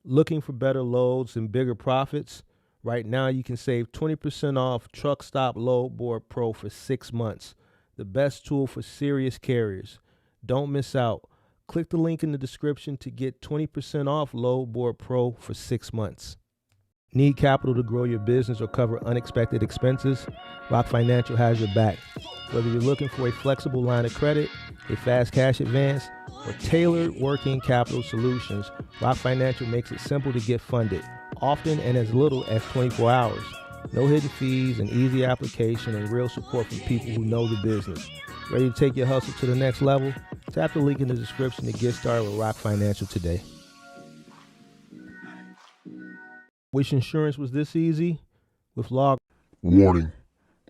Looking for better loads and bigger profits? Right now you can save 20% off Truck Stop Load Board Pro for 6 months. The best tool for serious carriers. Don't miss out. Click the link in the description to get 20% off Load Board Pro for 6 months. Need capital to grow your business or cover unexpected expenses? Rock Financial has your back. Whether you're looking for a flexible line of credit, a fast cash advance, or tailored working capital solutions, Rock Financial makes it simple to get funded, often in as little as 24 hours. No hidden fees, an easy application, and real support from people who know the business. Ready to take your hustle to the next level? Tap the link in the description to get started with Rock Financial today. Wish insurance was this easy? With log. Warning: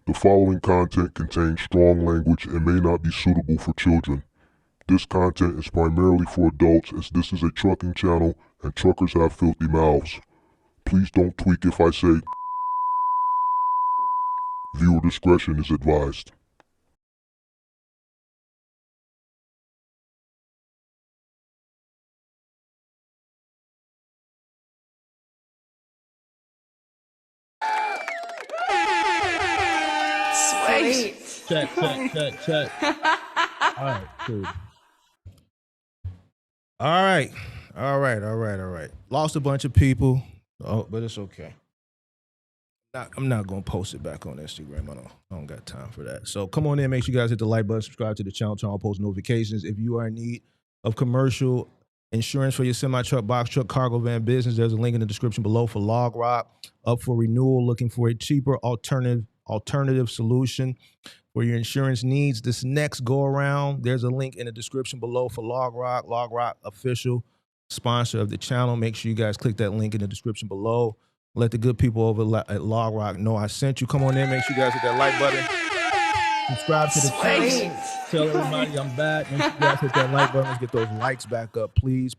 the following content contains strong language and may not be suitable for children. This content is primarily for adults, as this is a trucking channel and truckers have filthy mouths. Please don't tweak if I say. Viewer discretion is advised. Sweet. Check. All right, cool. All right. Lost a bunch of people, but it's okay. I'm not gonna post it back on Instagram. I don't got time for that. So come on in, make sure you guys hit the like button, subscribe to the channel, turn on post notifications. If you are in need of commercial insurance for your semi-truck, box truck, cargo van business, there's a link in the description below for Log Rock. Up for renewal, looking for a cheaper alternative solution for your insurance needs this next go around. There's a link in the description below for Log Rock. Log Rock, official sponsor of the channel. Make sure you guys click that link in the description below. Let the good people over at Log Rock know I sent you. Come on in, make sure you guys hit that like button. Subscribe to the channel. Tell everybody I'm back. Make sure you guys hit that like button. Let's get those likes back up, please.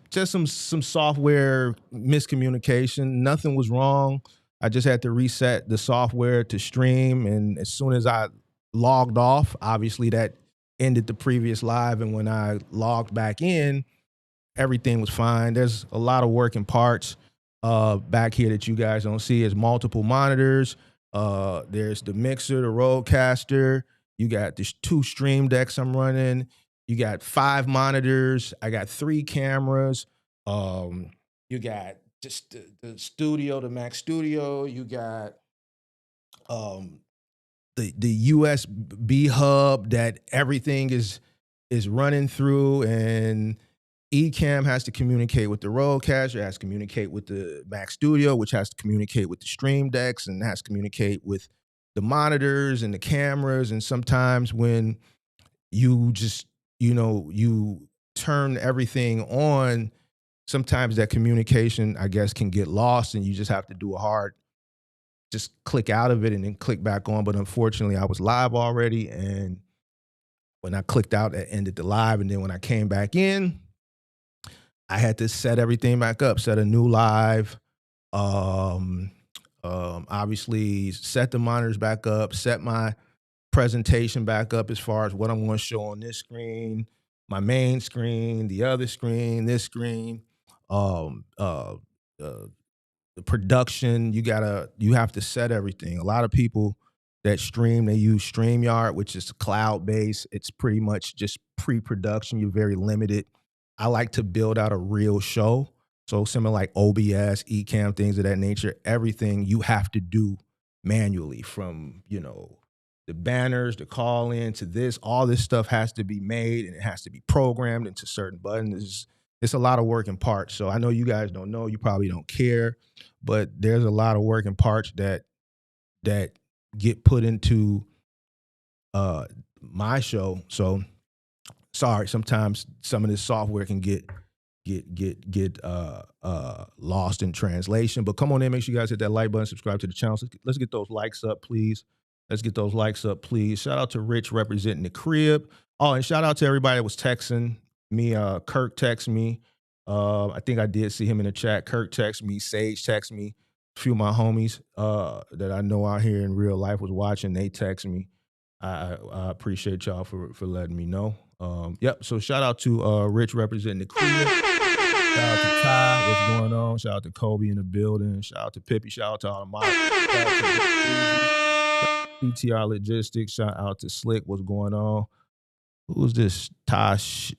Just some software miscommunication. Nothing was wrong. I just had to reset the software to stream, and as soon as I logged off, obviously that ended the previous live, and when I logged back in, everything was fine. There's a lot of working parts back here that you guys don't see. There's multiple monitors. There's the mixer, the roadcaster. You got the 2 stream decks I'm running. You got 5 monitors. I got 3 cameras. You got just the studio, the Mac Studio. You got the USB hub that everything is running through, and Ecamm has to communicate with the roadcaster, has to communicate with the Mac Studio, which has to communicate with the stream decks, and has to communicate with the monitors and the cameras. And sometimes when you just, you turn everything on, sometimes that communication, I guess, can get lost, and you just have to do a hard, just click out of it and then click back on. But unfortunately, I was live already, and when I clicked out, it ended the live. And then when I came back in, I had to set everything back up, set a new live, obviously set the monitors back up, set my presentation back up as far as what I'm going to show on this screen, my main screen, the other screen, this screen, the production. You have to set everything. A lot of people that stream, they use StreamYard, which is cloud-based. It's pretty much just pre-production. You're very limited. I like to build out a real show. So similar like OBS, Ecamm, things of that nature, everything you have to do manually, from, the banners, the call in to this, all this stuff has to be made, and it has to be programmed into certain buttons. It's a lot of working parts. So I know you guys don't know, you probably don't care, but there's a lot of working parts that get put into my show. So sorry, sometimes some of this software can get lost in translation. But come on in, make sure you guys hit that like button, subscribe to the channel. Let's get those likes up, please. Shout out to Rich representing the crib. Oh, and shout out to everybody that was texting me. Kirk texted me. I think I did see him in the chat. Kirk texted me. Sage texted me. A few of my homies that I know out here in real life was watching. They texted me. I appreciate y'all for letting me know. Yep. So shout out to Rich representing the Cleveland. Shout out to Ty, what's going on? Shout out to Kobe in the building. Shout out to Pippi. Shout out to all the mods. Shout out to CTR Logistics. Shout out to Slick. What's going on? Who's this? Tashi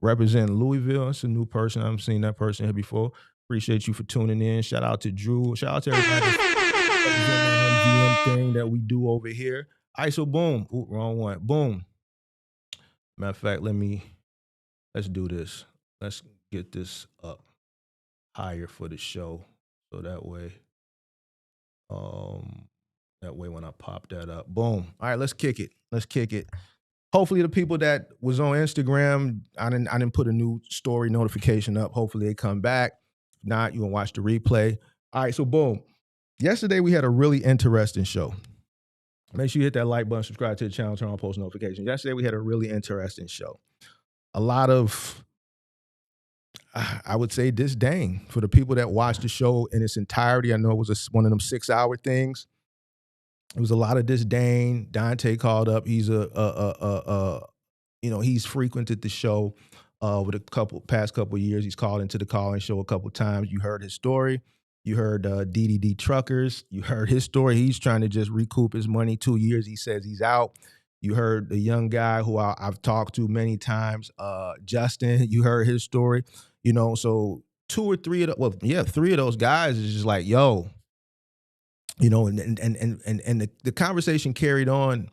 representing Louisville. It's a new person. I haven't seen that person here before. Appreciate you for tuning in. Shout out to Drew. Shout out to everybody representing that MGM thing that we do over here. All right, so boom. Ooh, wrong one. Boom. Matter of fact, let's do this. Let's get this up higher for the show. So that way when I pop that up, boom. All right, let's kick it. Let's kick it. Hopefully the people that was on Instagram, I didn't put a new story notification up. Hopefully they come back. If not, you can watch the replay. All right, so boom. Yesterday we had a really interesting show. Make sure you hit that like button, subscribe to the channel, turn on post notifications. Yesterday we had a really interesting show. A lot of, I would say, disdain for the people that watched the show in its entirety. I know it was one of them 6-hour things. It was a lot of disdain. Dante called up. He's he's frequented the show with past couple of years. He's called into the call-in show a couple times. You heard his story. You heard DDD Truckers. You heard his story. He's trying to just recoup his money. 2 years, he says he's out. You heard the young guy who I've talked to many times, Justin. You heard his story. So 2 or 3 of three of those guys is just like, yo, and the conversation carried on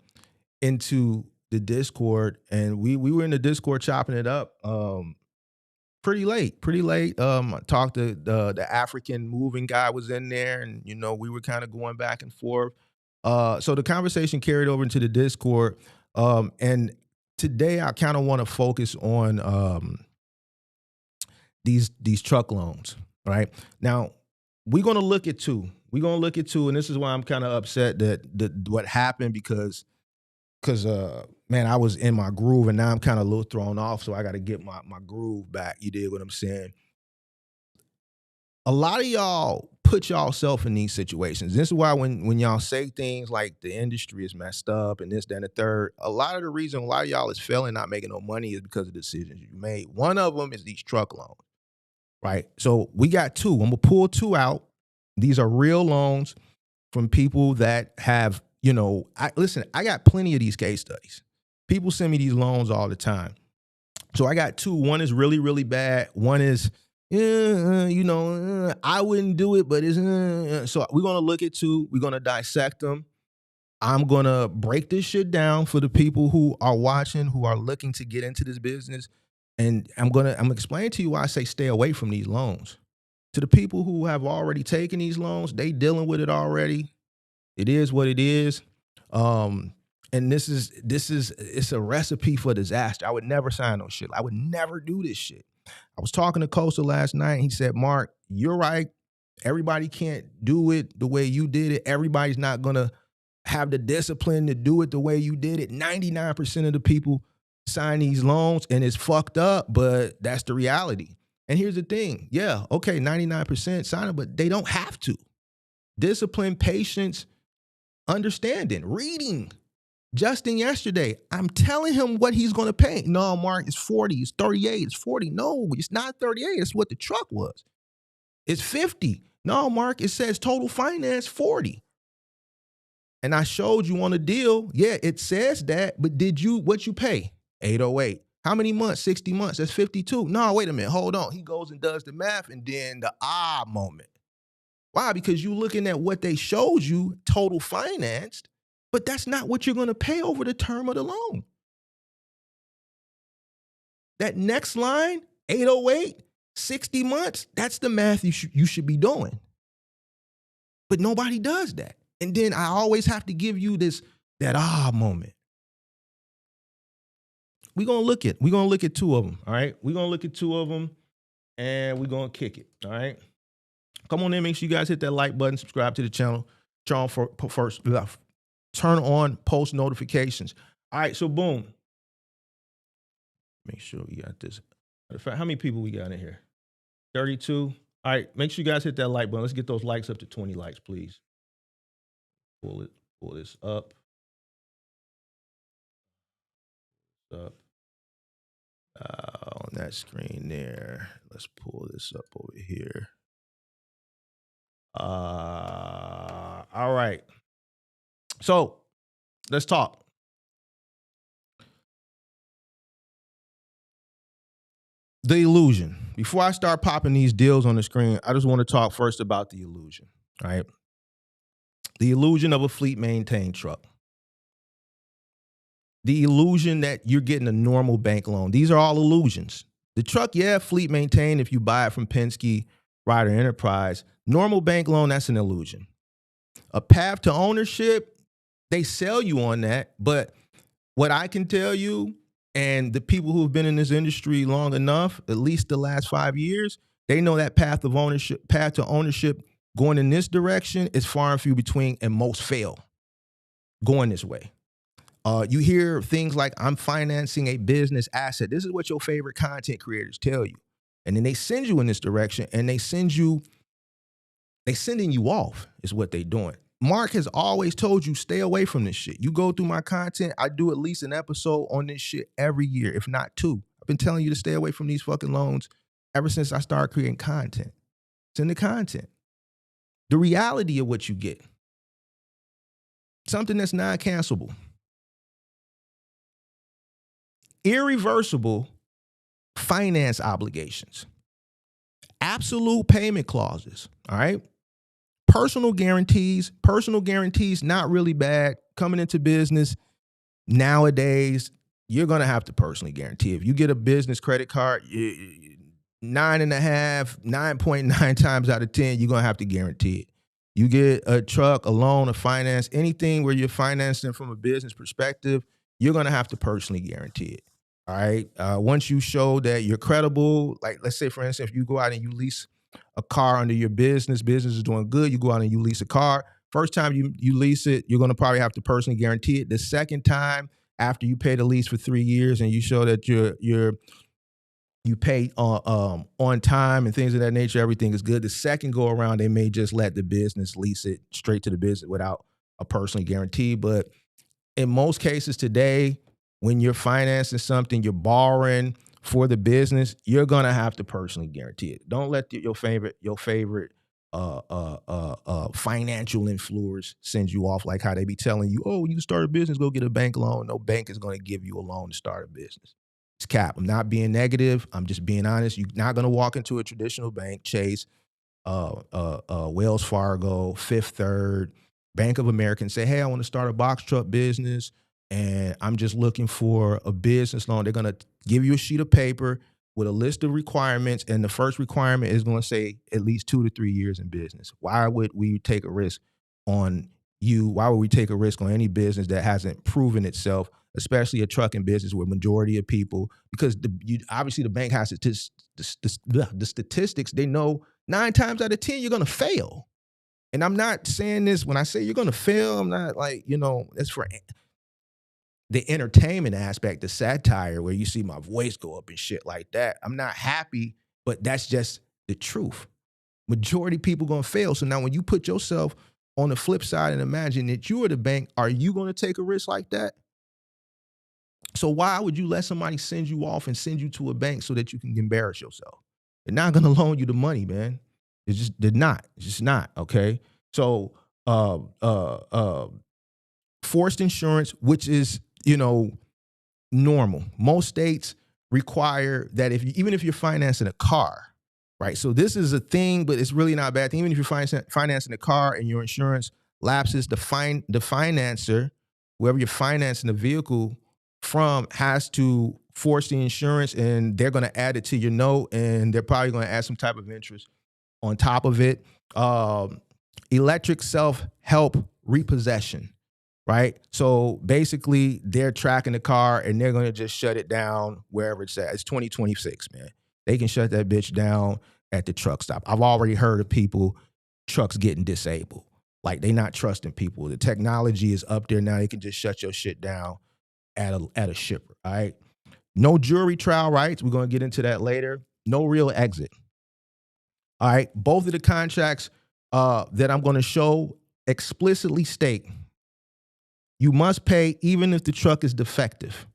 into the Discord, and we were in the Discord chopping it up pretty late. I talked to the African moving guy was in there, and we were kind of going back and forth. So the conversation carried over into the Discord, and today I kind of want to focus on these truck loans. Right now, we're gonna look at two. And this is why I'm kind of upset that what happened because man, I was in my groove and now I'm kind of a little thrown off, so I got to get my groove back. You dig what I'm saying? A lot of y'all put y'allself in these situations. This is why when y'all say things like the industry is messed up and this, that, and the third, a lot of the reason a lot of y'all is failing, not making no money, is because of decisions you made. One of them is these truck loans, right? So we got 2. I'm gonna pull 2 out. These are real loans from people that have, I got plenty of these case studies. People send me these loans all the time. So I got 2. One is really, really bad. One is, I wouldn't do it, but it's, so we're going to look at 2. We're going to dissect them. I'm going to break this shit down for the people who are watching, who are looking to get into this business. And I'm explaining to you why I say stay away from these loans. To the people who have already taken these loans, they dealing with it already. It is what it is. And it's a recipe for disaster. I would never sign no shit. I would never do this shit. I was talking to Costa last night. And he said, Mark, you're right. Everybody can't do it the way you did it. Everybody's not going to have the discipline to do it the way you did it. 99% of the people sign these loans and it's fucked up, but that's the reality. And here's the thing. Yeah, okay, 99% sign it, but they don't have to. Discipline, patience, understanding, reading. Justin yesterday, I'm telling him what he's going to pay. No, Mark, it's 40, it's 38, it's 40. No, it's not 38. It's what the truck was. It's 50. No, Mark, it says total finance 40. And I showed you on the deal, yeah, it says that, but what you pay? 808. How many months? 60 months. That's 52. No, wait a minute. Hold on. He goes and does the math, and then the moment. Why? Because you're looking at what they showed you, total financed, but that's not what you're going to pay over the term of the loan. That next line, 808, 60 months, that's the math you should be doing. But nobody does that. And then I always have to give you that moment. We're going to look at 2 of them, all right? We're going to look at 2 of them, and we're going to kick it, all right? Come on in, make sure you guys hit that like button, subscribe to the channel, turn on post notifications. All right, so boom. Make sure we got this. Matter of fact, how many people we got in here? 32. All right, make sure you guys hit that like button. Let's get those likes up to 20 likes, please. Pull this up. up on that screen there. Let's pull this up over here. All right. So let's talk. The illusion. Before I start popping these deals on the screen, I just want to talk first about the illusion. All right. The illusion of a fleet maintained truck. The illusion that you're getting a normal bank loan. These are all illusions. The truck, yeah, fleet maintained if you buy it from Penske, Ryder Enterprise. Normal bank loan, that's an illusion. A path to ownership, they sell you on that. But what I can tell you, and the people who have been in this industry long enough, at least the last 5 years, they know that path to ownership going in this direction is far and few between, and most fail going this way. You hear things like, I'm financing a business asset. This is what your favorite content creators tell you. And then they send you in this direction, and they sending you off is what they're doing. Mark has always told you, stay away from this shit. You go through my content, I do at least an episode on this shit every year, if not 2. I've been telling you to stay away from these fucking loans ever since I started creating content. It's in the content. The reality of what you get. Something that's non-cancellable. Irreversible finance obligations. Absolute payment clauses, all right? Personal guarantees not really bad. Coming into business nowadays, you're going to have to personally guarantee. If you get a business credit card, 9.9 times out of 10, you're going to have to guarantee it. You get a truck, a loan, a finance, anything where you're financing from a business perspective, you're going to have to personally guarantee it. All right. Once you show that you're credible, like let's say, for instance, if you go out and you lease a car under your business is doing good, you go out and you lease a car. First time you lease it, you're going to probably have to personally guarantee it. The second time, after you pay the lease for 3 years and you show that you pay on time and things of that nature, everything is good. The second go around, they may just let the business lease it straight to the business without a personally guarantee. But in most cases today, when you're financing something, you're borrowing for the business, you're gonna have to personally guarantee it. Don't let your favorite financial influencers send you off like how they be telling you, oh, you start a business, go get a bank loan. No bank is gonna give you a loan to start a business. It's cap. I'm not being negative. I'm just being honest. You're not gonna walk into a traditional bank, Chase, Wells Fargo, Fifth Third, Bank of America, and say, hey, I want to start a box truck business and I'm just looking for a business loan. They're going to give you a sheet of paper with a list of requirements, and the first requirement is going to say at least 2 to 3 years in business. Why would we take a risk on you? Why would we take a risk on any business that hasn't proven itself, especially a trucking business where majority of people, because obviously the bank has the statistics, they know 9 times out of 10 you're going to fail. And I'm not saying this, when I say you're going to fail, I'm not like, it's for the entertainment aspect, the satire where you see my voice go up and shit like that. I'm not happy, but that's just the truth. Majority of people going to fail. So now when you put yourself on the flip side and imagine that you are the bank, are you going to take a risk like that? So why would you let somebody send you off and send you to a bank so that you can embarrass yourself? They're not going to loan you the money, man. They're not. It's just not, okay? So forced insurance, which is, normal. Most states require that even if you're financing a car, right? So this is a thing, but it's really not a bad thing. Even if you're financing a car and your insurance lapses, the financer, whoever you're financing the vehicle from, has to force the insurance, and they're going to add it to your note, and they're probably going to add some type of interest on top of it. Electric self-help repossession. Right? So basically they're tracking the car and they're going to just shut it down wherever it's at. It's 2026, man. They can shut that bitch down at the truck stop. I've already heard of people, trucks getting disabled. Like, they not trusting people. The technology is up there now. They can just shut your shit down at a shipper. All right. No jury trial rights. We're going to get into that later. No real exit. All right. Both of the contracts that I'm going to show explicitly state you must pay even if the truck is defective.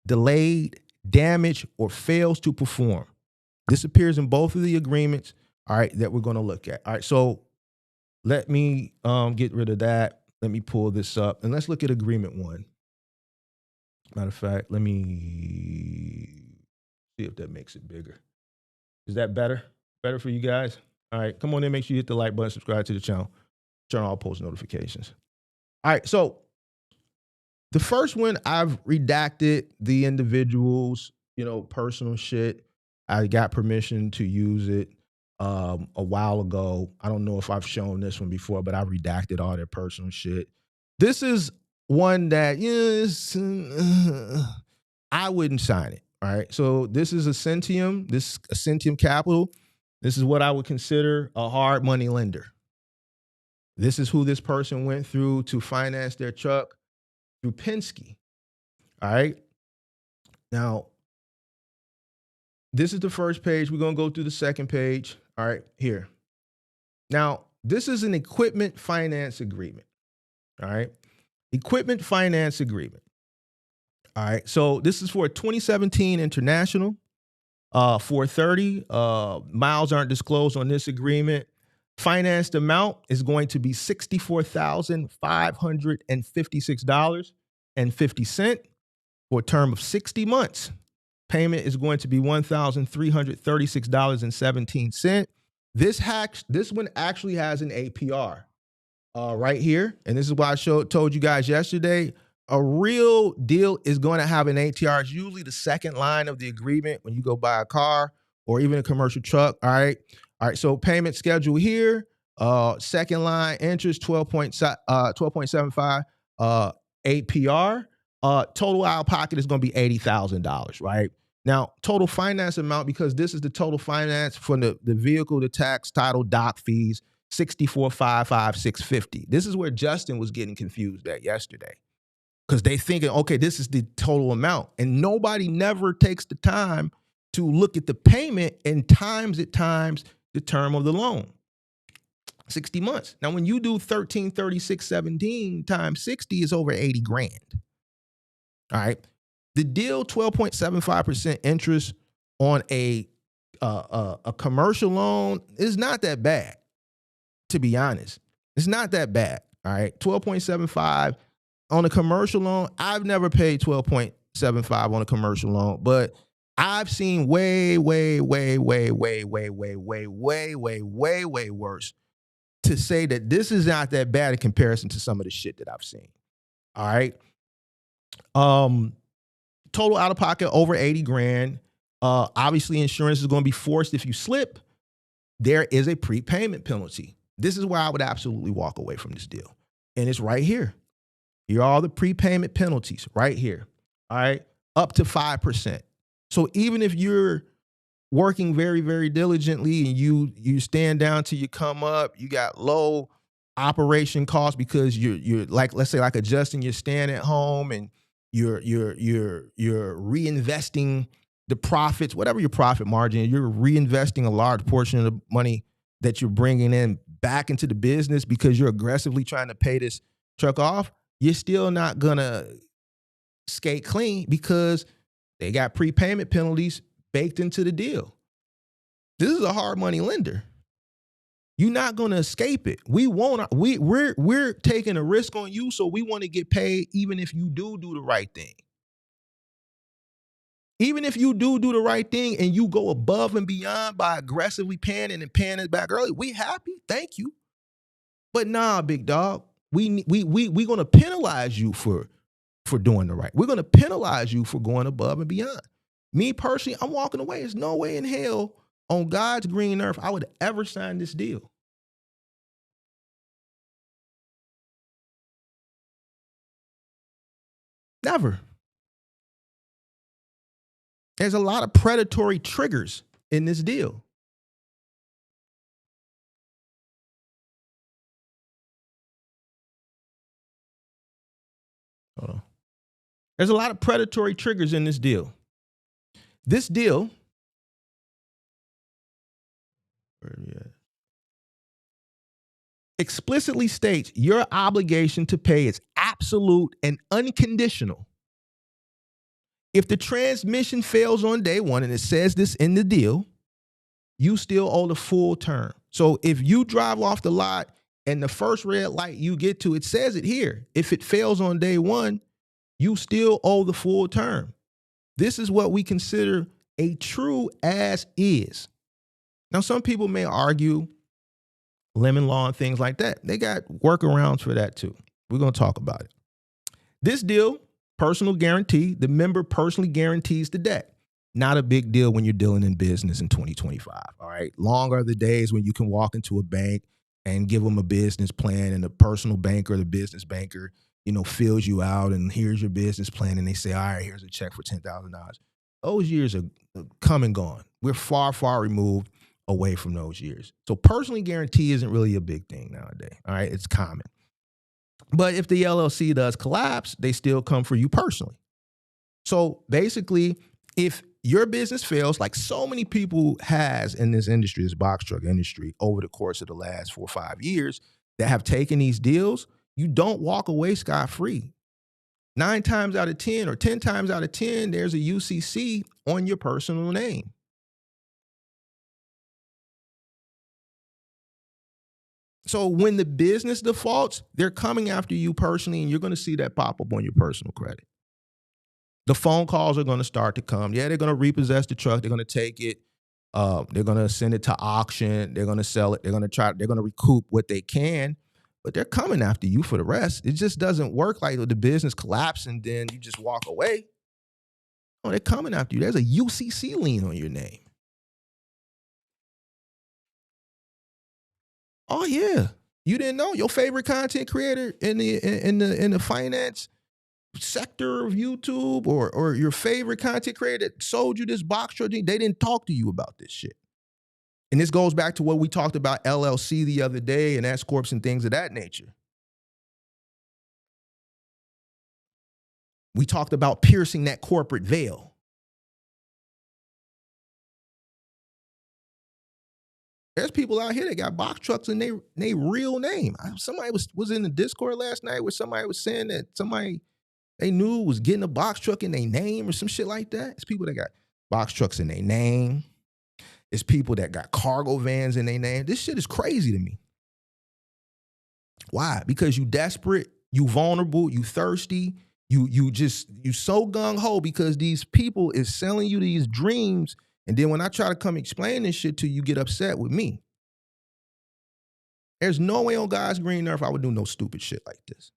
delayed, damaged, or fails to perform. This appears in both of the agreements, all right, that we're going to look at. All right, so let me get rid of that. Let me pull this up, and let's look at agreement 1. Matter of fact, let me see if that makes it bigger. Is that better? Better for you guys? All right, come on in. Make sure you hit the like button, subscribe to the channel, turn on all post notifications. All right, so the first one, I've redacted the individual's, personal shit. I got permission to use it a while ago. I don't know if I've shown this one before, but I redacted all their personal shit. This is one that I wouldn't sign it. All right. So this is Ascentium. This is Ascentium Capital. This is what I would consider a hard money lender. This is who this person went through to finance their truck through Penske. All right. Now, this is the first page. We're going to go through the second page. All right, here. Now, this is an equipment finance agreement. All right. Equipment finance agreement. All right. So this is for a 2017 International 430. Miles aren't disclosed on this agreement. Financed amount is going to be $64,556.50 for a term of 60 months. Payment is going to be $1,336.17. This one actually has an APR right here. And this is why I told you guys yesterday, a real deal is going to have an APR. It's usually the second line of the agreement when you go buy a car or even a commercial truck. All right. All right. So payment schedule here, second line interest, 12.75 APR. Total out of pocket is going to be $80,000, right? Now, total finance amount, because this is the total finance for the vehicle, the tax, title, doc fees, $64,556.50. This is where Justin was getting confused at yesterday, because they thinking, okay, this is the total amount, and nobody never takes the time to look at the payment and times the term of the loan. 60 months. Now, when you do 1336.17 times 60, is over 80 grand. All right. The deal, 12.75% interest on a commercial loan is not that bad, to be honest. It's not that bad. All right. 12.75 on a commercial loan. I've never paid 12.75 on a commercial loan, but I've seen way worse to say that this is not that bad in comparison to some of the shit that I've seen. All right. Total out of pocket over 80 grand. Obviously, insurance is going to be forced if you slip. There is a prepayment penalty. This is where I would absolutely walk away from this deal. And it's right here. Here are all the prepayment penalties right here. All right. Up to 5%. So even if you're working very, very diligently and you stand down till you come up, you got low operation costs because you're like, let's say like adjusting your stand at home and you're reinvesting the profits, whatever your profit margin, you're reinvesting a large portion of the money that you're bringing in back into the business because you're aggressively trying to pay this truck off. You're still not gonna skate clean because they got prepayment penalties baked into the deal. This is a hard money lender. You're not going to escape it. We're taking a risk on you, so we want to get paid even if you do the right thing. Even if you do the right thing and you go above and beyond by aggressively paying and paying it back early, we happy, thank you. But nah, big dog, we going to penalize you for doing the right. We're going to penalize you for going above and beyond. Me personally, I'm walking away. There's no way in hell on God's green earth I would ever sign this deal. Never. There's a lot of predatory triggers in this deal. Hold on. There's a lot of predatory triggers in this deal. This deal, where are we at? Explicitly states your obligation to pay is absolute and unconditional. If the transmission fails on day one, and it says this in the deal, you still owe the full term. So if you drive off the lot and the first red light you get to, it says it here. If it fails on day one, you still owe the full term. This is what we consider a true as is. Now, some people may argue lemon law and things like that. They got workarounds for that too. We're going to talk about it. This deal, personal guarantee, the member personally guarantees the debt. Not a big deal when you're dealing in business in 2025, all right? Long are the days when you can walk into a bank and give them a business plan, and the personal banker, the business banker, fills you out, and here's your business plan, and they say, all right, here's a check for $10,000. Those years are come and gone. We're far, far removed away from those years. So personally guarantee isn't really a big thing nowadays, all right? It's common. But if the LLC does collapse, they still come for you personally. So basically, if your business fails, like so many people has in this industry, this box truck industry, over the course of the last 4 or 5 years that have taken these deals, you don't walk away scot-free. 9 times out of 10 or 10 times out of 10, there's a UCC on your personal name. So when the business defaults, they're coming after you personally, and you're going to see that pop up on your personal credit. The phone calls are going to start to come. Yeah, they're going to repossess the truck. They're going to take it. They're going to send it to auction. They're going to sell it. They're going to recoup what they can, but they're coming after you for the rest. It just doesn't work like the business collapses and then you just walk away. No, they're coming after you. There's a UCC lien on your name. Oh yeah, you didn't know? Your favorite content creator in the finance sector of YouTube, or your favorite content creator that sold you this box truck, they didn't talk to you about this shit. And this goes back to what we talked about LLC the other day and S corps and things of that nature. We talked about piercing that corporate veil. There's people out here that got box trucks in they real name. Somebody was in the Discord last night where somebody was saying that somebody they knew was getting a box truck in their name or some shit like that. It's people that got box trucks in their name. It's people that got cargo vans in their name. This shit is crazy to me. Why? Because you desperate, you vulnerable, you thirsty, you so gung-ho because these people is selling you these dreams. And then when I try to come explain this shit to you, you get upset with me. There's no way on God's green earth I would do no stupid shit like this.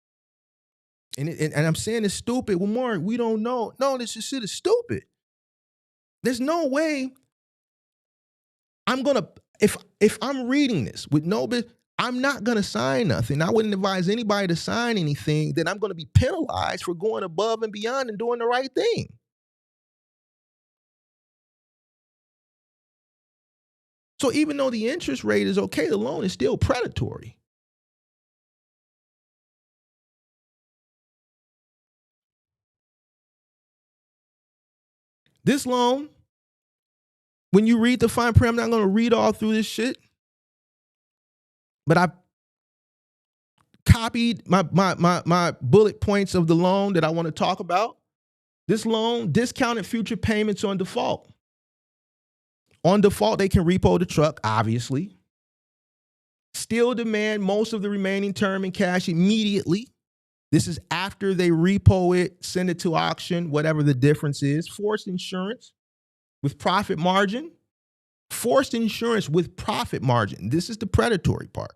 And I'm saying it's stupid. Well, Mark, we don't know. No, this shit is stupid. There's no way I'm gonna, if I'm reading this with no bit, I'm not gonna sign nothing. I wouldn't advise anybody to sign anything. Then I'm gonna be penalized for going above and beyond and doing the right thing. So even though the interest rate is okay, the loan is still predatory. This loan, when you read the fine print, I'm not going to read all through this shit, but I copied my bullet points of the loan that I want to talk about. This loan, discounted future payments on default. On default, they can repo the truck, obviously. Still demand most of the remaining term in cash immediately. This is after they repo it, send it to auction, whatever the difference is. Forced insurance with profit margin. Forced insurance with profit margin. This is the predatory part.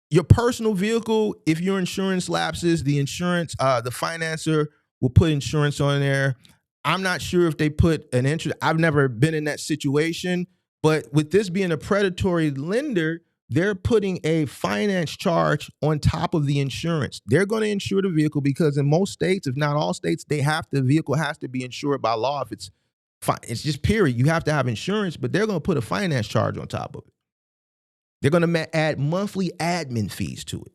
Your personal vehicle, if your insurance lapses, the financer will put insurance on there. I'm not sure if they put an interest. I've never been in that situation, but with this being a predatory lender, they're putting a finance charge on top of the insurance. They're going to insure the vehicle because in most states, if not all states, the vehicle has to be insured by law. If it's just period. You have to have insurance, but they're going to put a finance charge on top of it. They're going to add monthly admin fees to it.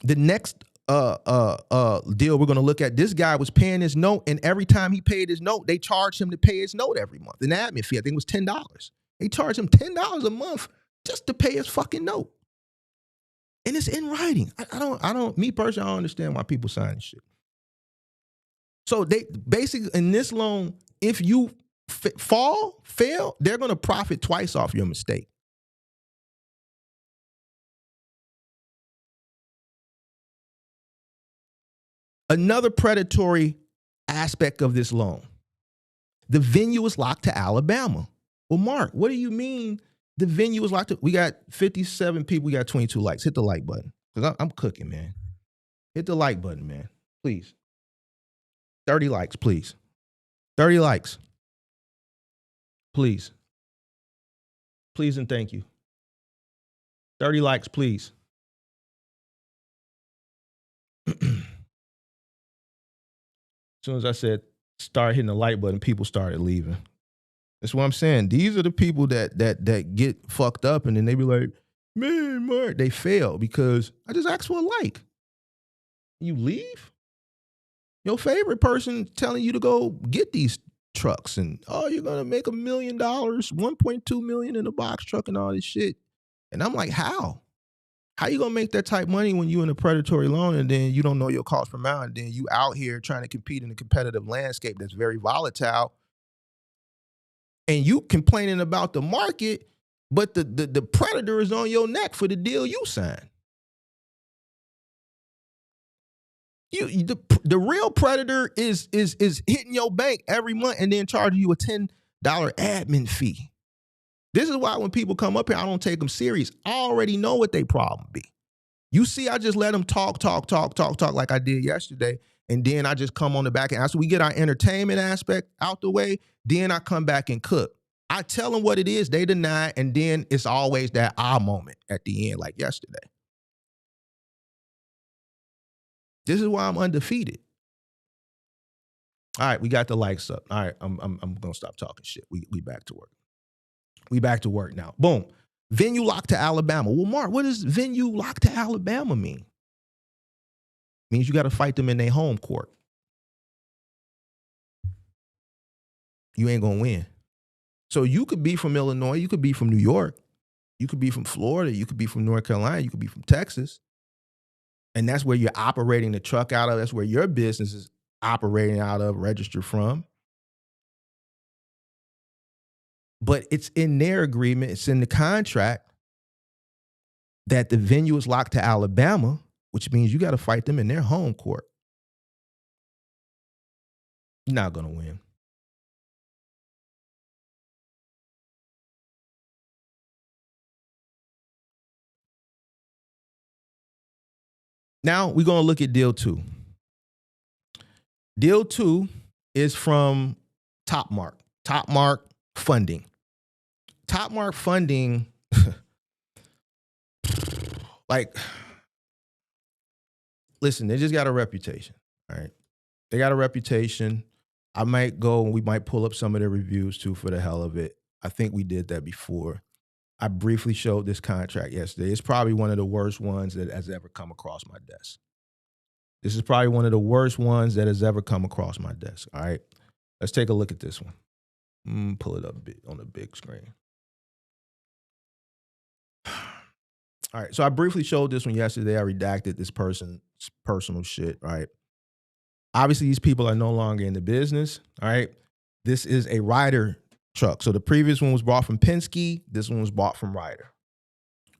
The next deal we're going to look at, this guy was paying his note, and every time he paid his note, they charged him to pay his note every month. An admin fee, I think it was $10. They charged him $10 a month just to pay his fucking note. And it's in writing. Me personally, I don't understand why people sign this shit. So they basically in this loan, if you fail, they're going to profit twice off your mistake. Another predatory aspect of this loan. The venue is locked to Alabama. Well, Mark, what do you mean the venue is locked to? We got 57 people. We got 22 likes. Hit the like button because I'm cooking, man. Hit the like button, man. Please. 30 likes, please. 30 likes. Please. Please and thank you. 30 likes, please. As soon as I said start hitting the like button, people started leaving. That's what I'm saying. These are the people that get fucked up and then they be like, man, Mark, they fail because I just asked for a like. You leave? Your favorite person telling you to go get these trucks and, oh, you're going to make $1 million, 1.2 million in a box truck and all this shit. And I'm like, how? How you going to make that type of money when you in a predatory loan and then you don't know your cost per mile and then you out here trying to compete in a competitive landscape that's very volatile and you complaining about the market, but the predator is on your neck for the deal you signed. The real predator is hitting your bank every month and then charging you a $10 admin fee. This is why when people come up here, I don't take them serious. I already know what they problem be. You see, I just let them talk like I did yesterday, and then I just come on the back end. After we get our entertainment aspect out the way, then I come back and cook. I tell them what it is, they deny, and then it's always that ah moment at the end, like yesterday. This is why I'm undefeated. All right, we got the likes up. All right, I'm gonna stop talking shit. We back to work. We back to work now. Boom. Venue locked to Alabama. Well, Mark, what does venue locked to Alabama mean? Means you got to fight them in their home court. You ain't gonna win. So you could be from Illinois, you could be from New York, you could be from Florida, you could be from North Carolina, you could be from Texas. And that's where you're operating the truck out of. That's where your business is operating out of, registered from. But it's in their agreement, it's in the contract that the venue is locked to Alabama, which means you got to fight them in their home court. You're not going to win. Now we're going to look at deal 2. Deal 2 is from Topmark. Topmark Funding. Topmark Funding, like, listen, they just got a reputation, all right? They got a reputation. I might go and we might pull up some of their reviews too for the hell of it. I think we did that before. I briefly showed this contract yesterday. It's probably one of the worst ones that has ever come across my desk. This is probably one of the worst ones that has ever come across my desk, all right? Let's take a look at this one. Pull it up on the big screen. All right, so I briefly showed this one yesterday. I redacted this person's personal shit, right? Obviously, these people are no longer in the business, all right? This is a Ryder truck. So the previous one was bought from Penske. This one was bought from Ryder.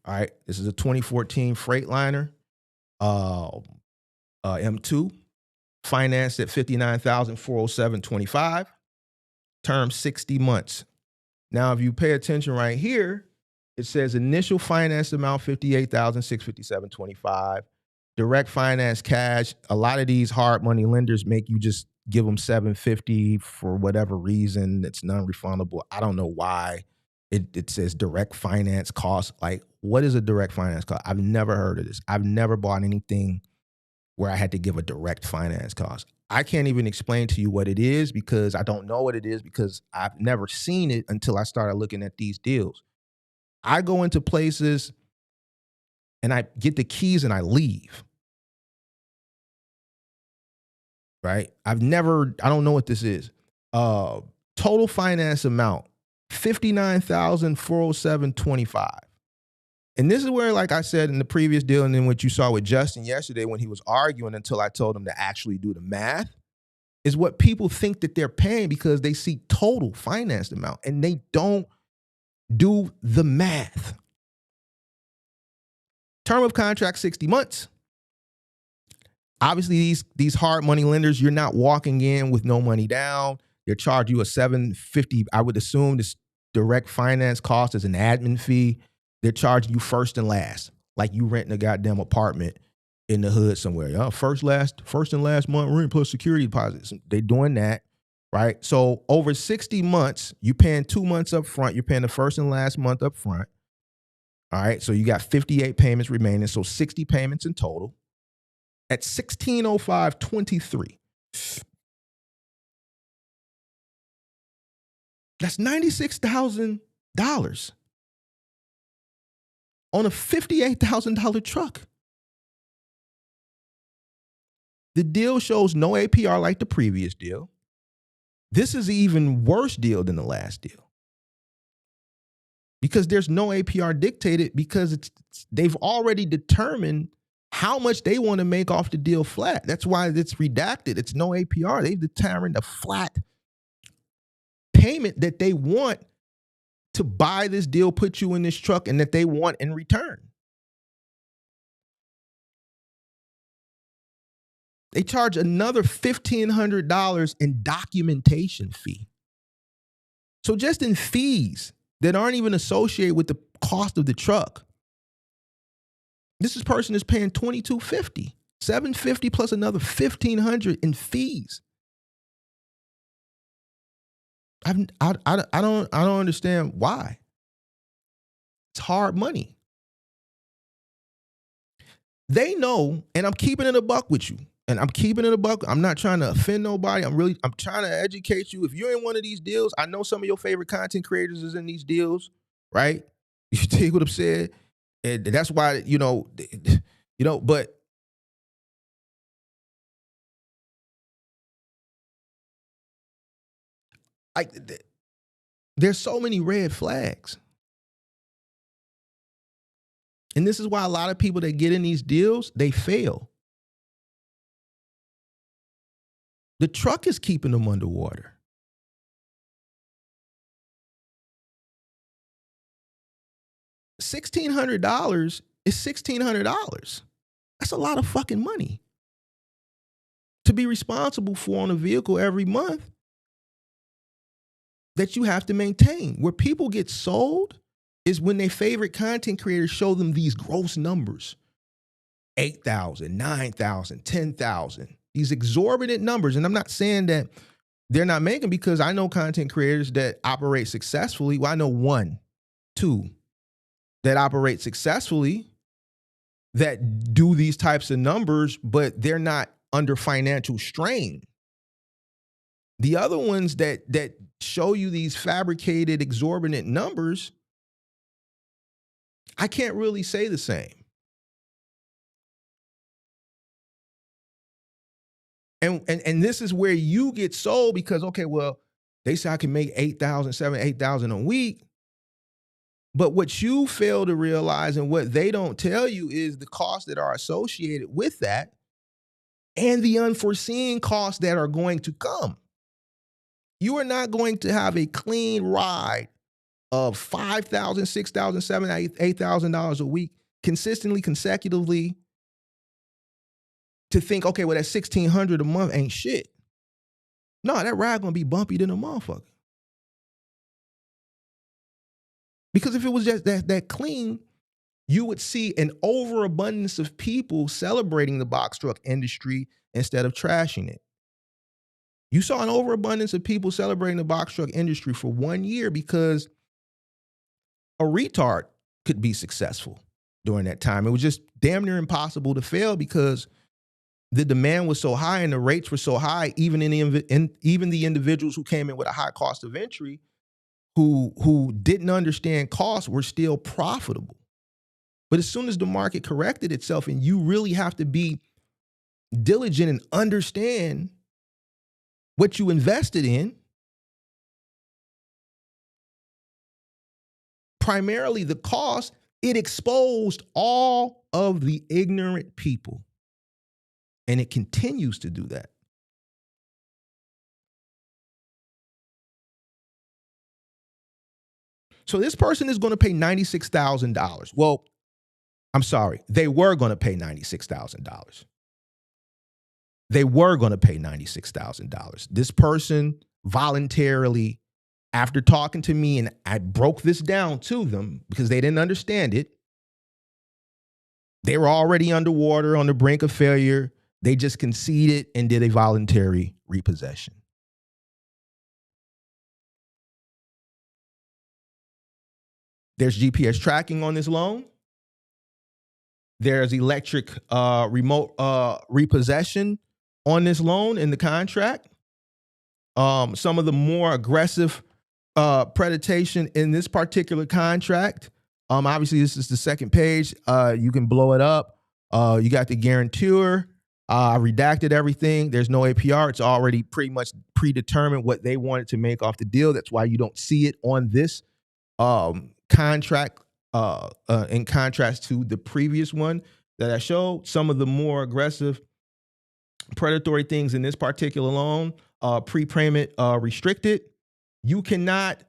All right, this is a 2014 Freightliner M2, financed at $59,407.25, term 60 months. Now, if you pay attention right here, it says initial finance amount $58,657.25. Direct finance cash. A lot of these hard money lenders make you just give them $750 for whatever reason. It's non-refundable. I don't know why it says direct finance cost. Like, what is a direct finance cost? I've never heard of this. I've never bought anything where I had to give a direct finance cost. I can't even explain to you what it is because I don't know what it is because I've never seen it until I started looking at these deals. I go into places and I get the keys and I leave. Right? I don't know what this is. Total finance amount, $59,407.25. And this is where, like I said in the previous deal, and then what you saw with Justin yesterday when he was arguing until I told him to actually do the math. is what people think that they're paying because they see total financed amount and they don't do the math. Term of contract, 60 months. Obviously, these hard money lenders, you're not walking in with no money down. They'll charge you a $750. I would assume this direct finance cost is an admin fee. They're charging you first and last, like you renting a goddamn apartment in the hood somewhere. First and last month rent plus security deposits. They're doing that, right? So over 60 months, you're paying 2 months up front. You're paying the first and last month up front. All right, so you got 58 payments remaining, so 60 payments in total. At $1,605.23. That's $96,000 on a $58,000 truck. The deal shows no APR like the previous deal. This is an even worse deal than the last deal. Because there's no APR dictated because they've already determined how much they want to make off the deal flat. That's why it's redacted. It's no APR. They've determined a flat payment that they want to buy this deal, put you in this truck, and that they want in return. They charge another $1,500 in documentation fee. So just in fees that aren't even associated with the cost of the truck, this person is paying $2,250, $750 plus another $1,500 in fees. I don't understand why. It's hard money. They know, and I'm keeping it a buck with you. And I'm keeping it a buck. I'm not trying to offend nobody. I'm trying to educate you. If you're in one of these deals, I know some of your favorite content creators is in these deals, right? You take what I'm saying? And that's why, but there's so many red flags. And this is why a lot of people that get in these deals, they fail. The truck is keeping them underwater. $1,600 is $1,600. That's a lot of fucking money to be responsible for on a vehicle every month that you have to maintain. Where people get sold is when their favorite content creators show them these gross numbers. 8,000, 9,000, 10,000. These exorbitant numbers. And I'm not saying that they're not making, because I know content creators that operate successfully. Well, I know 1, 2 that operate successfully that do these types of numbers, but they're not under financial strain. The other ones that show you these fabricated, exorbitant numbers, I can't really say the same. And this is where you get sold because, okay, well, they say I can make 8,000, 7,000, 8,000 a week. But what you fail to realize and what they don't tell you is the costs that are associated with that and the unforeseen costs that are going to come. You are not going to have a clean ride of $5,000, $6,000, $7,000, $8,000 a week consistently, consecutively, to think, okay, well, that $1,600 a month ain't shit. No, that ride gonna be bumpy than a motherfucker. Because if it was just that clean, you would see an overabundance of people celebrating the box truck industry instead of trashing it. You saw an overabundance of people celebrating the box truck industry for 1 year because a retard could be successful during that time. It was just damn near impossible to fail because the demand was so high and the rates were so high, even even the individuals who came in with a high cost of entry, who didn't understand costs, were still profitable. But as soon as the market corrected itself, and you really have to be diligent and understand what you invested in, primarily the cost, it exposed all of the ignorant people. And it continues to do that. So this person is going to pay $96,000. Well, I'm sorry. They were going to pay $96,000. They were going to pay $96,000. This person voluntarily, after talking to me, and I broke this down to them because they didn't understand it. They were already underwater on the brink of failure. They just conceded and did a voluntary repossession. There's GPS tracking on this loan. There's electric remote repossession on this loan in the contract. Some of the more aggressive predation in this particular contract. Obviously, this is the second page. You can blow it up. You got the guarantor. I redacted everything. There's no APR. It's already pretty much predetermined what they wanted to make off the deal. That's why you don't see it on this contract in contrast to the previous one that I showed. Some of the more aggressive predatory things in this particular loan, prepayment restricted. You cannot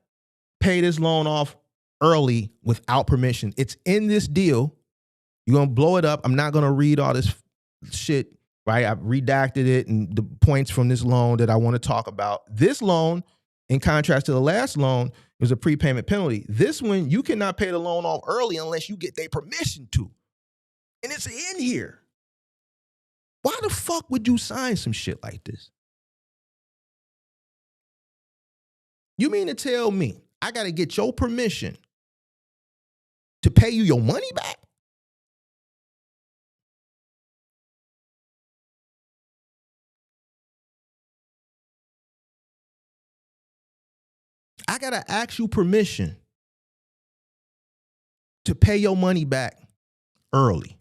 pay this loan off early without permission. It's in this deal. You're going to blow it up. I'm not going to read all this shit, right? I've redacted it and the points from this loan that I want to talk about. This loan, in contrast to the last loan, is a prepayment penalty. This one, you cannot pay the loan off early unless you get their permission to. And it's in here. Why the fuck would you sign some shit like this? You mean to tell me I got to get your permission to pay you your money back? I got to ask you permission to pay your money back early.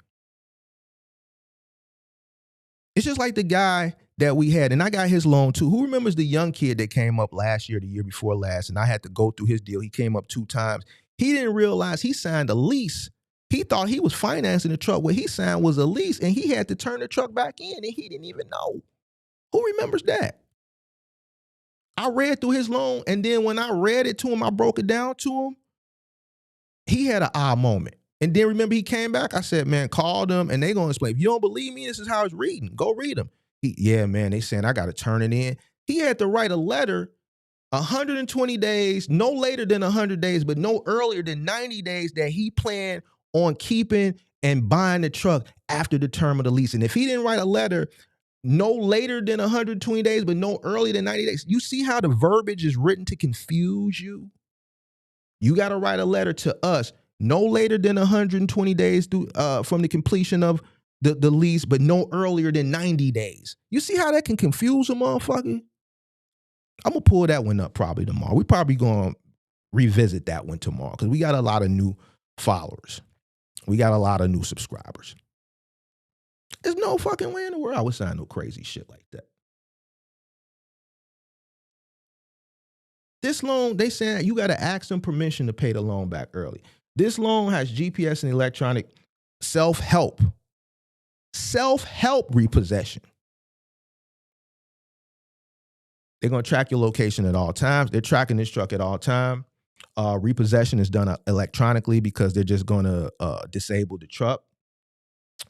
It's just like the guy that we had, and I got his loan too. Who remembers the young kid that came up last year, the year before last, and I had to go through his deal? He came up 2 times. He didn't realize he signed a lease. He thought he was financing the truck. What he signed was a lease, and he had to turn the truck back in, and he didn't even know. Who remembers that? I read through his loan, and then when I read it to him, I broke it down to him. He had an aha moment. And then remember, he came back. I said, man, call them, and they going to explain. If you don't believe me, this is how it's reading. Go read them. Yeah, man, they saying I got to turn it in. He had to write a letter 120 days, no later than 100 days, but no earlier than 90 days that he planned on keeping and buying the truck after the term of the lease. And if he didn't write a letter no later than 120 days, but no earlier than 90 days, you see how the verbiage is written to confuse you? You got to write a letter to us no later than 120 days from the completion of the lease, but no earlier than 90 days. You see how that can confuse a motherfucker? I'm going to pull that one up probably tomorrow. We probably going to revisit that one tomorrow because we got a lot of new followers. We got a lot of new subscribers. There's no fucking way in the world I would sign no crazy shit like that. This loan, they saying you got to ask them permission to pay the loan back early. This loan has GPS and electronic self-help repossession. They're going to track your location at all times. They're tracking this truck at all time. Repossession is done electronically because they're just going to disable the truck,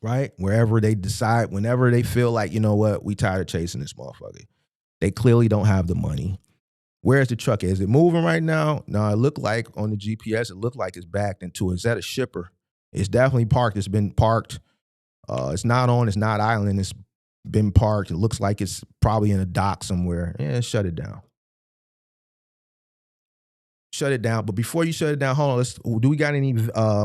right? Wherever they decide, whenever they feel like, you know what, we tired of chasing this motherfucker. They clearly don't have the money. Where's the truck? Is it moving right now? No, it looked like on the GPS, it looked like it's backed into it. Is that a shipper? It's definitely parked. It's been parked. It's not on. It's not idling. It's been parked. It looks like it's probably in a dock somewhere. Yeah, shut it down. Shut it down. But before you shut it down, hold on. Do we got any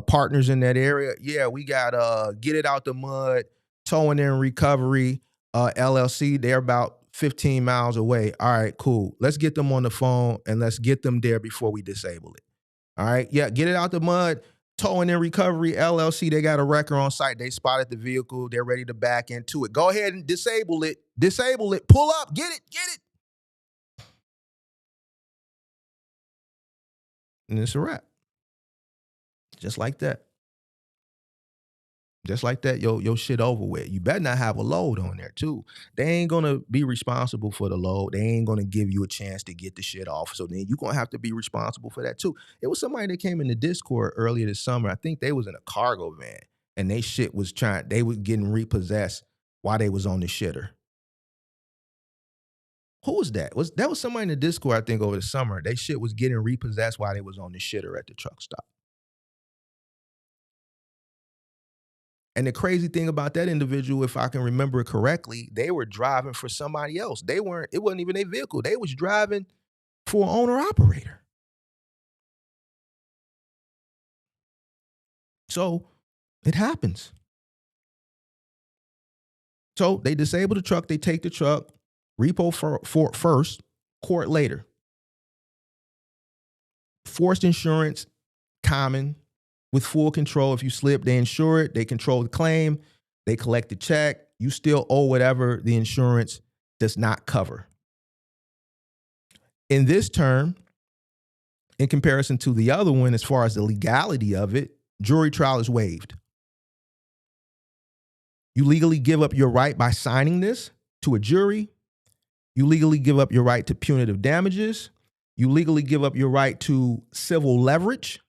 partners in that area? Yeah, we got Get It Out the Mud, Towing and Recovery, LLC. They're about 15 miles away. All right, cool. Let's get them on the phone and let's get them there before we disable it. All right. Yeah, Get It Out the Mud, Towing and Recovery, LLC. They got a wrecker on site. They spotted the vehicle. They're ready to back into it. Go ahead and disable it. Disable it. Pull up. Get it. Get it. And it's a wrap. Just like that. Just like that, your shit over with. You better not have a load on there too. They ain't gonna be responsible for the load. They ain't gonna give you a chance to get the shit off. So then you're gonna have to be responsible for that too. It was somebody that came in the Discord earlier this summer. I think they was in a cargo van and they shit was they was getting repossessed while they was on the shitter. Who was that? That was somebody in the Discord, I think, over the summer. They shit was getting repossessed while they was on the shitter at the truck stop. And the crazy thing about that individual, if I can remember it correctly, they were driving for somebody else. It wasn't even their vehicle. They was driving for an owner-operator. So it happens. So they disable the truck, they take the truck, repo for first, court later. Forced insurance, common. With full control. If you slip, they insure it. They control the claim. They collect the check. You still owe whatever the insurance does not cover. In this term, in comparison to the other one, as far as the legality of it, jury trial is waived. You legally give up your right by signing this to a jury. You legally give up your right to punitive damages. You legally give up your right to civil leverage.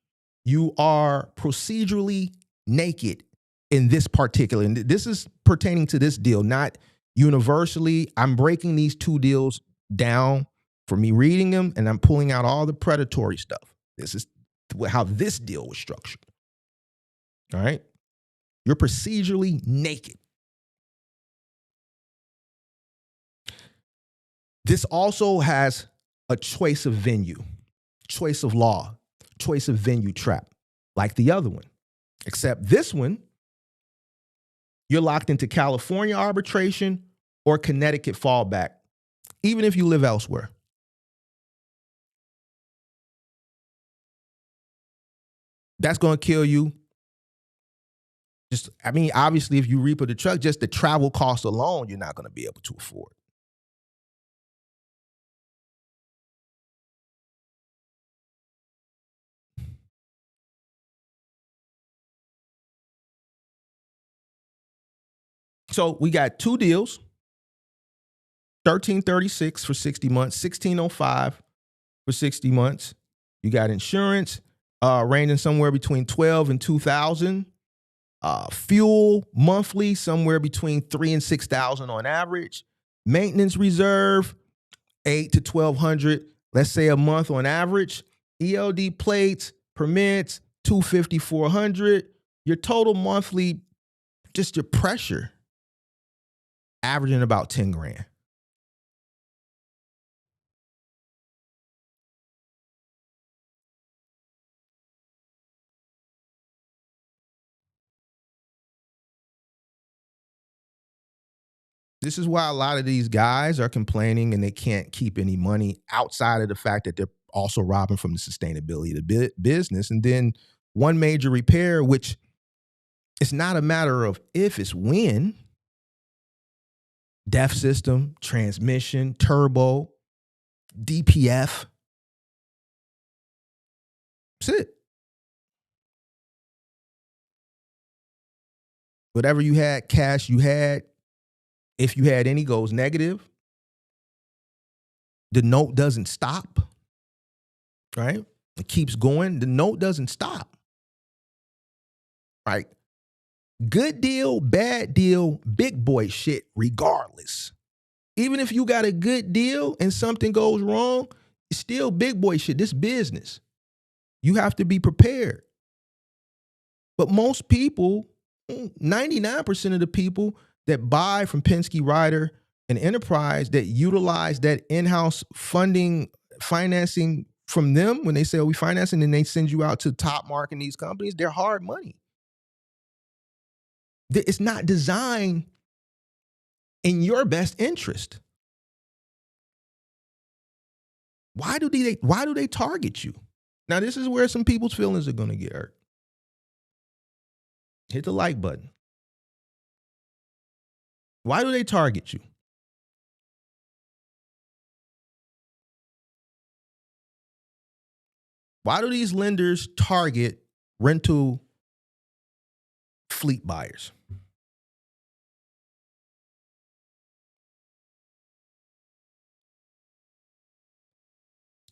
You are procedurally naked in this particular, and this is pertaining to this deal, not universally. I'm breaking these two deals down for me reading them, and I'm pulling out all the predatory stuff. This is how this deal was structured. All right? You're procedurally naked. This also has a choice of venue, choice of law, choice of venue trap, like the other one. Except this one, you're locked into California arbitration or Connecticut fallback, even if you live elsewhere. That's going to kill you. Obviously, if you repo the truck, just the travel cost alone, you're not going to be able to afford. So we got two deals, $1,336 for 60 months, $1,605 for 60 months. You got insurance ranging somewhere between $12,000 and $2,000. Fuel monthly somewhere between $3,000 and $6,000 on average. Maintenance reserve $800 to $1,200, let's say a month on average. ELD plates, permits $250, $400. Your total monthly, just your pressure, averaging about 10 grand. This is why a lot of these guys are complaining and they can't keep any money outside of the fact that they're also robbing from the sustainability of the business. And then one major repair, which it's not a matter of if, it's when. DEF system, transmission, turbo, DPF. That's it. Whatever you had, cash you had, if you had any, goes negative. The note doesn't stop, right? It keeps going. The note doesn't stop, right? Good deal, bad deal, big boy shit, regardless. Even if you got a good deal and something goes wrong, it's still big boy shit. This business. You have to be prepared. But most people, 99% of the people that buy from Penske, Ryder, and Enterprise, that utilize that in-house financing from them, when they say, oh, we financing, and they send you out to top market these companies, they're hard money. It's not designed in your best interest. Why do they target you? Now, this is where some people's feelings are going to get hurt. Hit the like button. Why do they target you? Why do these lenders target rental fleet buyers.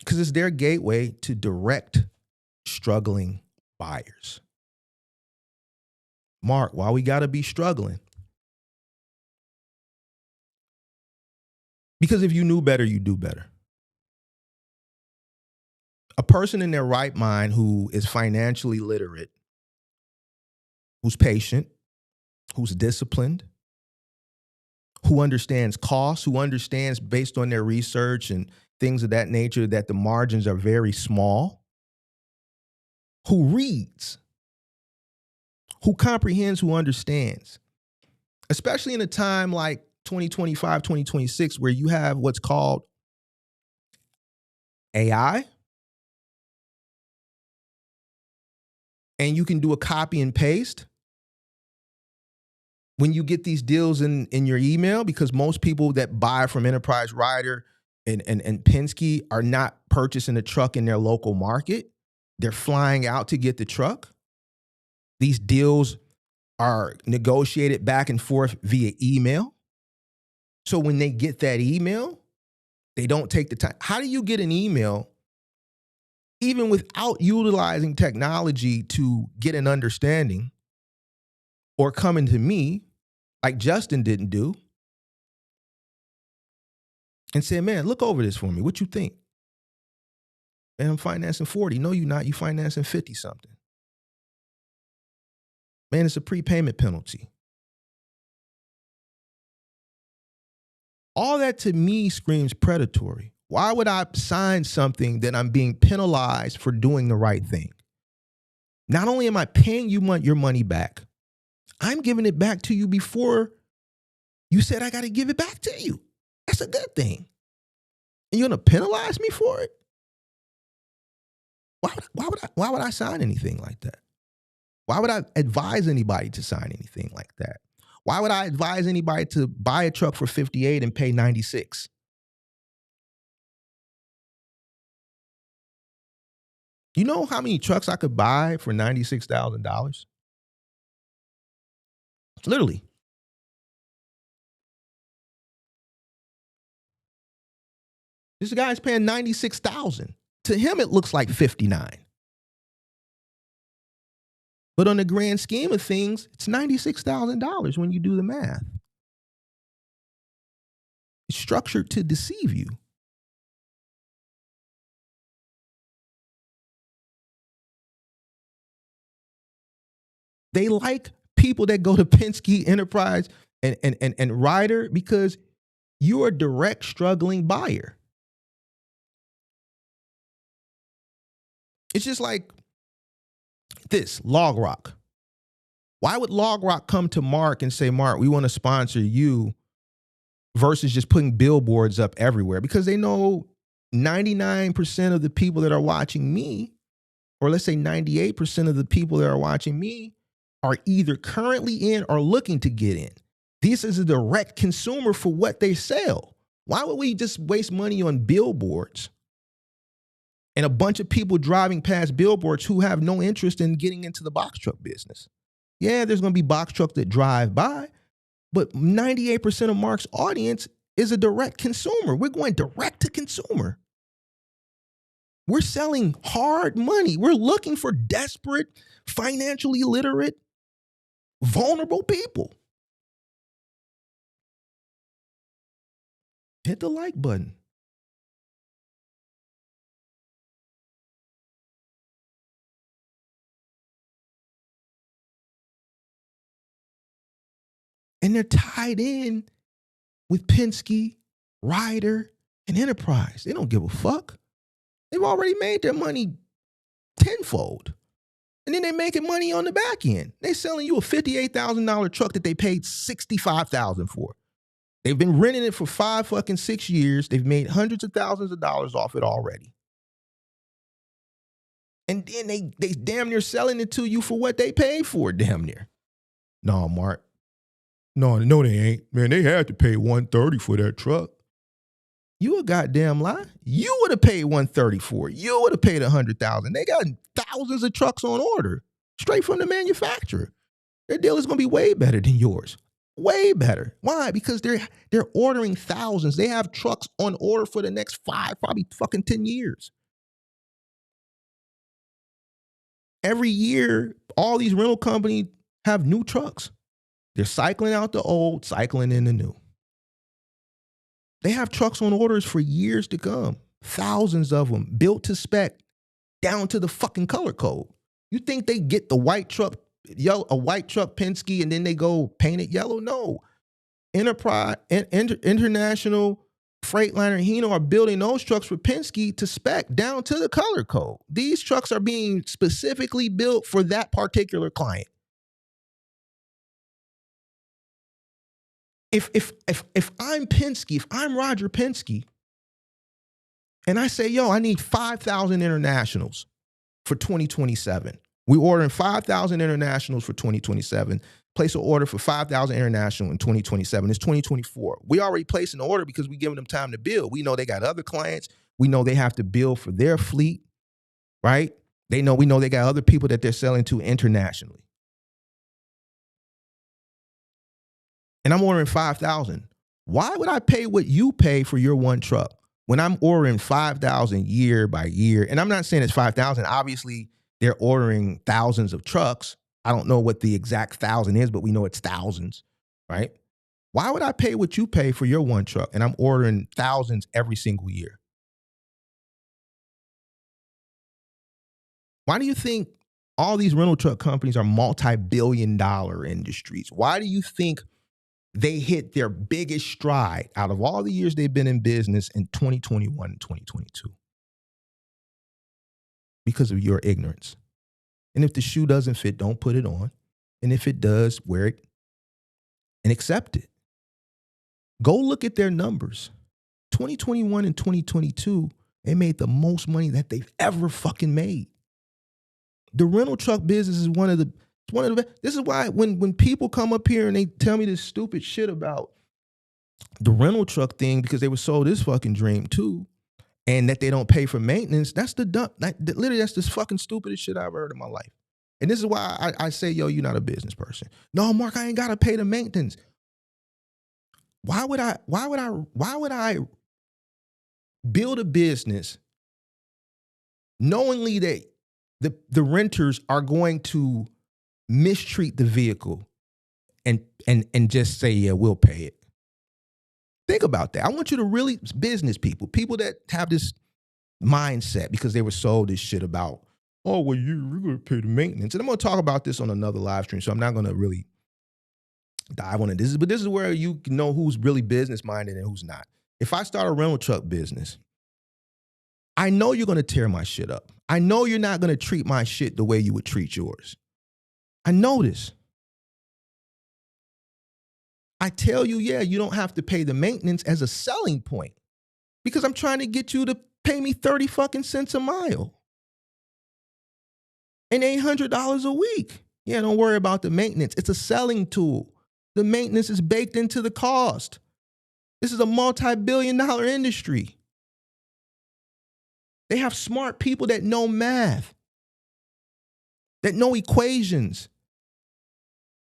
Because it's their gateway to direct struggling buyers. Mark, why we got to be struggling? Because if you knew better, you do better. A person in their right mind who is financially literate, who's patient, who's disciplined, who understands costs, who understands based on their research and things of that nature that the margins are very small, who reads, who comprehends, who understands, especially in a time like 2025, 2026, where you have what's called AI, and you can do a copy and paste when you get these deals in your email, because most people that buy from Enterprise, Ryder, and Penske are not purchasing a truck in their local market. They're flying out to get the truck. These deals are negotiated back and forth via email. So when they get that email, they don't take the time. How do you get an email even without utilizing technology to get an understanding or coming to me like Justin didn't do and say, man, look over this for me. What you think? Man, I'm financing 40. No, you're not. You financing 50 something. Man, it's a prepayment penalty. All that to me screams predatory. Why would I sign something that I'm being penalized for doing the right thing? Not only am I paying you your money back, I'm giving it back to you before you said I got to give it back to you. That's a good thing. And you're going to penalize me for it? Why would I sign anything like that? Why would I advise anybody to sign anything like that? Why would I advise anybody to buy a truck for 58 and pay 96? You know how many trucks I could buy for $96,000? Literally. This guy's paying $96,000. To him, it looks like 59. But on the grand scheme of things, it's $96,000 when you do the math. It's structured to deceive you. They like people that go to Penske, Enterprise, and Ryder because you're a direct struggling buyer. It's just like this, Log Rock. Why would Log Rock come to Mark and say, Mark, we want to sponsor you, versus just putting billboards up everywhere? Because they know 99% of the people that are watching me, or let's say 98% of the people that are watching me, are either currently in or looking to get in. This is a direct consumer for what they sell. Why would we just waste money on billboards and a bunch of people driving past billboards who have no interest in getting into the box truck business? Yeah, there's going to be box trucks that drive by, but 98% of Mark's audience is a direct consumer. We're going direct to consumer. We're selling hard money. We're looking for desperate, financially illiterate, vulnerable people. Hit the like button. And they're tied in with Penske, Ryder, and Enterprise. They don't give a fuck. They've already made their money tenfold. And then they're making money on the back end. They're selling you a $58,000 truck that they paid $65,000 for. They've been renting it for 6 years. They've made hundreds of thousands of dollars off it already. And then they damn near selling it to you for what they paid for, damn near. No, Mark. No, they ain't. Man, they had to pay $130 for that truck. You a goddamn lie. You would have paid $130 for it. You would have paid $100,000. They got thousands of trucks on order, straight from the manufacturer. Their deal is going to be way better than yours. Way better. Why? Because they're ordering thousands. They have trucks on order for the next 5, probably fucking 10 years. Every year, all these rental companies have new trucks. They're cycling out the old, cycling in the new. They have trucks on orders for years to come. Thousands of them, built to spec, down to the fucking color code. You think they get the white truck, a white truck Penske, and then they go paint it yellow? No. Enterprise, International, Freightliner, and Hino are building those trucks for Penske to spec down to the color code. These trucks are being specifically built for that particular client. If I'm Penske, if I'm Roger Penske, and I say, yo, I need 5,000 internationals for 2027. We're ordering 5,000 internationals for 2027. Place an order for 5,000 international in 2027. It's 2024. We already placed an order because we're giving them time to build. We know they got other clients. We know they have to build for their fleet, right? We know they got other people that they're selling to internationally. And I'm ordering 5,000. Why would I pay what you pay for your one truck when I'm ordering 5,000 year by year? And I'm not saying it's 5,000. Obviously, they're ordering thousands of trucks. I don't know what the exact 1,000 is, but we know it's thousands, right? Why would I pay what you pay for your one truck and I'm ordering thousands every single year? Why do you think all these rental truck companies are multi-billion-dollar industries? Why do you think they hit their biggest stride out of all the years they've been in business in 2021 and 2022? Because of your ignorance. And if the shoe doesn't fit, don't put it on. And if it does, wear it and accept it. Go look at their numbers. 2021 and 2022, they made the most money that they've ever fucking made. The rental truck business is one of the this is why when people come up here and they tell me this stupid shit about the rental truck thing because they were sold this fucking dream too, and that they don't pay for maintenance, that's literally that's the fucking stupidest shit I've heard in my life. And this is why I say, yo, you're not a business person. No, Mark, I ain't gotta pay the maintenance. Why would I build a business knowingly that the renters are going to mistreat the vehicle and just say, yeah, we'll pay it? Think about that. I want you to really, business people that have this mindset because they were sold this shit about, oh, well, you're going to pay the maintenance. And I'm going to talk about this on another live stream, so I'm not going to really dive on it. But this is where you know who's really business minded and who's not. If I start a rental truck business, I know you're going to tear my shit up. I know you're not going to treat my shit the way you would treat yours. I know this. I tell you, yeah, you don't have to pay the maintenance as a selling point because I'm trying to get you to pay me 30 fucking cents a mile and $800 a week. Yeah, don't worry about the maintenance. It's a selling tool. The maintenance is baked into the cost. This is a multi-billion-dollar industry. They have smart people that know math, that know equations,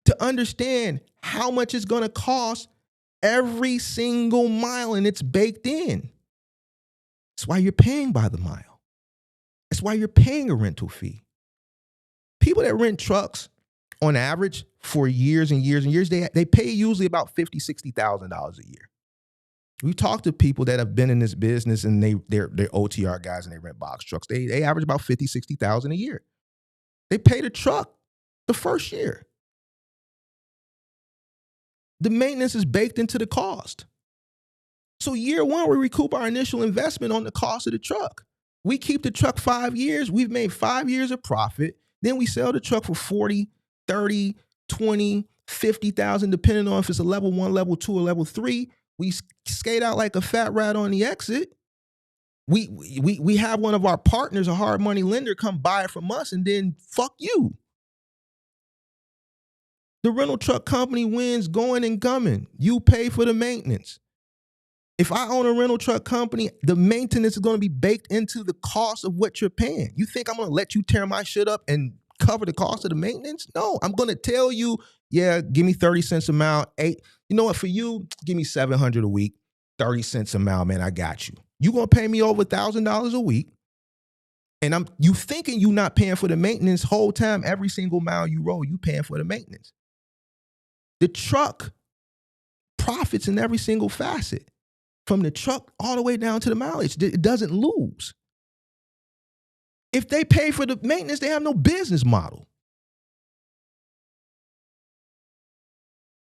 to understand how much it's going to cost every single mile, and it's baked in. That's why you're paying by the mile. That's why you're paying a rental fee. People that rent trucks, on average, for years and years and years, they pay usually about $50,000, $60,000 a year. We talk to people that have been in this business and they're OTR guys and they rent box trucks. They average about $50,000, $60,000 a year. They pay the truck the first year. The maintenance is baked into the cost. So year one, we recoup our initial investment on the cost of the truck. We keep the truck 5 years. We've made 5 years of profit. Then we sell the truck for 40, 30, 20, 50,000, depending on if it's a level 1, level 2, or level 3. We skate out like a fat rat on the exit. We have one of our partners, a hard money lender, come buy it from us, and then fuck you. The rental truck company wins going and coming. You pay for the maintenance. If I own a rental truck company, the maintenance is going to be baked into the cost of what you're paying. You think I'm going to let you tear my shit up and cover the cost of the maintenance? No, I'm going to tell you, yeah, give me 30 cents a mile. You know what? For you, give me $700 a week, 30 cents a mile, man, I got you. You going to pay me over $1,000 a week. And you thinking you not paying for the maintenance whole time, every single mile you roll, you paying for the maintenance. The truck profits in every single facet, from the truck all the way down to the mileage. It doesn't lose. If they pay for the maintenance, they have no business model.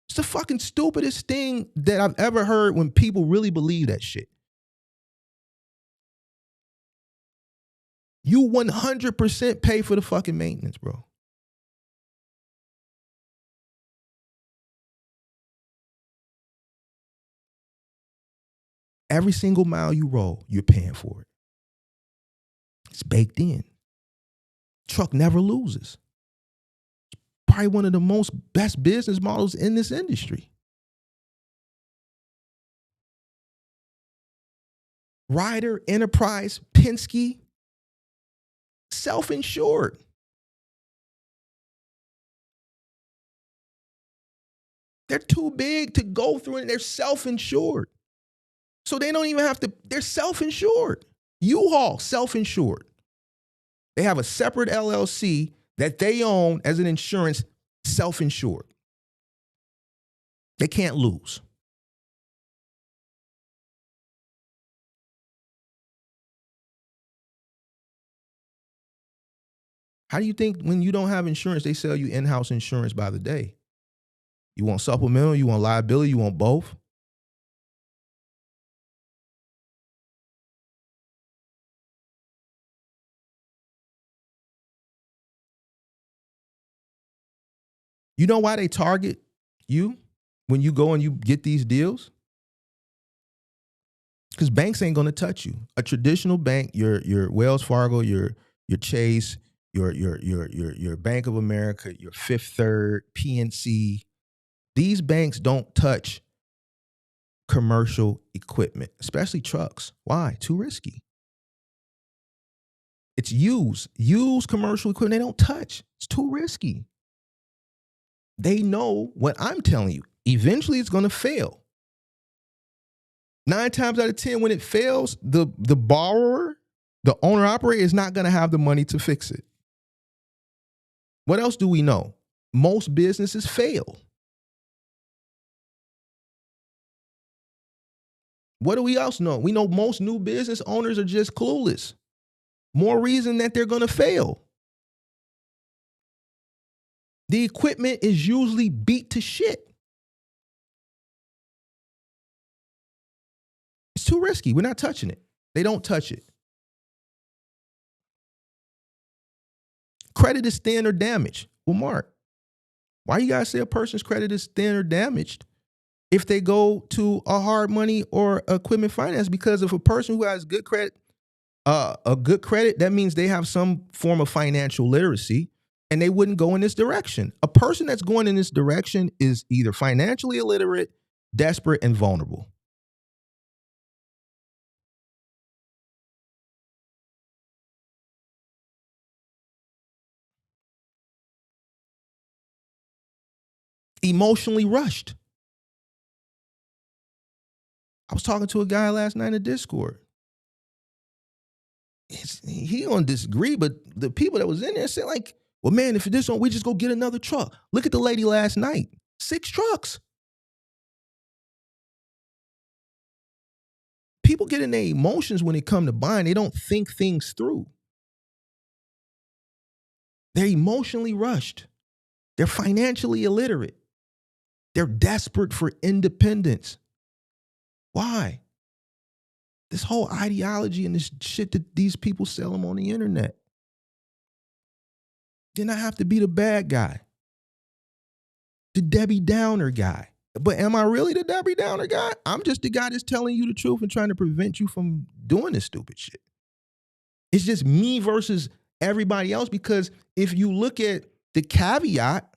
It's the fucking stupidest thing that I've ever heard when people really believe that shit. You 100% pay for the fucking maintenance, bro. Every single mile you roll, you're paying for it. It's baked in. Truck never loses. Probably one of the best business models in this industry. Ryder Enterprise, Penske, self-insured. They're too big to go through it. They're self-insured. So they don't even have to, they're self-insured. U-Haul, self-insured. They have a separate LLC that they own as an insurance, self-insured. They can't lose. How do you think when you don't have insurance, they sell you in-house insurance by the day? You want supplemental, you want liability, you want both? You know why they target you when you go and you get these deals? Because banks ain't gonna touch you. A traditional bank, your Wells Fargo, your Chase, your Bank of America, your Fifth Third, PNC, these banks don't touch commercial equipment, especially trucks. Why? Too risky. It's used commercial equipment they don't touch. It's too risky. They know what I'm telling you. Eventually it's gonna fail. 9 times out of 10, when it fails, the borrower, the owner operator, is not gonna have the money to fix it. What else do we know? Most businesses fail. What do we else know? We know most new business owners are just clueless. More reason that they're gonna fail. The equipment is usually beat to shit. It's too risky. We're not touching it. They don't touch it. Credit is thin or damaged. Well, Mark, why you guys say a person's credit is thin or damaged if they go to a hard money or equipment finance? Because if a person who has good credit, that means they have some form of financial literacy, and they wouldn't go in this direction. A person that's going in this direction is either financially illiterate, desperate, and vulnerable. Emotionally rushed. I was talking to a guy last night in Discord. He don't disagree, but the people that was in there said, like, well, man, if this don't, we just go get another truck. Look at the lady last night. 6 trucks. People get in their emotions when it come to buying. They don't think things through. They're emotionally rushed. They're financially illiterate. They're desperate for independence. Why? This whole ideology and this shit that these people sell them on the internet. Then I have to be the bad guy, the Debbie Downer guy. But am I really the Debbie Downer guy? I'm just the guy that's telling you the truth and trying to prevent you from doing this stupid shit. It's just me versus everybody else, because if you look at the caveat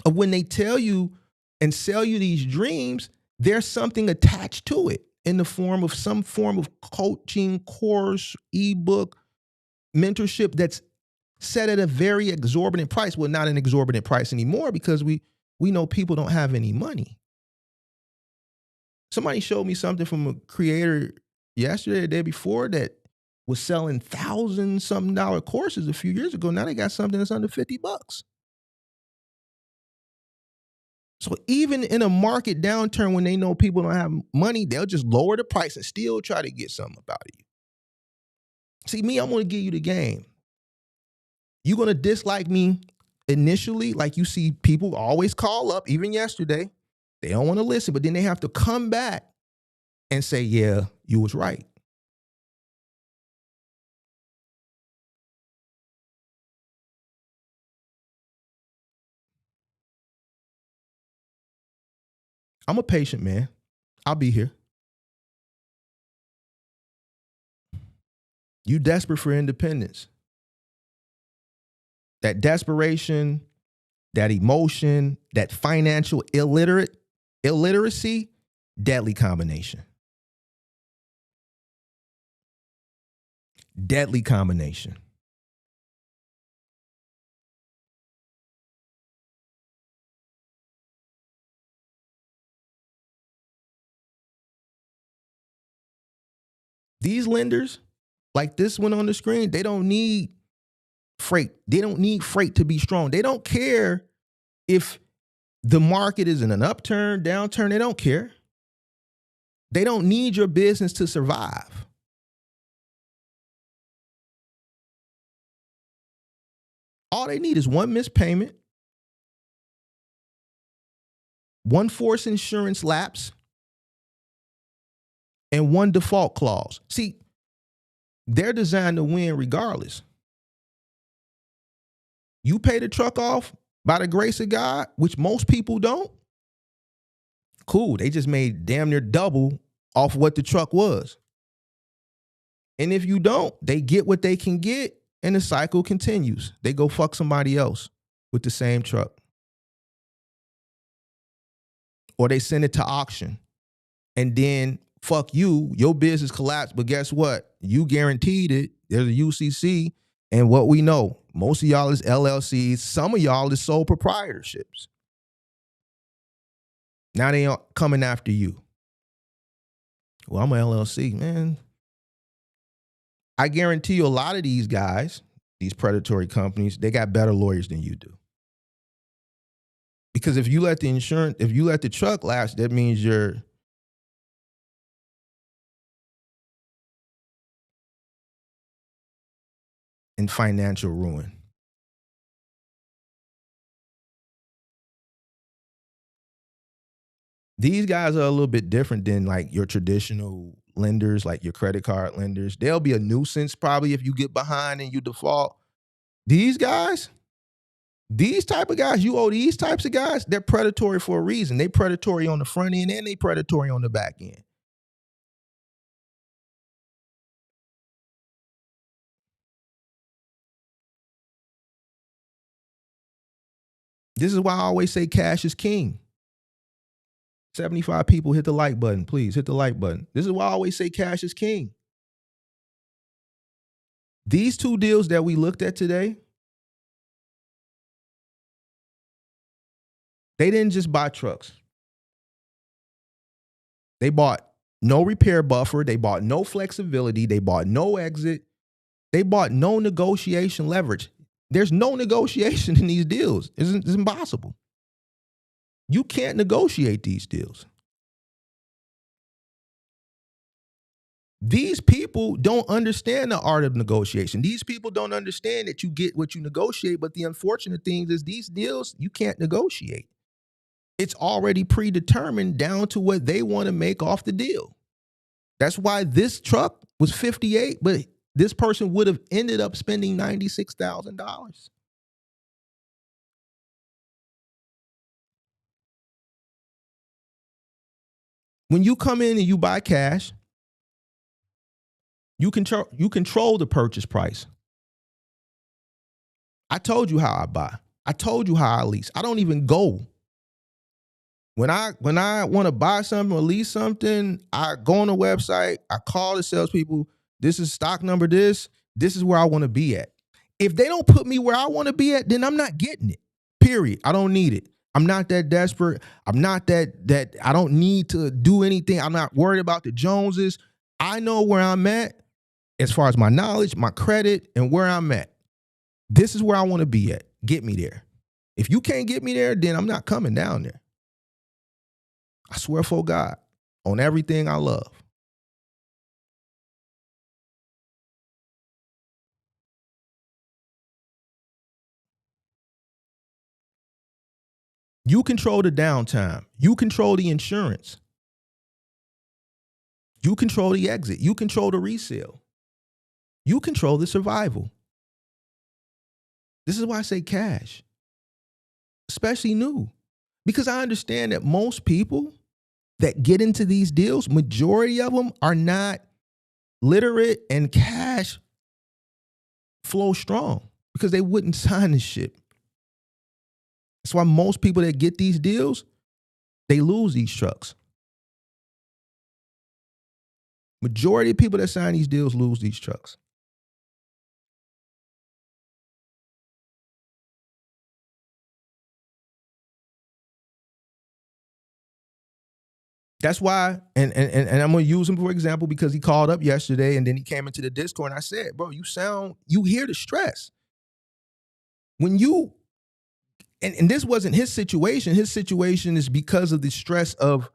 of when they tell you and sell you these dreams, there's something attached to it in the form of some form of coaching, course, ebook, mentorship that's set at a very exorbitant price. Well, not an exorbitant price anymore because we know people don't have any money. Somebody showed me something from a creator yesterday, the day before, that was selling $1,000-something courses a few years ago. Now they got something that's under $50. So even in a market downturn, when they know people don't have money, they'll just lower the price and still try to get something about you. See, me, I'm going to give you the game. You're going to dislike me initially, like you see people always call up, even yesterday. They don't want to listen, but then they have to come back and say, yeah, you was right. I'm a patient man. I'll be here. You desperate for independence. That desperation, that emotion, that financial illiteracy, deadly combination. Deadly combination. These lenders, like this one on the screen, they don't need freight. They don't need freight to be strong. They don't care if the market is in an upturn, downturn. They don't care. They don't need your business to survive. All they need is one missed payment, one forced insurance lapse, and one default clause. See, they're designed to win regardless. You pay the truck off by the grace of God, which most people don't. Cool. They just made damn near double off what the truck was. And if you don't, they get what they can get and the cycle continues. They go fuck somebody else with the same truck. Or they send it to auction. And then fuck you, your business collapsed, but guess what? You guaranteed it. There's a UCC, and what we know, most of y'all is LLCs. Some of y'all is sole proprietorships. Now they are coming after you. Well, I'm an LLC, man. I guarantee you a lot of these guys, these predatory companies, they got better lawyers than you do. Because if you let the truck lapse, that means you're in financial ruin. These guys are a little bit different than like your traditional lenders, like your credit card lenders. They'll be a nuisance probably if you get behind and you default. These guys, these type of guys, you owe these types of guys, they're predatory for a reason. They predatory on the front end and they predatory on the back end. This is why I always say cash is king. 75 people, hit the like button, please. Hit the like button. This is why I always say cash is king. These two deals that we looked at today, they didn't just buy trucks. They bought no repair buffer. They bought no flexibility. They bought no exit. They bought no negotiation leverage. There's no negotiation in these deals. It's impossible. You can't negotiate these deals. These people don't understand the art of negotiation. These people don't understand that you get what you negotiate, but the unfortunate thing is these deals, you can't negotiate. It's already predetermined down to what they want to make off the deal. That's why this truck was $58,000, but this person would have ended up spending $96,000. When you come in and you buy cash, you control the purchase price. I told you how I buy. I told you how I lease. I don't even go. When I want to buy something or lease something, I go on the website, I call the salespeople, this is stock number this is where I want to be at. If they don't put me where I want to be at, then I'm not getting it. Period. I don't need it. I'm not that desperate. I'm not that I don't need to do anything. I'm not worried about the Joneses. I know where I'm at as far as my knowledge, my credit, and where I'm at. This is where I want to be at. Get me there. If you can't get me there, then I'm not coming down there. I swear for God, on everything I love. You control the downtime. You control the insurance. You control the exit. You control the resale. You control the survival. This is why I say cash, especially new, because I understand that most people that get into these deals, majority of them are not literate and cash flow strong because they wouldn't sign this shit. That's why most people that get these deals, they lose these trucks. Majority of people that sign these deals lose these trucks. That's why, and I'm gonna use him for example because he called up yesterday and then he came into the Discord and I said, bro, you hear the stress. When you, and this wasn't his situation. His situation is because of the stress of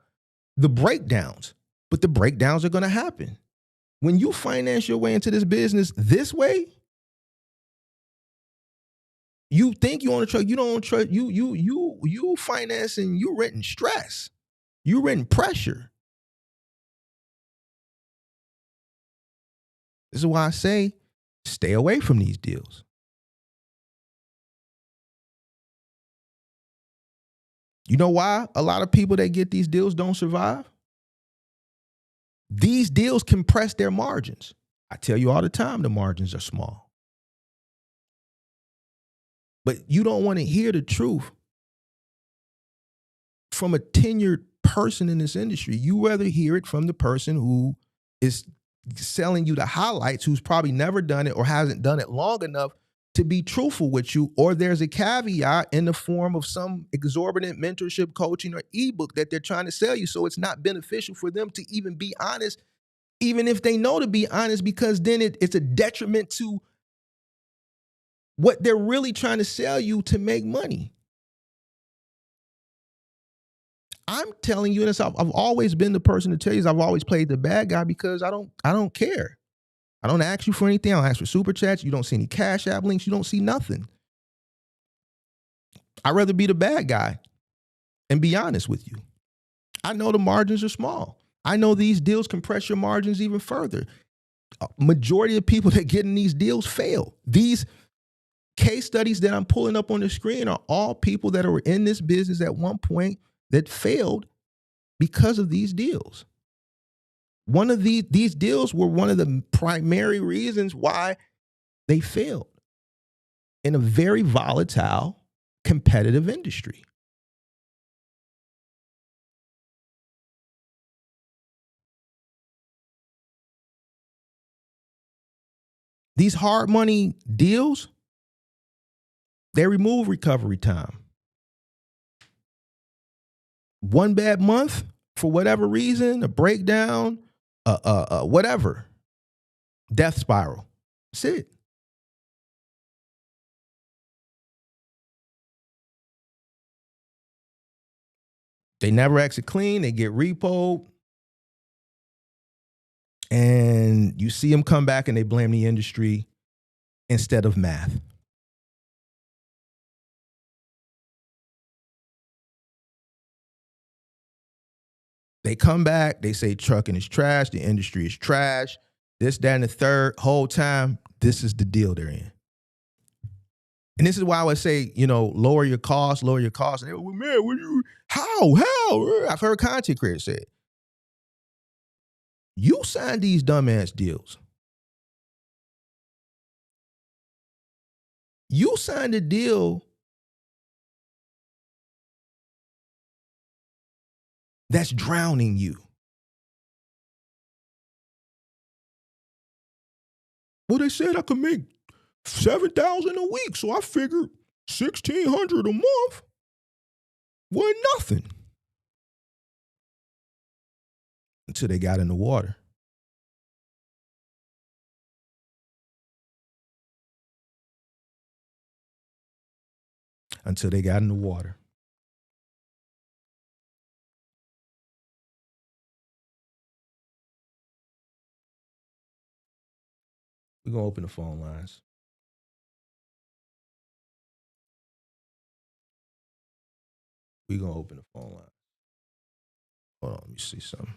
the breakdowns, but the breakdowns are gonna happen. When you finance your way into this business this way, you think you own a truck, you don't own a truck, you financing, you renting stress. You renting pressure. This is why I say stay away from these deals. You know why a lot of people that get these deals don't survive? These deals compress their margins. I tell you all the time the margins are small. But you don't want to hear the truth from a tenured person in this industry. You rather hear it from the person who is selling you the highlights, who's probably never done it or hasn't done it long enough to be truthful with you, or there's a caveat in the form of some exorbitant mentorship, coaching, or ebook that they're trying to sell you. So it's not beneficial for them to even be honest, even if they know to be honest, because then it's a detriment to what they're really trying to sell you to make money. I'm telling you this. I've always been the person to tell you this. I've always played the bad guy because I don't care. I don't ask you for anything. I don't ask for super chats. You don't see any Cash App links. You don't see nothing. I'd rather be the bad guy and be honest with you. I know the margins are small. I know these deals compress your margins even further. Majority of people that get in these deals fail. These case studies that I'm pulling up on the screen are all people that are in this business at one point that failed because of these deals. One of these deals were one of the primary reasons why they failed in a very volatile, competitive industry. These hard money deals, they remove recovery time. One bad month, for whatever reason, a breakdown, whatever, death spiral. That's it. They never exit clean. They get repoed. And you see them come back and they blame the industry instead of math. They come back, they say trucking is trash, the industry is trash, this, that, and the third. Whole time, this is the deal they're in. And this is why I would say, lower your costs, lower your costs. And they go, well, man, how? I've heard content creators say it. You signed these dumbass deals. You signed a deal that's drowning you. Well, they said I could make $7,000 a week. So I figured $1,600 a month wasn't nothing. Until they got in the water. Until they got in the water. We're going to open the phone lines. We're going to open the phone lines. Hold on, let me see something.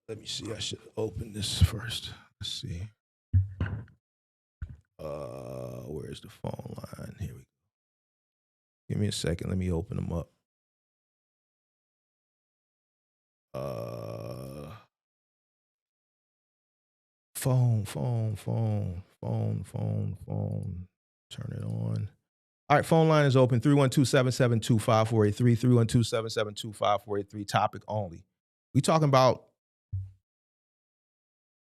Let me see. I should open this first. Let's see. Where's the phone line? Here we go. Give me a second. Let me open them up. Phone. Turn it on. All right, phone line is open. 312-772-5483. 312-772-5483. Topic only. We talking about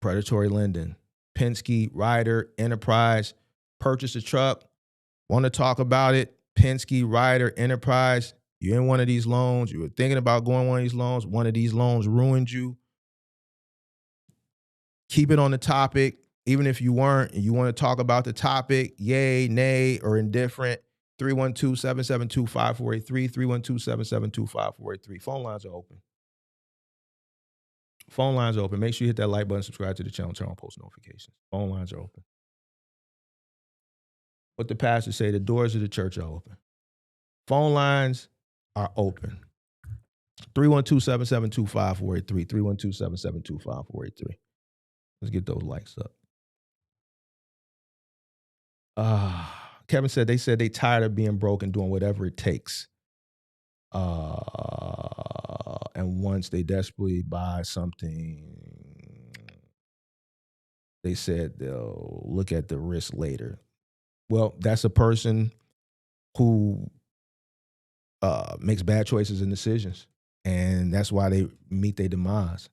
predatory lending. Penske, Ryder, Enterprise, purchase a truck. Want to talk about it? Penske, Ryder, Enterprise. You're in one of these loans. You were thinking about going one of these loans. One of these loans ruined you. Keep it on the topic. Even if you weren't and you want to talk about the topic, yay, nay, or indifferent, 312-772-5483, 312-772-5483. Phone lines are open. Phone lines are open. Make sure you hit that like button, subscribe to the channel, turn on post notifications. Phone lines are open. What the pastor say, the doors of the church are open. Phone lines are open. 312-772-5483, 312-772-5483. Let's get those likes up. Kevin said they tired of being broke and doing whatever it takes. And once they desperately buy something, they said they'll look at the risk later. Well, that's a person who makes bad choices and decisions, and that's why they meet their demise.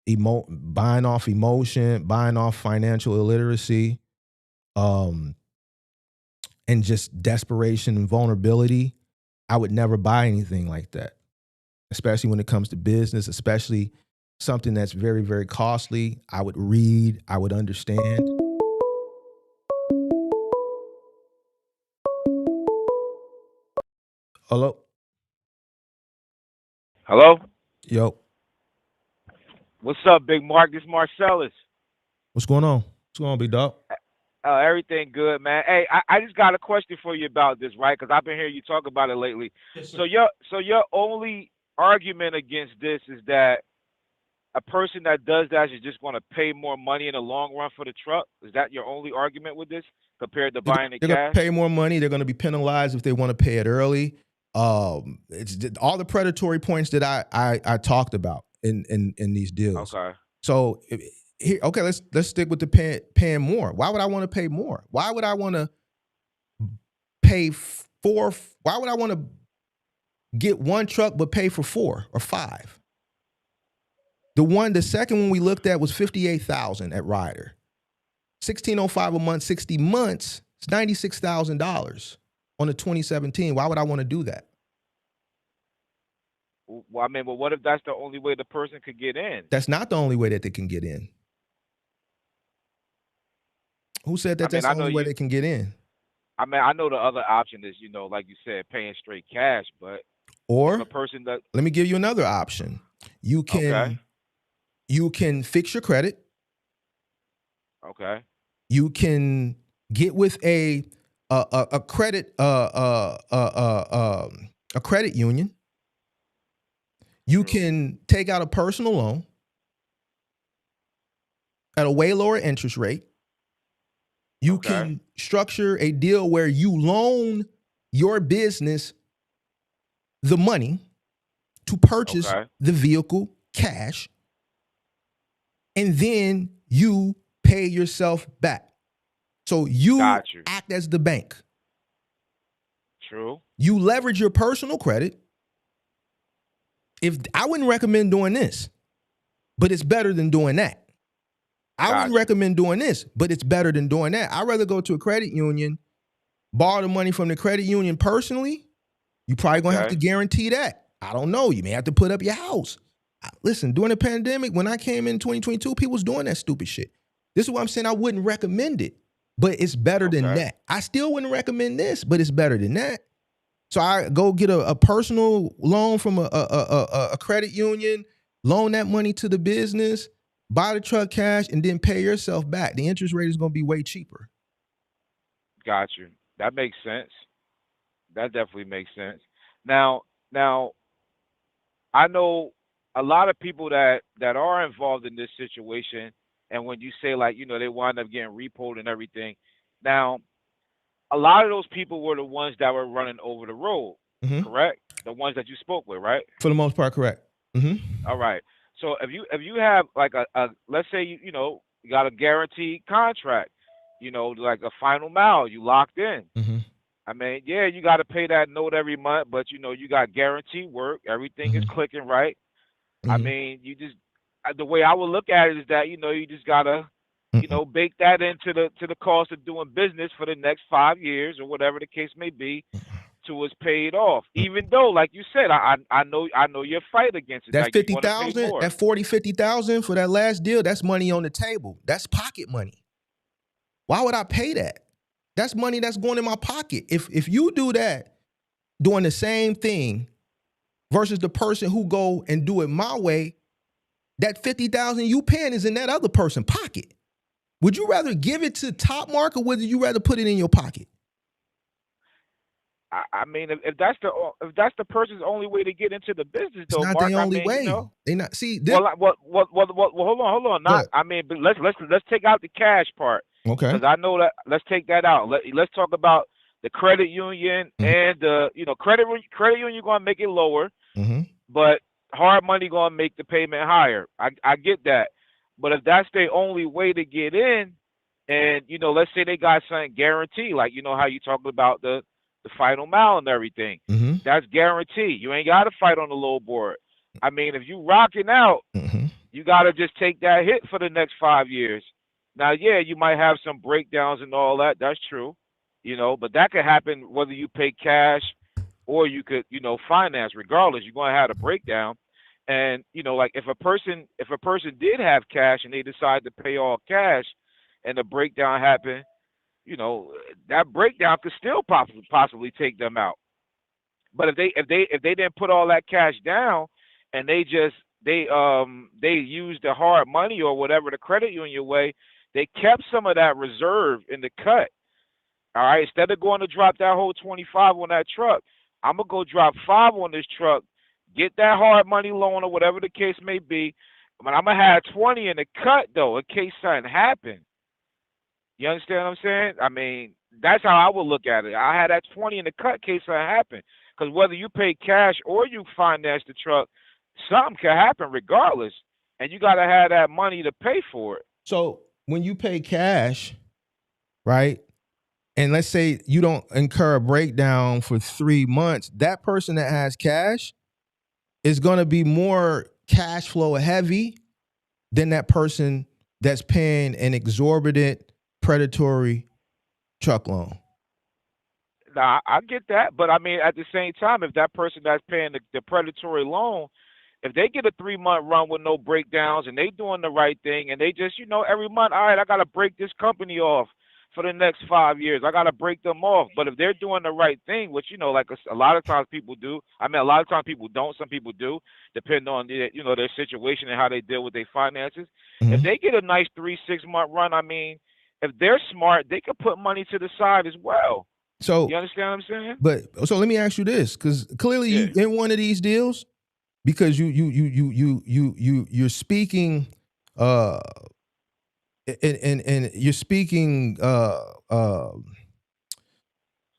Buying off emotion, buying off financial illiteracy, and just desperation and vulnerability. I would never buy anything like that, especially when it comes to business, especially something that's very, very costly. I would read, I would understand. Hello? Hello? Yo. What's up, Big Mark? This is Marcellus. What's going on? What's going on, big dog? Everything good, man. Hey, I just got a question for you about this, right? Because I've been hearing you talk about it lately. Yes, so your only argument against this is that a person that does that is just going to pay more money in the long run for the truck? Is that your only argument with this compared to buying it cash? They're going to pay more money. They're going to be penalized if they want to pay it early. It's all the predatory points that I talked about in these deals. Okay. So here, okay, let's stick with the paying more. Why would I want to pay more? Why would I want to pay four? Why would I want to get one truck but pay for 4 or 5? The second one we looked at was $58,000 at Ryder. $1,605 a month, 60 months. It's $96,000 on a 2017. Why would I want to do that? Well, I mean, but what if that's the only way the person could get in? That's not the only way that they can get in. Who said that that's the only way they can get in? I mean, I know the other option is, like you said, paying straight cash, but or a person that let me give you another option. You can fix your credit. Okay. You can get with a credit union. You can take out a personal loan at a way lower interest rate. You can structure a deal where you loan your business the money to purchase the vehicle cash, and then you pay yourself back. So you act as the bank. True. You leverage your personal credit. I wouldn't recommend doing this, but it's better than doing that. I wouldn't recommend doing this, but it's better than doing that. I'd rather go to a credit union, borrow the money from the credit union personally. You probably gonna have to guarantee that. I don't know. You may have to put up your house. Listen, during the pandemic, when I came in 2022, people was doing that stupid shit. This is what I'm saying. I wouldn't recommend it, but it's better than that. I still wouldn't recommend this, but it's better than that. So I go get a personal loan from a credit union, loan that money to the business, buy the truck cash, and then pay yourself back. The interest rate is going to be way cheaper. Got you. That makes sense. That definitely makes sense. Now, I know a lot of people that are involved in this situation, and when you say, like, you know, they wind up getting repoed and everything. Now, a lot of those people were the ones that were running over the road, correct? The ones that you spoke with, right? For the most part, correct. All right. So if you have like a let's say you know you got a guaranteed contract, you know, like a final mile, you locked in. I mean, yeah, you got to pay that note every month, but you know you got guaranteed work, everything is clicking right. I mean, you just the way I would look at it is that you know you just gotta you know bake that into the cost of doing business for the next 5 years or whatever the case may be. To it's paid off, even though, like you said, I know your fight against it. That's like 50,000. That 50,000 for that last deal. That's money on the table. That's pocket money. Why would I pay that? That's money that's going in my pocket. If you do that, doing the same thing, versus the person who go and do it my way, that 50,000 you paying is in that other person's pocket. Would you rather give it to Top Mark or would you rather put it in your pocket? I mean, if that's the person's only way to get into the business, though, it's not Mark, the only way. You know, they not see. Well, hold on. Not. I mean, but let's take out the cash part. Okay. Because I know that. Let's take that out. Let's talk about the credit union and the credit union. You're gonna make it lower, but hard money gonna make the payment higher. I get that, but if that's their only way to get in, and you know, let's say they got something guaranteed, like you know how you talking about the final mile and everything. That's guaranteed. You ain't got to fight on the low board. I mean, if you rocking out, you got to just take that hit for the next 5 years. Now, yeah, you might have some breakdowns and all that. That's true, you know, but that could happen whether you pay cash or you could, you know, finance. Regardless, you're going to have a breakdown. And you know, like if a person did have cash and they decide to pay all cash, and the breakdown happened, you know, that breakdown could still possibly take them out. But if they didn't put all that cash down and they used the hard money or whatever the credit union way, they kept some of that reserve in the cut. All right, instead of going to drop that whole 25 on that truck, I'm gonna go drop 5 on this truck, get that hard money loan or whatever the case may be. But I'm gonna have 20 in the cut though, in case something happened. You understand what I'm saying? I mean, that's how I would look at it. I had that 20 in the cut case that happened. Because whether you pay cash or you finance the truck, something can happen regardless. And you got to have that money to pay for it. So when you pay cash, right, and let's say you don't incur a breakdown for 3 months, that person that has cash is going to be more cash flow heavy than that person that's paying an exorbitant predatory truck loan. Now, I get that, but I mean, at the same time, if that person that's paying the predatory loan, if they get a 3-month run with no breakdowns and they doing the right thing and they just, you know, every month, all right, I got to break this company off for the next 5 years. I got to break them off. But if they're doing the right thing, which, you know, like a lot of times people do. I mean, a lot of times people don't. Some people do, depending on, you know, their situation and how they deal with their finances. If they get a nice 3-6 month run, I mean, if they're smart, they could put money to the side as well. So you understand what I'm saying? But so let me ask you this, because clearly you in one of these deals, because you're speaking and you're speaking from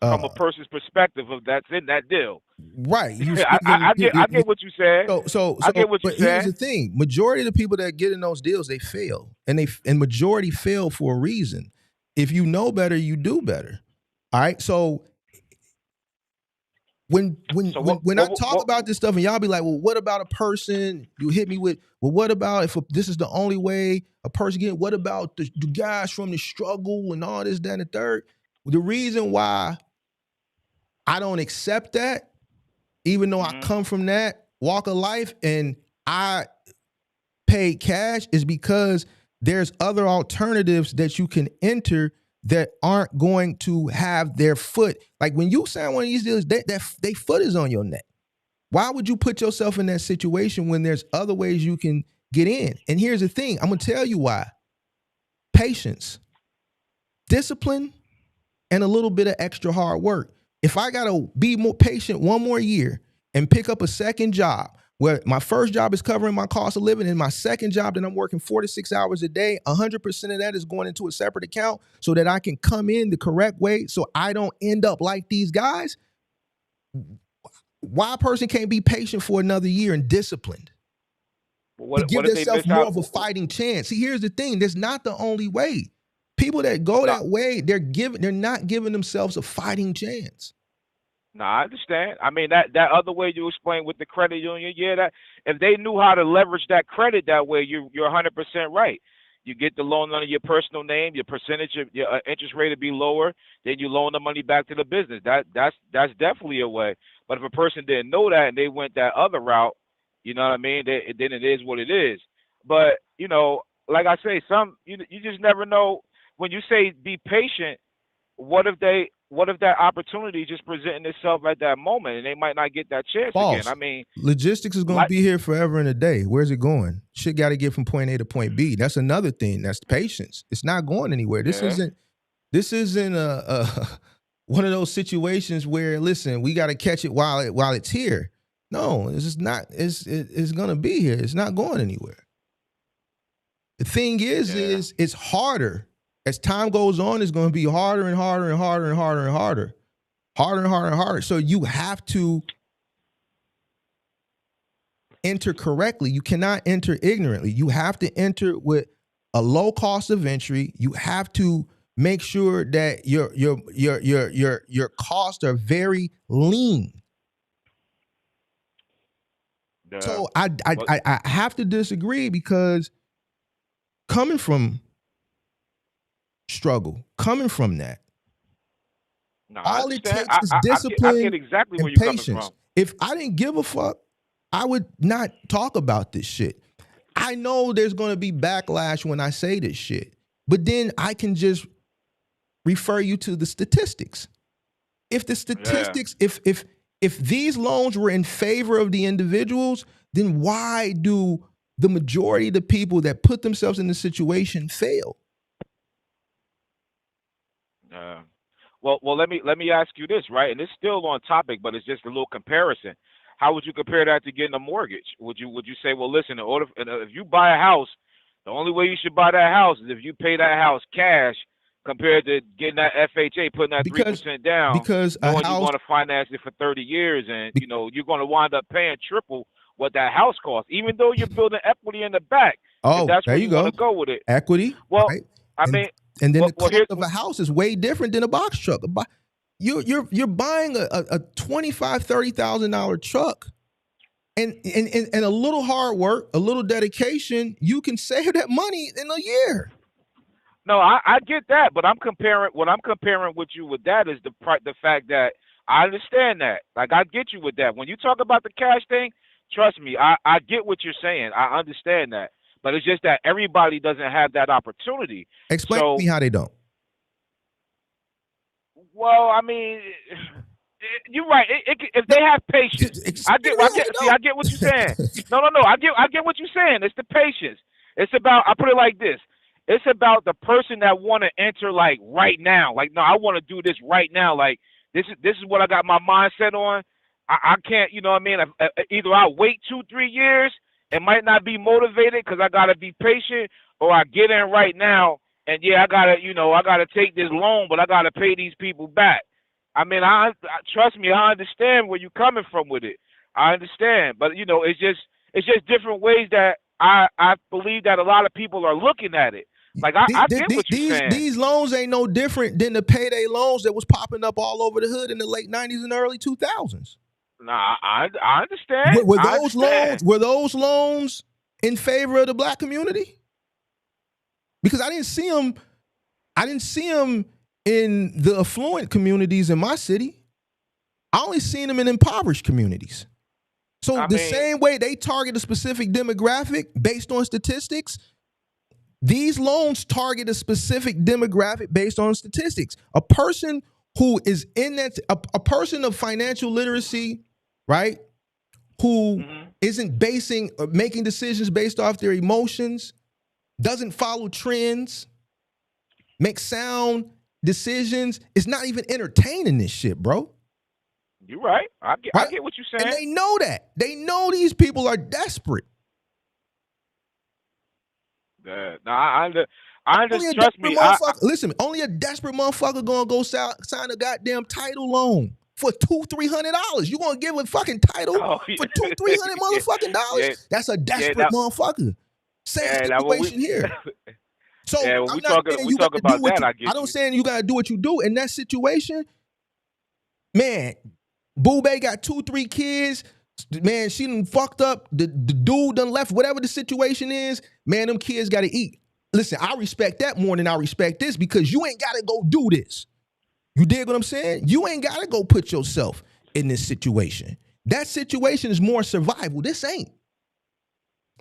a person's perspective of that's in that deal. Right. I get what you said. So I get what you said. Here's the thing. Majority of the people that get in those deals, they fail. And majority fail for a reason. If you know better, you do better. All right. So when I talk about this stuff and y'all be like, well, what about a person? You hit me with, well, what about if this is the only way a person get? What about the guys from the struggle and all this, that, and the third? The reason why I don't accept that, even though I come from that walk of life and I paid cash, is because there's other alternatives that you can enter that aren't going to have their foot. Like when you sign one of these deals, they foot is on your neck. Why would you put yourself in that situation when there's other ways you can get in? And here's the thing, I'm gonna tell you why. Patience, discipline, and a little bit of extra hard work. If I gotta be more patient one more year and pick up a second job, where my first job is covering my cost of living, and my second job that I'm working 4 to 6 hours a day, 100% of that is going into a separate account so that I can come in the correct way so I don't end up like these guys. Why a person can't be patient for another year and disciplined? To give themselves more of a fighting chance. See, here's the thing. That's not the only way. People that go that way, they're not giving themselves a fighting chance. No, I understand. I mean, that other way you explained with the credit union, yeah, that if they knew how to leverage that credit that way, you're 100% right. You get the loan under your personal name, your percentage of your interest rate would be lower, then you loan the money back to the business. That's definitely a way. But if a person didn't know that and they went that other route, you know what I mean, then it is what it is. But, you know, like I say, you just never know. When you say be patient, what if that opportunity just presenting itself at that moment and they might not get that chance again? I mean, logistics is going to be here forever and a day. Where's it going? Shit got to get from point A to point B. That's another thing. That's patience. It's not going anywhere. This isn't a one of those situations where, listen, we got to catch it while it's here. No, it's just not. It's going to be here. It's not going anywhere. The thing is it's harder. As time goes on, it's going to be harder and harder and harder and harder and harder. Harder and harder and harder. So you have to enter correctly. You cannot enter ignorantly. You have to enter with a low cost of entry. You have to make sure that your costs are very lean. Yeah. So I have to disagree, because coming from struggle, coming from that, all it takes is discipline. I get exactly and where you're patience. coming from. If I didn't give a fuck, I would not talk about this shit. I know there's going to be backlash when I say this shit, but then I can just refer you to the statistics. If the statistics, if these loans were in favor of the individuals, then why do the majority of the people that put themselves in the situation fail? Well, let me ask you this, right? And it's still on topic, but it's just a little comparison. How would you compare that to getting a mortgage? Would you say, well, listen, if you buy a house, the only way you should buy that house is if you pay that house cash, compared to getting that FHA, putting that 3% down, because knowing you're going to finance it for 30 years, and you know you're going to wind up paying triple what that house costs, even though you're building equity in the back. Oh, that's there where you want to go with it. Equity. Well, right? I mean. And then the cost of a house is way different than a box truck. You're buying a $25,000, $30,000 truck, and a little hard work, a little dedication, you can save that money in a year. No, I get that, but I'm comparing with you with that is the fact that I understand that. Like, I get you with that. When you talk about the cash thing, trust me, I get what you're saying. I understand that. But it's just that everybody doesn't have that opportunity. Explain to me how they don't. Well, I mean, you're right. If they have patience, I get what you're saying. No. I get what you're saying. It's the patience. It's about, I put it like this. It's about the person that want to enter like right now. Like, no, I want to do this right now. Like, this is what I got my mindset on. I can't, you know what I mean? Either I wait 2-3 years. It might not be motivated because I gotta be patient, or I get in right now and I gotta take this loan, but I gotta pay these people back. I mean, I trust me, I understand where you're coming from with it. I understand, but it's just different ways that I believe that a lot of people are looking at it. Like I get what you're saying. These loans ain't no different than the payday loans that was popping up all over the hood in the late 90s and early 2000s. Nah, I understand. Were those loans in favor of the black community? Because I didn't see them in the affluent communities in my city. I only seen them in impoverished communities. So same way they target a specific demographic based on statistics, these loans target a specific demographic based on statistics. A person who is in that, a person of financial literacy, right, who isn't making decisions based off their emotions, doesn't follow trends, makes sound decisions, is not even entertaining this shit, bro. You're right. I get what you're saying. And they know that. They know these people are desperate. I understand. Trust me. Listen, only a desperate motherfucker gonna go sign a goddamn title loan for $200-$300. You gonna give a fucking title for $200-$300 motherfucking dollars? Yeah, that's a desperate motherfucker. Same situation here. So when we talk about that, I get I don't saying you gotta do what you do in that situation. Man, Boobay got 2-3 kids. Man, she done fucked up. The dude done left. Whatever the situation is, man, them kids got to eat. Listen, I respect that more than I respect this because you ain't got to go do this. You dig what I'm saying? You ain't got to go put yourself in this situation. That situation is more survival. This ain't.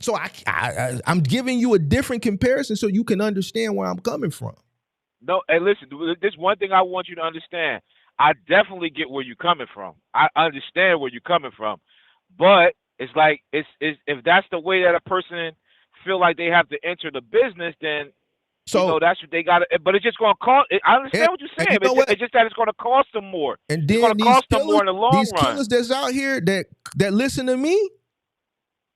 So I'm giving you a different comparison so you can understand where I'm coming from. No, hey, listen, this one thing I want you to understand. I definitely get where you're coming from. I understand where you're coming from. But it's like it's if that's the way that a person feel like they have to enter the business, then that's what they got. But it's just going to cost. I understand what you're saying. It's just that it's going to cost them more. And then it's going to cost them more in the long run. These killers that's out here that listen to me,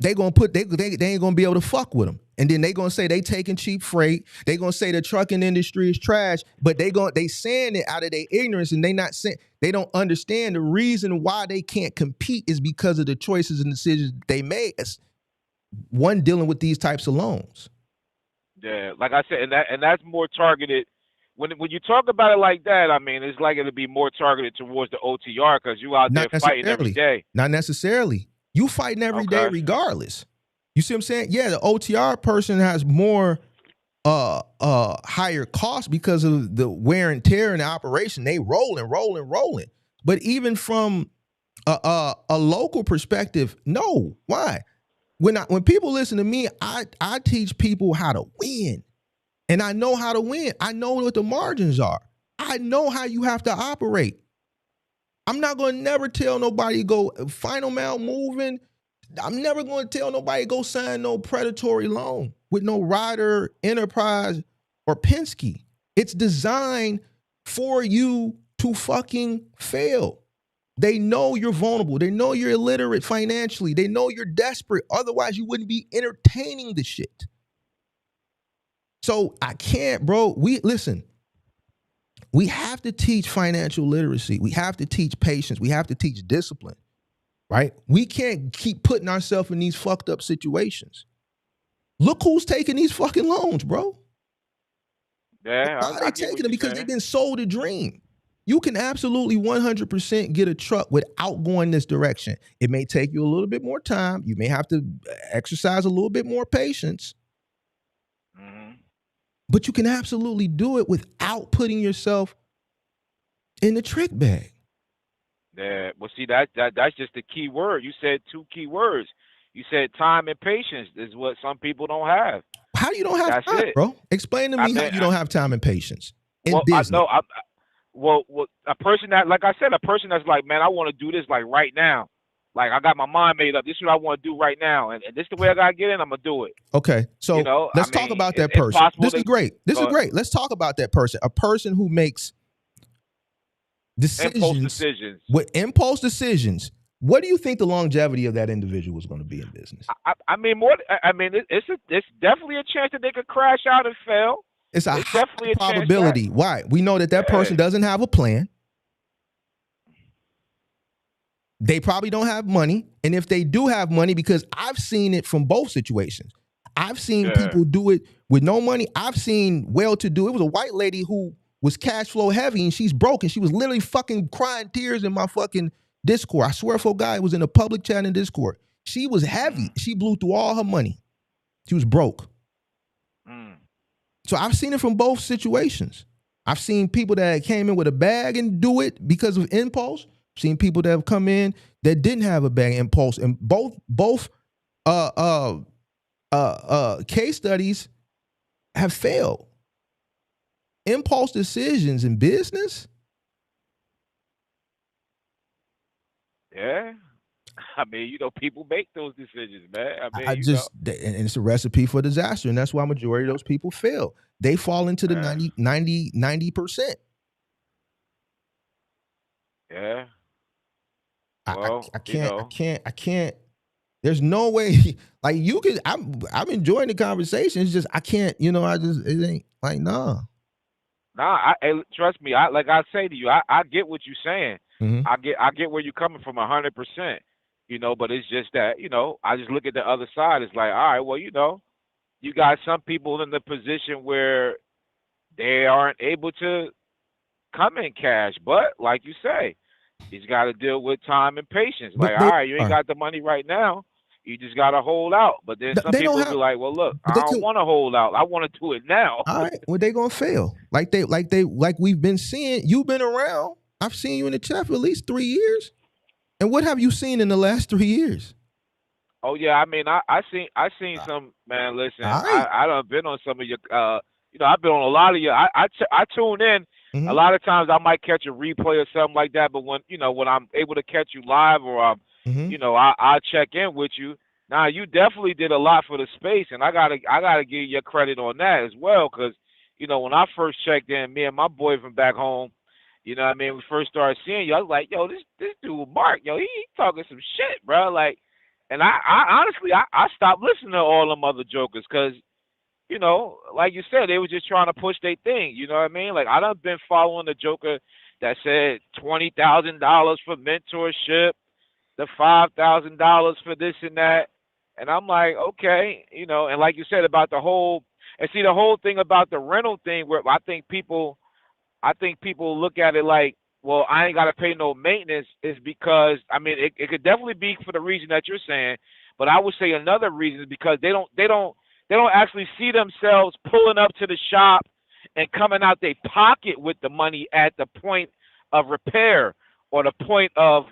they ain't gonna be able to fuck with them. And then they gonna say they taking cheap freight. They gonna say the trucking industry is trash. But they saying it out of their ignorance, and they don't understand the reason why they can't compete is because of the choices and decisions they made. As one dealing with these types of loans. Yeah, like I said, and that's more targeted. When you talk about it like that, I mean, it's likely to be more targeted towards the OTR because you out there fighting every day. Not necessarily. You fighting every day regardless. You see what I'm saying? Yeah, the OTR person has more higher cost because of the wear and tear in the operation. They rolling. But even from a local perspective, no. Why? When people listen to me, I teach people how to win. And I know how to win. I know what the margins are. I know how you have to operate. I'm not going to never tell nobody go final mile moving. I'm never going to tell nobody go sign no predatory loan with no Ryder Enterprise or Penske. It's designed for you to fucking fail. They know you're vulnerable. They know you're illiterate financially. They know you're desperate. Otherwise, you wouldn't be entertaining the shit. So I can't, bro. Listen. We have to teach financial literacy. We have to teach patience. We have to teach discipline, right? We can't keep putting ourselves in these fucked up situations. Look who's taking these fucking loans, bro. Yeah, why are they taking them? Because they've been sold a dream. You can absolutely 100% get a truck without going this direction. It may take you a little bit more time. You may have to exercise a little bit more patience. But you can absolutely do it without putting yourself in the trick bag. Yeah, well, see, that's just the key word. You said 2 key words. You said time and patience is what some people don't have. How do you don't have time, bro? Explain to me how you don't have time and patience in business. Well, a person that, like I said, a person that's like, man, I want to do this like right now. Like, I got my mind made up. This is what I want to do right now. And this is the way I got to get in. I'm going to do it. Okay. So let's talk about that person. This is great. This is great. Let's talk about that person. A person who makes impulse decisions. With impulse decisions. What do you think the longevity of that individual is going to be in business? It's definitely a chance that they could crash out and fail. It's definitely a probability. Why? We know that person doesn't have a plan. They probably don't have money. And if they do have money, because I've seen it from both situations. I've seen people do it with no money. I've seen well-to-do. It was a white lady who was cash flow heavy and she's broke and she was literally fucking crying tears in my fucking Discord. I swear for God, it was in a public chat in Discord. She was heavy. She blew through all her money. She was broke. So I've seen it from both situations. I've seen people that came in with a bag and do it because of impulse. I've seen people that have come in that didn't have a bag impulse, and both case studies have failed. Impulse decisions in business. Yeah. I mean, you know, people make those decisions, man. I mean, and it's a recipe for disaster. And that's why majority of those people fail. They fall into the 90%. Yeah. Well, I can't. There's no way. Like you could. I'm enjoying the conversation. It's just I can't. You know, it ain't like nah. Nah, trust me. Like I say to you, I get what you're saying. Mm-hmm. I get where you're coming from 100%. You know, but it's just that, you know, I just look at the other side. It's like, all right, well, you know, you got some people in the position where they aren't able to come in cash, but like you say, he's got to deal with time and patience. Like, all right, you ain't got the money right now. You just got to hold out. But then some people will be like, well, look, I don't want to hold out. I want to do it now. All right, well, they going to fail. Like we've been seeing. You've been around. I've seen you in the chat for at least 3 years. And what have you seen in the last 3 years? Oh yeah, I mean, I seen some, man. Listen, right. I done been on some of your, you know, I've been on a lot of your. I tune in. Mm-hmm. A lot of times I might catch a replay or something like that, but when I'm able to catch you live or I'm, you know, I check in with you. Now you definitely did a lot for the space, and I gotta give you your credit on that as well, because you know when I first checked in, me and my boy from back home. You know what I mean? We first started seeing you. I was like, yo, this dude, Mark, yo, he talking some shit, bro. Like, and I honestly, I stopped listening to all them other jokers because, you know, like you said, they were just trying to push their thing. You know what I mean? Like, I done been following the joker that said $20,000 for mentorship, the $5,000 for this and that. And I'm like, okay, you know, and like you said about the whole thing about the rental thing where I think people look at it like, well, I ain't got to pay no maintenance is because, I mean, it could definitely be for the reason that you're saying, but I would say another reason is because they don't actually see themselves pulling up to the shop and coming out their pocket with the money at the point of repair or the point of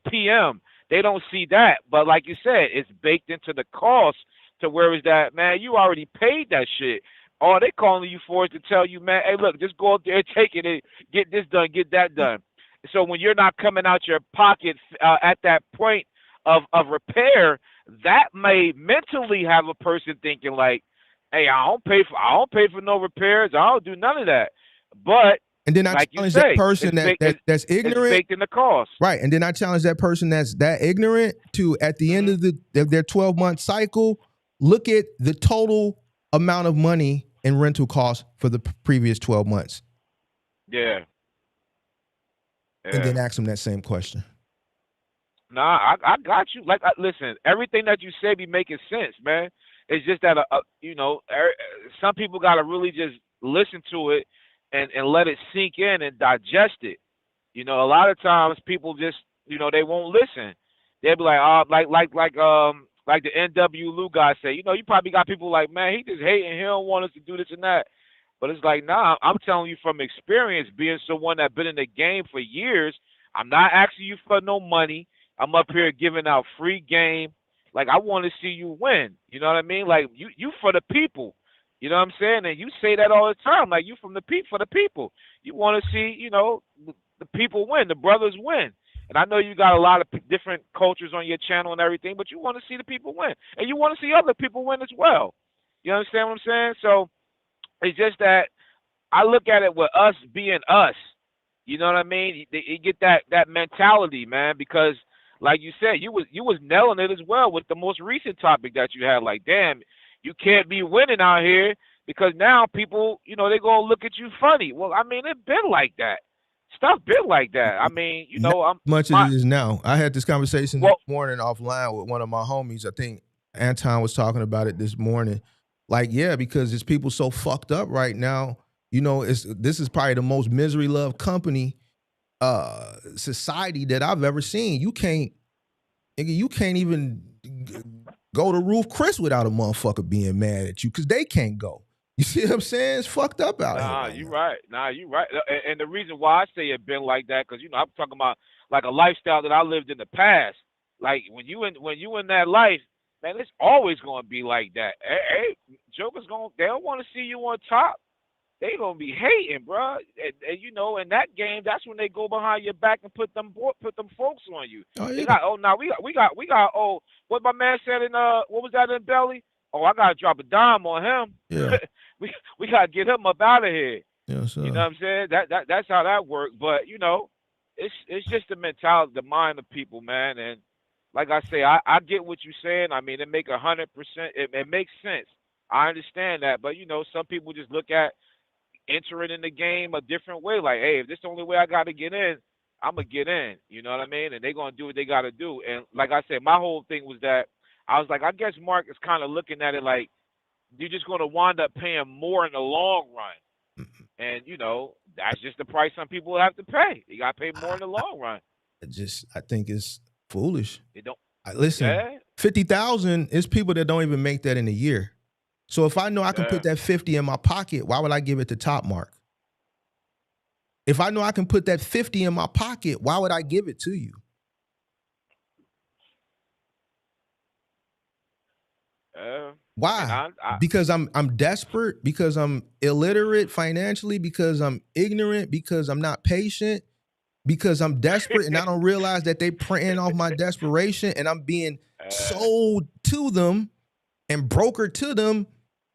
PM. They don't see that. But like you said, it's baked into the cost to where is that, man, you already paid that shit. All they calling you for is to tell you, man, hey, look, just go up there, take it, and get this done, get that done. So when you're not coming out your pocket at that point of repair, that may mentally have a person thinking like, hey, I don't pay for no repairs, I don't do none of that. But and then I like challenge you say, that person that's ignorant. It's baked in the cost. Right. And then I challenge that person that's that ignorant to, at the end of their 12-month cycle, look at the total amount of money in rental costs for the previous 12 months. Yeah. And then ask them that same question. Nah, I got you. Like, listen, everything that you say be making sense, man. It's just that, you know, some people got to really just listen to it and let it sink in and digest it. You know, a lot of times people just, you know, they won't listen. They'll be like, oh, like the NW Lou guy say, you know, you probably got people like, man, he just hating. He don't want us to do this and that. But it's like, nah, I'm telling you from experience, being someone that's been in the game for years, I'm not asking you for no money. I'm up here giving out free game. Like, I want to see you win. You know what I mean? Like, you for the people. You know what I'm saying? And you say that all the time. Like, you from the for the people. You want to see, you know, the people win, the brothers win. And I know you got a lot of different cultures on your channel and everything, but you want to see the people win. And you want to see other people win as well. You understand what I'm saying? So it's just that I look at it with us being us. You know what I mean? You get that mentality, man, because like you said, you was nailing it as well with the most recent topic that you had. Like, damn, you can't be winning out here because now people, you know, they gonna look at you funny. Well, I mean, it been like that. Stuff been like that. I mean, you know, much as it is now. I had this conversation this morning offline with one of my homies. I think Anton was talking about it this morning. Like, yeah, because it's people so fucked up right now. You know, this is probably the most misery loved company society that I've ever seen. You can't even go to Roof Chris without a motherfucker being mad at you because they can't go. You see what I'm saying? It's fucked up out here. Nah, you right. Nah, you right. And the reason why I say it been like that, because I'm talking about like a lifestyle that I lived in the past. Like when you in that life, man, it's always gonna be like that. Hey, jokers they don't want to see you on top. They gonna be hating, bro. And in that game, that's when they go behind your back and put them folks on you. Oh, yeah. They got we got what my man said in what was that in Belly? Oh, I gotta drop a dime on him. Yeah. we gotta get him up out of here. Yeah, sir. You know what I'm saying? That's how that works. But it's just the mentality, the mind of people, man. And like I say, I get what you're saying. I mean, it make 100%. It makes sense. I understand that. But some people just look at entering in the game a different way. Like, hey, if this is the only way I got to get in, I'm going to get in. You know what I mean? And they're going to do what they got to do. And like I said, my whole thing was that I was like, I guess Mark is kind of looking at it like you're just going to wind up paying more in the long run. And, that's just the price some people have to pay. You got to pay more in the long run. I think it's foolish. Listen, yeah? 50,000 is people that don't even make that in a year. So if I know I can put that 50 in my pocket, why would I give it to Top Mark? If I know I can put that 50 in my pocket, why would I give it to you? Why? Because I'm desperate, because I'm illiterate financially, because I'm ignorant, because I'm not patient, because I'm desperate and I don't realize that they printing off my desperation and I'm being sold to them and brokered to them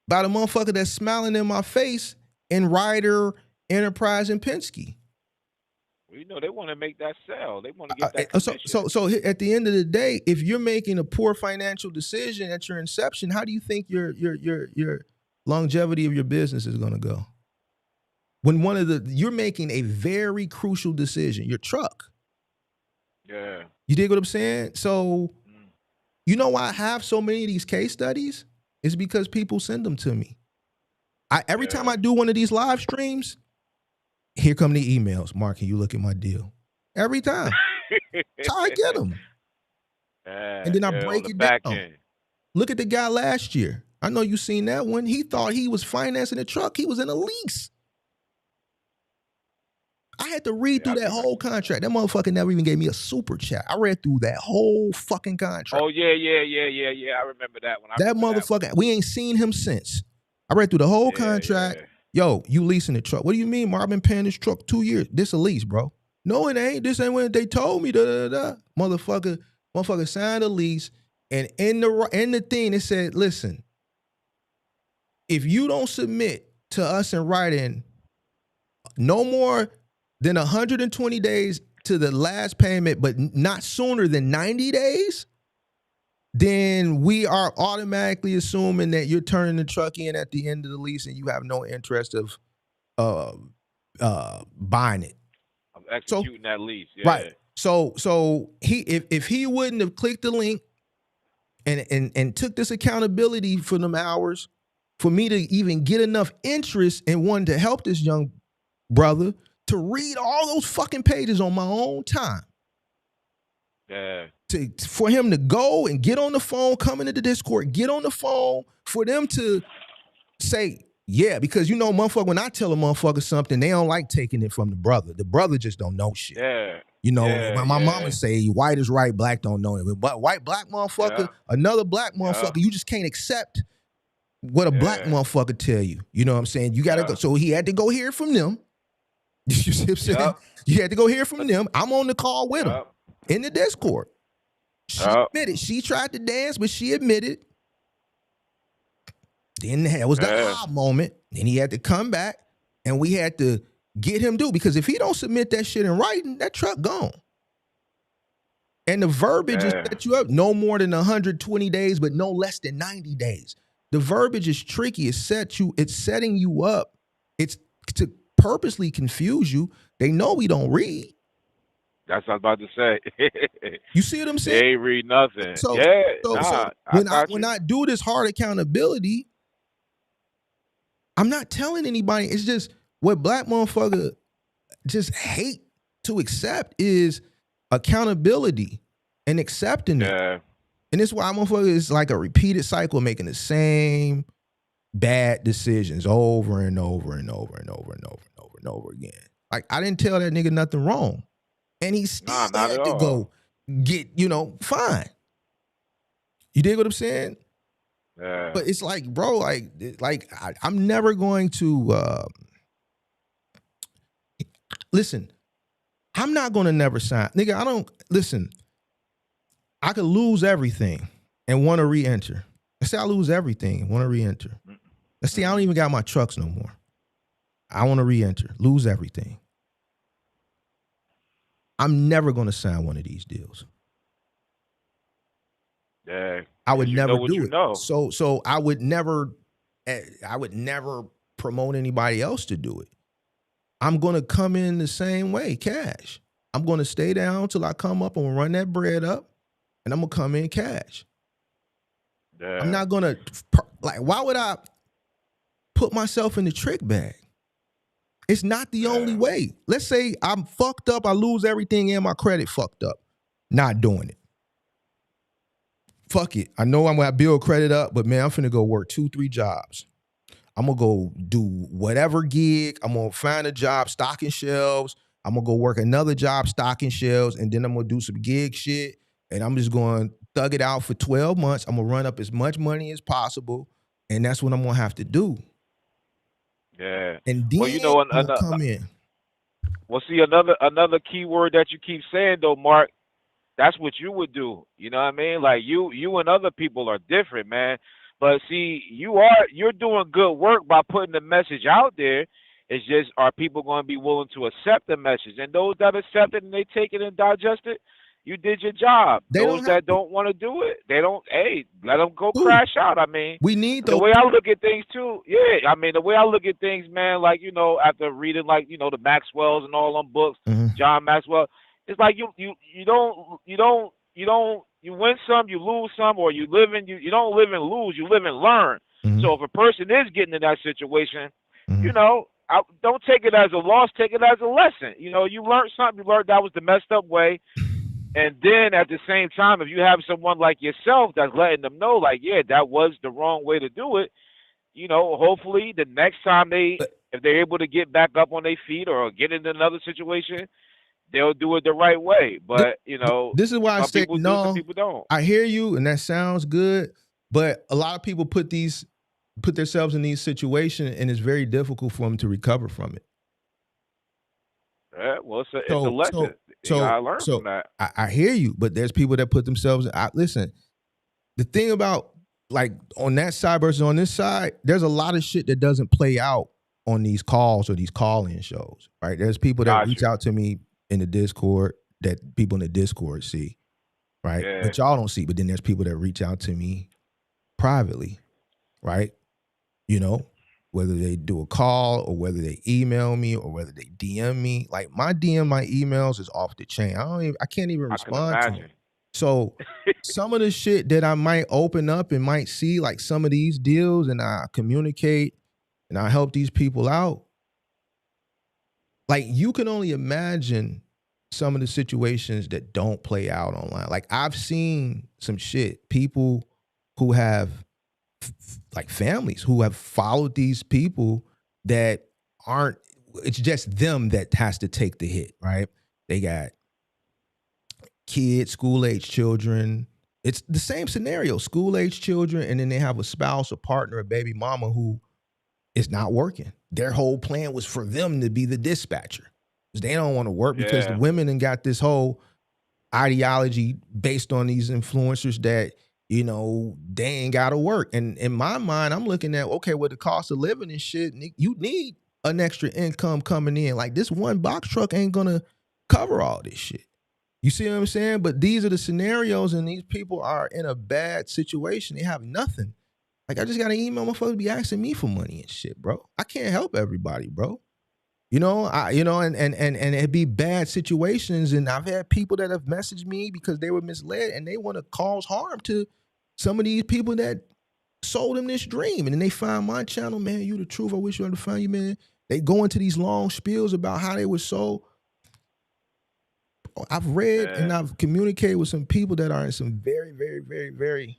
by the motherfucker that's smiling in my face in Ryder Enterprise and Penske. Well, they want to make that sell. They want to get that commission. So at the end of the day, if you're making a poor financial decision at your inception, how do you think your longevity of your business is going to go? When you're making a very crucial decision, your truck. Yeah. You dig what I'm saying? So, you know why I have so many of these case studies? It's because people send them to me. Every time I do one of these live streams, here come the emails. Mark, can you look at my deal? Every time. That's how I get them. And then I break it down. Look at the guy last year. I know you seen that one. He thought he was financing a truck. He was in a lease. I had to read through that whole contract. That motherfucker never even gave me a super chat. I read through that whole fucking contract. Oh, yeah. I remember that one. That motherfucker, we ain't seen him since. I read through the whole contract. Yo, you leasing the truck. What do you mean, Mark? I've been paying this truck 2 years. This a lease, bro. No, it ain't. This ain't when they told me. Motherfucker signed a lease. And in the thing, it said, listen, if you don't submit to us in writing no more than 120 days to the last payment, but not sooner than 90 days, then we are automatically assuming that you're turning the truck in at the end of the lease and you have no interest of buying it. I'm executing that lease. Yeah. Right. So if he wouldn't have clicked the link and took this accountability for them hours for me to even get enough interest and wanting to help this young brother to read all those fucking pages on my own time. Yeah. For him to go and get on the phone, come into the Discord, get on the phone, for them to say, yeah, because motherfucker, when I tell a motherfucker something, they don't like taking it from the brother. The brother just don't know shit. Yeah. My mama say white is right, black don't know it. But black motherfucker, another black motherfucker, you just can't accept what a black motherfucker tell you. You know what I'm saying? You gotta go. So he had to go hear from them. You see what I'm saying? You had to go hear from them. I'm on the call with him in the Discord. She admitted. She tried to dance, but she admitted. Then there was the aha moment. Then he had to come back, and we had to get him due. Because if he don't submit that shit in writing, that truck gone. And the verbiage is set you up no more than 120 days, but no less than 90 days. The verbiage is tricky. It's setting you up. It's to purposely confuse you. They know we don't read. That's what I was about to say. You see what I'm They saying? ain't read nothing. So Yeah, so nah, I got when you. I do this hard accountability, I'm not telling anybody. It's just what black motherfucker just hate to accept is accountability and accepting it. Yeah, And this why motherfucker is like a repeated cycle, making the same bad decisions over and over and over and over and over and over and over again. Like I didn't tell that nigga nothing wrong, and he still nah, not at had to all. go get fine. You dig what I'm saying? Yeah, But it's like, bro, I'm never going to listen. I'm not going to never sign, nigga. I don't listen. I could lose everything and want to re-enter. Let's say I lose everything and want to re-enter. Let's see, I don't even got my trucks no more. I want to re-enter, lose everything. I'm never going to sign one of these deals. yeah. I would You never know what do you it. know. So I would never promote anybody else to do it. I'm going to come in the same way, cash. I'm going to stay down till I come up and run that bread up, and I'm going to come in cash. Yeah. I'm not going to, why would I put myself in the trick bag? It's not the only way. Let's say I'm fucked up, I lose everything and my credit fucked up. Not doing it. Fuck it. I know I'm going to build credit up, but man, I'm finna go work 2-3 jobs. I'm going to go do whatever gig. I'm going to find a job stocking shelves. I'm going to go work another job stocking shelves, and then I'm going to do some gig shit, and I'm just going to thug it out for 12 months. I'm going to run up as much money as possible, and that's what I'm going to have to do. Yeah. And then Well, you know, I'm going to come in. Well, see, another key word that you keep saying though, Mark. That's what you would do. You know what I mean? Like you and other people are different, man. But see, you're doing good work by putting the message out there. It's just, are people going to be willing to accept the message? And those that accept it and they take it and digest it, you did your job. They Those don't have that don't want to do it, they don't. Hey, let them go Ooh. crash out. I mean, We need the those. way I look at things too, yeah. I mean, the way I look at things, man, like, you know, after reading, like, you know, the Maxwells and all them books, John Maxwell, it's like you win some, you lose some, or you don't live and lose, you live and learn. So if a person is getting in that situation, you know, don't take it as a loss, take it as a lesson. You know, you learned something, you learned that was the messed up way. And then at the same time, if you have someone like yourself that's letting them know, like, yeah, that was the wrong way to do it, you know, hopefully the next time if they're able to get back up on their feet or get in another situation, they'll do it the right way. But, you know, this is why I some say people do, no. some people don't. I hear you, and that sounds good, but a lot of people put themselves in these situations, and it's very difficult for them to recover from it. Yeah, well, it's a lesson. You gotta learn from that. I hear you, but there's people that put themselves. Listen, the thing about, like, on that side versus on this side, there's a lot of shit that doesn't play out on these calls or these call-in shows, right? There's people that reach out to me in the Discord that people in the Discord see, right? Yeah. But y'all don't see. But then there's people that reach out to me privately, right? You know, whether they do a call or whether they email me or whether they DM me. Like, my emails is off the chain. I can't even respond to them. So some of the shit that I might open up and might see, like some of these deals, and I communicate and I help these people out. Like, you can only imagine some of the situations that don't play out online. Like, I've seen some shit, people who have like families who have followed these people that aren't, it's just them that has to take the hit, right? They got kids, school-age children. It's the same scenario, school-age children, and then they have a spouse, a partner, a baby mama who is not working. Their whole plan was for them to be the dispatcher. They don't want to work because the women and got this whole ideology based on these influencers that, you know, they ain't got to work. And in my mind, I'm looking at, okay, with the cost of living and shit, you need an extra income coming in. Like, this one box truck ain't going to cover all this shit. You see what I'm saying? But these are the scenarios, and these people are in a bad situation. They have nothing. Like, I just got an email, my folks be asking me for money and shit, bro. I can't help everybody, bro. You know, and it'd be bad situations. And I've had people that have messaged me because they were misled and they want to cause harm to some of these people that sold them this dream. And then they find my channel, man, you the truth. I wish I could find you, man. They go into these long spiels about how they were sold. I've read and I've communicated with some people that are in some very, very, very, very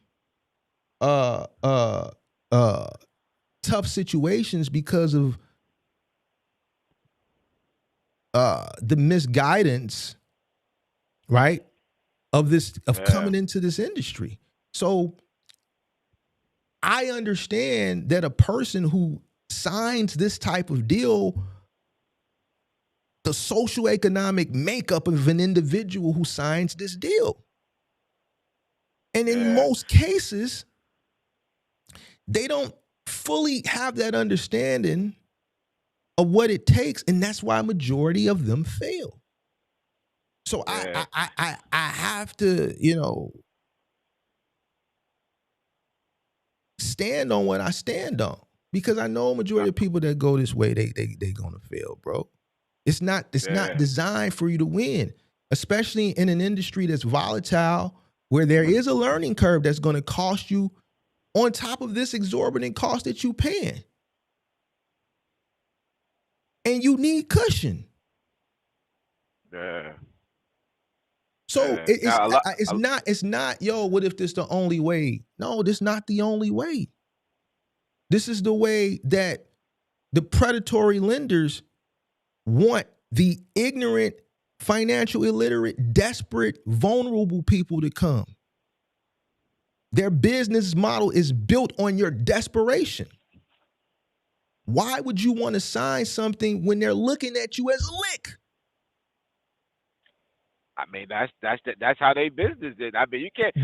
tough situations because of the misguidance, right, of coming into this industry. So I understand that a person who signs this type of deal, the socioeconomic makeup of an individual who signs this deal. And in most cases, they don't fully have that understanding of what it takes, and that's why a majority of them fail. So I have to, stand on what I stand on, because I know a majority of people that go this way, they gonna fail, bro. It's not designed for you to win, especially in an industry that's volatile, where there is a learning curve that's gonna cost you on top of this exorbitant cost that you paying. And you need cushion. Yeah. So it's not, yo, what if this the only way? No, this not the only way. This is the way that the predatory lenders want the ignorant, financial illiterate, desperate, vulnerable people to come. Their business model is built on your desperation. Why would you want to sign something when they're looking at you as a lick? I mean, that's how they business is. I mean, you can't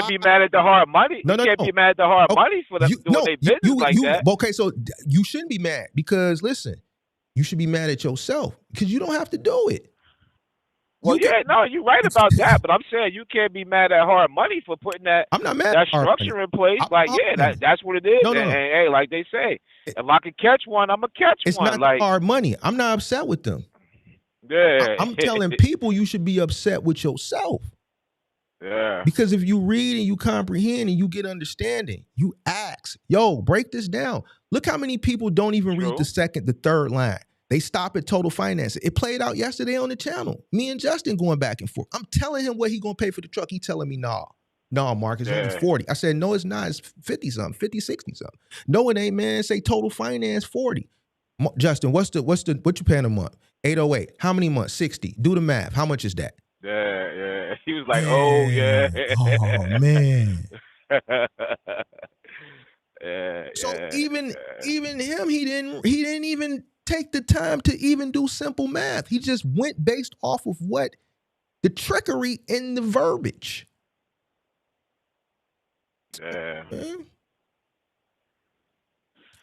be mad at the hard money. You can't be mad at the hard money for them doing their business like that. Okay, so you shouldn't be mad, because listen, you should be mad at yourself because you don't have to do it. Well, you're right about that, but I'm saying you can't be mad at hard money for putting that. I'm not mad that structure in place. That's what it is. No. And hey, like they say, if I can catch one, I'm gonna catch one. It's not hard money. I'm not upset with them. Yeah. I'm telling people you should be upset with yourself. Yeah. Because if you read and you comprehend and you get understanding, you ask, yo, break this down. Look how many people don't even read the third line. They stop at total finance. It played out yesterday on the channel. Me and Justin going back and forth. I'm telling him what he gonna pay for the truck. He telling me, nah, Mark, it's only 40. I said, no, it's not. It's 50 something, 50, 60 something. No, it ain't, man. Say total finance 40. Justin, what you paying a month? 808. How many months? 60. Do the math. How much is that? Yeah. He was like, oh yeah. Oh man. Even him, he didn't even take the time to even do simple math. He just went based off of what the trickery in the verbiage. Yeah.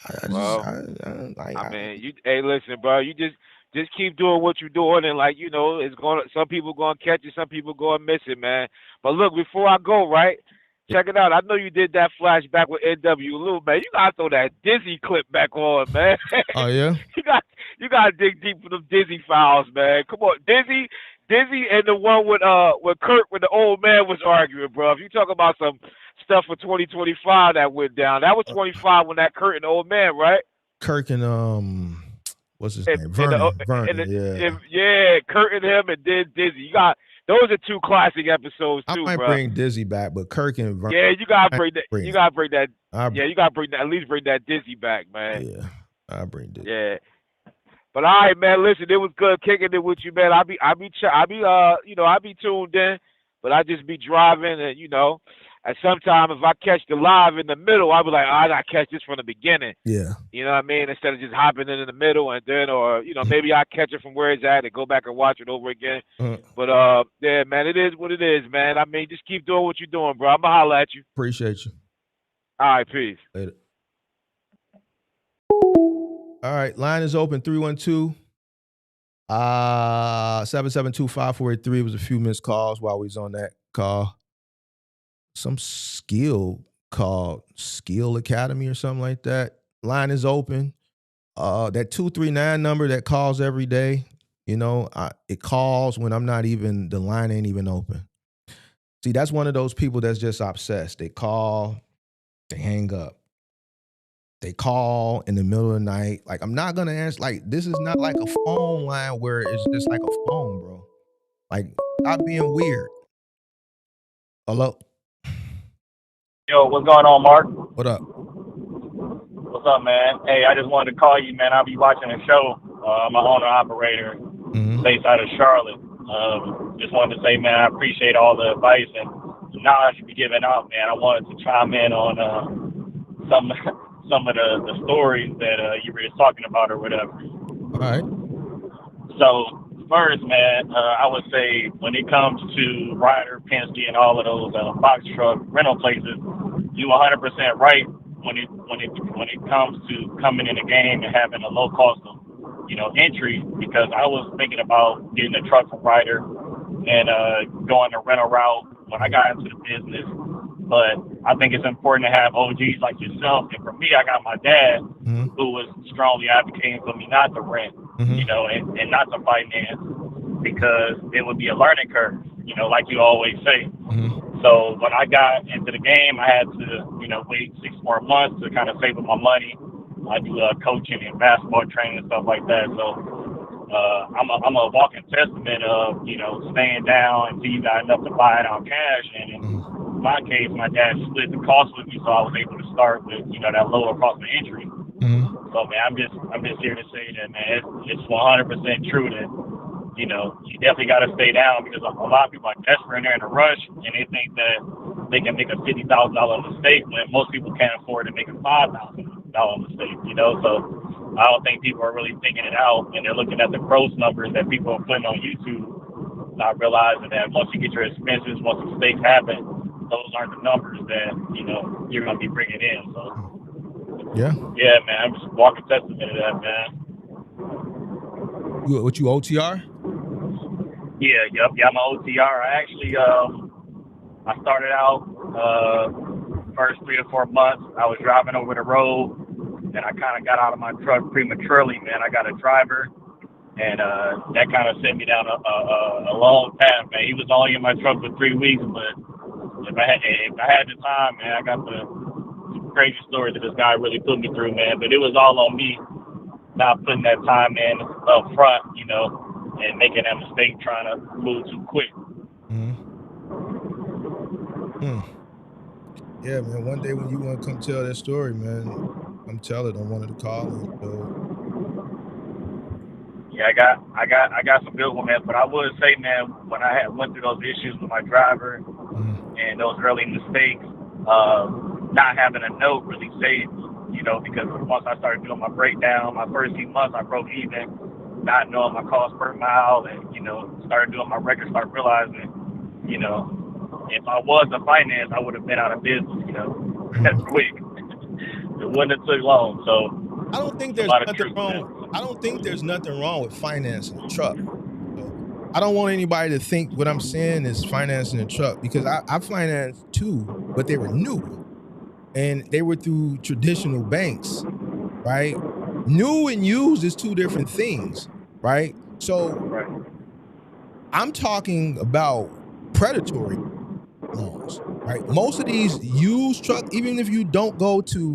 I mean, hey, listen, bro, you just keep doing what you're doing, and like, it's some people gonna catch it, some people gonna miss it, man. But look, before I go, right, check it out. I know you did that flashback with NW Lou, man. You gotta throw that Dizzy clip back on, man. Oh yeah. you gotta dig deep for them Dizzy files, man. Come on, Dizzy, and the one with Kurt when the old man was arguing, bro. If you talk about some stuff for 2025 that went down, that was 25 when that Kurt and the old man, right? Kirk and what's his name? Vernon. Yeah, Kurt and him, and then Dizzy. Those are two classic episodes too, bro. I might bring Dizzy back, but Kirk and Vernon. Yeah, you gotta bring that. You gotta bring that. You gotta bring that. At least bring that Dizzy back, man. Yeah, I'll bring Dizzy. Yeah. But all right, man. Listen, it was good kicking it with you, man. I be tuned in, but I just be driving, and and sometimes if I catch the live in the middle, I'll be like, I gotta catch this from the beginning. Yeah. You know what I mean? Instead of just hopping in the middle, and then, or maybe I catch it from where it's at and go back and watch it over again. But yeah, man, it is what it is, man. I mean, just keep doing what you're doing, bro. I'ma holler at you. Appreciate you. All right, peace. Later. All right, line is open, 312 772-5483. It was a few missed calls while we was on that call. Some skill called Skill Academy or something like that. Line is open. That 239 number that calls every day, you know, it calls when I'm not even, the line ain't even open. See, that's one of those people that's just obsessed. They call, they hang up. They call in the middle of the night. Like, I'm not going to answer. Like, this is not like a phone line where it's just like a phone, bro. Like, stop being weird. Hello? Yo, what's going on, Mark? What up? What's up, man? Hey, I just wanted to call you, man. I'll be watching the show. I'm an owner-operator based out of Charlotte. Just wanted to say, man, I appreciate all the advice and knowledge you be giving out, man. I wanted to chime in on some of the stories that you were just talking about or whatever. All right. So first, man, I would say when it comes to Ryder, Penske, and all of those box truck rental places, you 100% right when it comes to coming in the game and having a low cost of entry. Because I was thinking about getting a truck from Ryder and going the rental route when I got into the business. But I think it's important to have OGs like yourself. And for me, I got my dad who was strongly advocating for me not to rent, and not to finance, because it would be a learning curve, like you always say. So when I got into the game, I had to, wait 6 more months to kind of save up my money. I do coaching and basketball training and stuff like that. So I'm a walking testament of, staying down until you got enough to buy it on cash. And in my case, my dad split the cost with me, so I was able to start with, that lower cost of entry. So, man, I'm just here to say that, man, it's 100% true that, you definitely got to stay down, because a lot of people are desperate and they're in a rush, and they think that they can make a $50,000 mistake when most people can't afford to make a $5,000 mistake, So I don't think people are really thinking it out, and they're looking at the gross numbers that people are putting on YouTube, not realizing that once you get your expenses, once mistakes happen, those aren't the numbers that, you're going to be bringing in. So, yeah, man, I'm just walking testament to that, man. What, you OTR? Yeah, I'm an OTR. I actually, I started out first 3 to 4 months. I was driving over the road, and I kind of got out of my truck prematurely, man. I got a driver, and that kind of sent me down a long path, man. He was only in my truck for 3 weeks, but if I had the time, man, I got the crazy story that this guy really put me through, man. But it was all on me not putting that time in up front, and making that mistake trying to move too quick. Yeah, man. One day when you want to come tell that story, man, come tell it on one of the call-ins. Yeah, I got some good ones, man. But I would say, man, when I went through those issues with my driver and those early mistakes, not having a note really saved me, because once I started doing my breakdown, my first few months I broke even, not knowing my cost per mile, and started doing my records, started realizing, if I was a finance, I would have been out of business, quick. It wouldn't have took long. So I don't think there's nothing wrong. I don't think there's nothing wrong with financing a truck. I don't want anybody to think what I'm saying is financing a truck, because I financed two, but they were new. And they were through traditional banks, right? New and used is two different things, right? So I'm talking about predatory loans, right? Most of these used truck, even if you don't go to,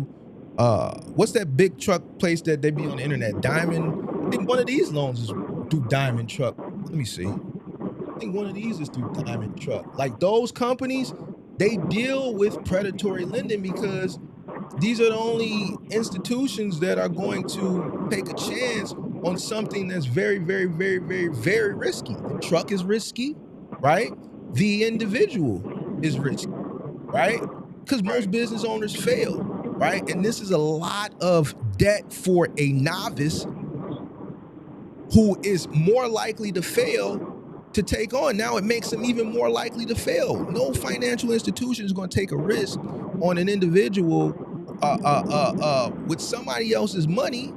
what's that big truck place that they be on the internet? Diamond. I think one of these loans is through Diamond Truck. Let me see. I think one of these is through Diamond Truck. Like those companies, they deal with predatory lending because these are the only institutions that are going to take a chance on something that's very, very, very, very, very risky. The truck is risky, right? The individual is risky, right? Because most business owners fail, right? And this is a lot of debt for a novice who is more likely to fail to take on. Now it makes them even more likely to fail. No financial institution is going to take a risk on an individual with somebody else's money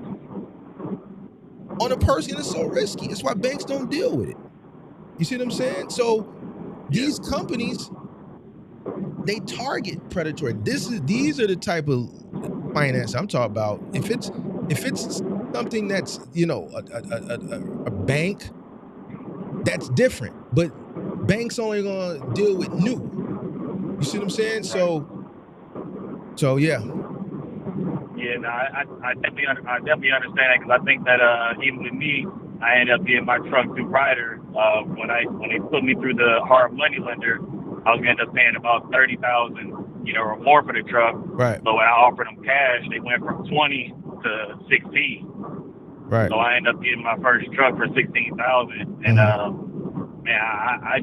on a person that's so risky. That's why banks don't deal with it. You see what I'm saying? So these companies, they target predatory. These are the type of finance I'm talking about. If it's something that's, you know, a bank, that's different. But banks only gonna deal with new. You see what I'm saying? So yeah. Yeah, no, I definitely understand that, because I think that even with me, I ended up getting my truck through Ryder. When they put me through the hard money lender, I was gonna end up paying about $30,000, or more for the truck. Right. But when I offered them cash, they went from 20 to 16. Right. So I ended up getting my first truck for 16,000. And man, I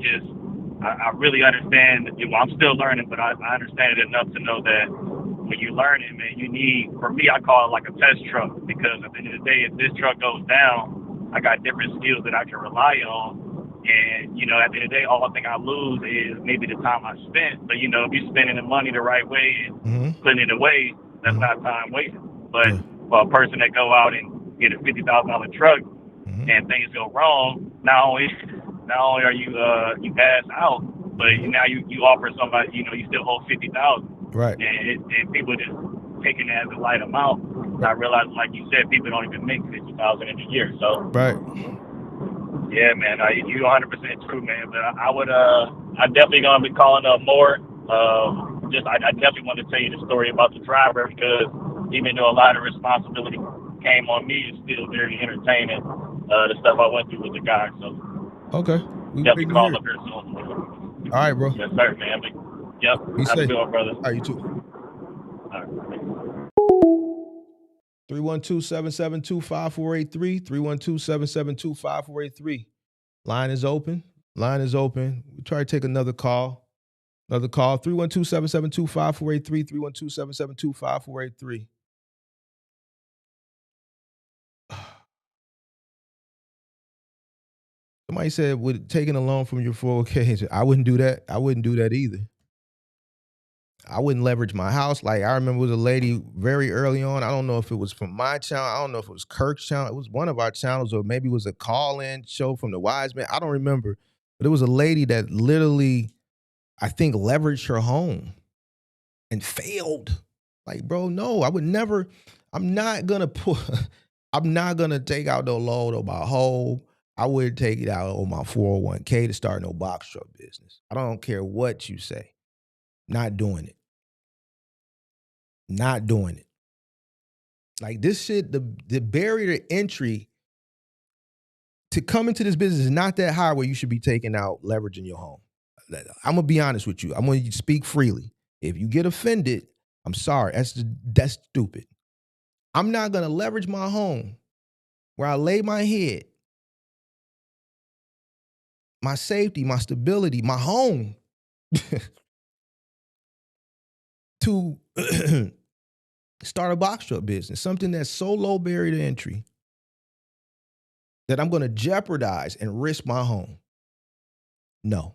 really understand. I'm still learning, but I understand it enough to know that when you learn it, man, you need, for me, I call it like a test truck, because at the end of the day, if this truck goes down, I got different skills that I can rely on. And, at the end of the day, all I think I lose is maybe the time I spent. But, if you're spending the money the right way and putting it away, that's not time wasted. But for a person that go out and get a $50,000 truck and things go wrong, not only are you pass out, but now you offer somebody, you still hold 50,000. Right. And people just taking it as a light amount. Not realizing, like you said, people don't even make 50,000 in a year. So right. Yeah, man, you 100% true, man. But I'm definitely gonna be calling up more. I definitely want to tell you the story about the driver, because even though a lot of responsibility came on me, it's still very entertaining. The stuff I went through with the guy. So okay, we definitely call up here soon. All right, bro. Yes, sir, man. Yep. Have a good one, brother. All right, you too. All right. 312-772-5483. 312-772-5483. Line is open. We try to take another call. 312-772-5483. 312-772-5483. Somebody said, with taking a loan from your 401k, I wouldn't do that. I wouldn't do that either. I wouldn't leverage my house. Like, I remember it was a lady very early on. I don't know if it was from my channel. I don't know if it was Kirk's channel. It was one of our channels, or maybe it was a call-in show from the Wise Man. I don't remember. But it was a lady that literally, I think, leveraged her home and failed. Like, bro, no, I would never. I'm not going to take out no loan on my home. I wouldn't take it out on my 401k to start no box truck business. I don't care what you say. Not doing it. Not doing it. Like, this shit, the barrier to entry to come into this business is not that high where you should be taking out leveraging your home. I'm going to be honest with you. I'm going to speak freely. If you get offended, I'm sorry. That's stupid. I'm not going to leverage my home where I lay my head, my safety, my stability, my home to start a box truck business, something that's so low barrier to entry that I'm going to jeopardize and risk my home. No.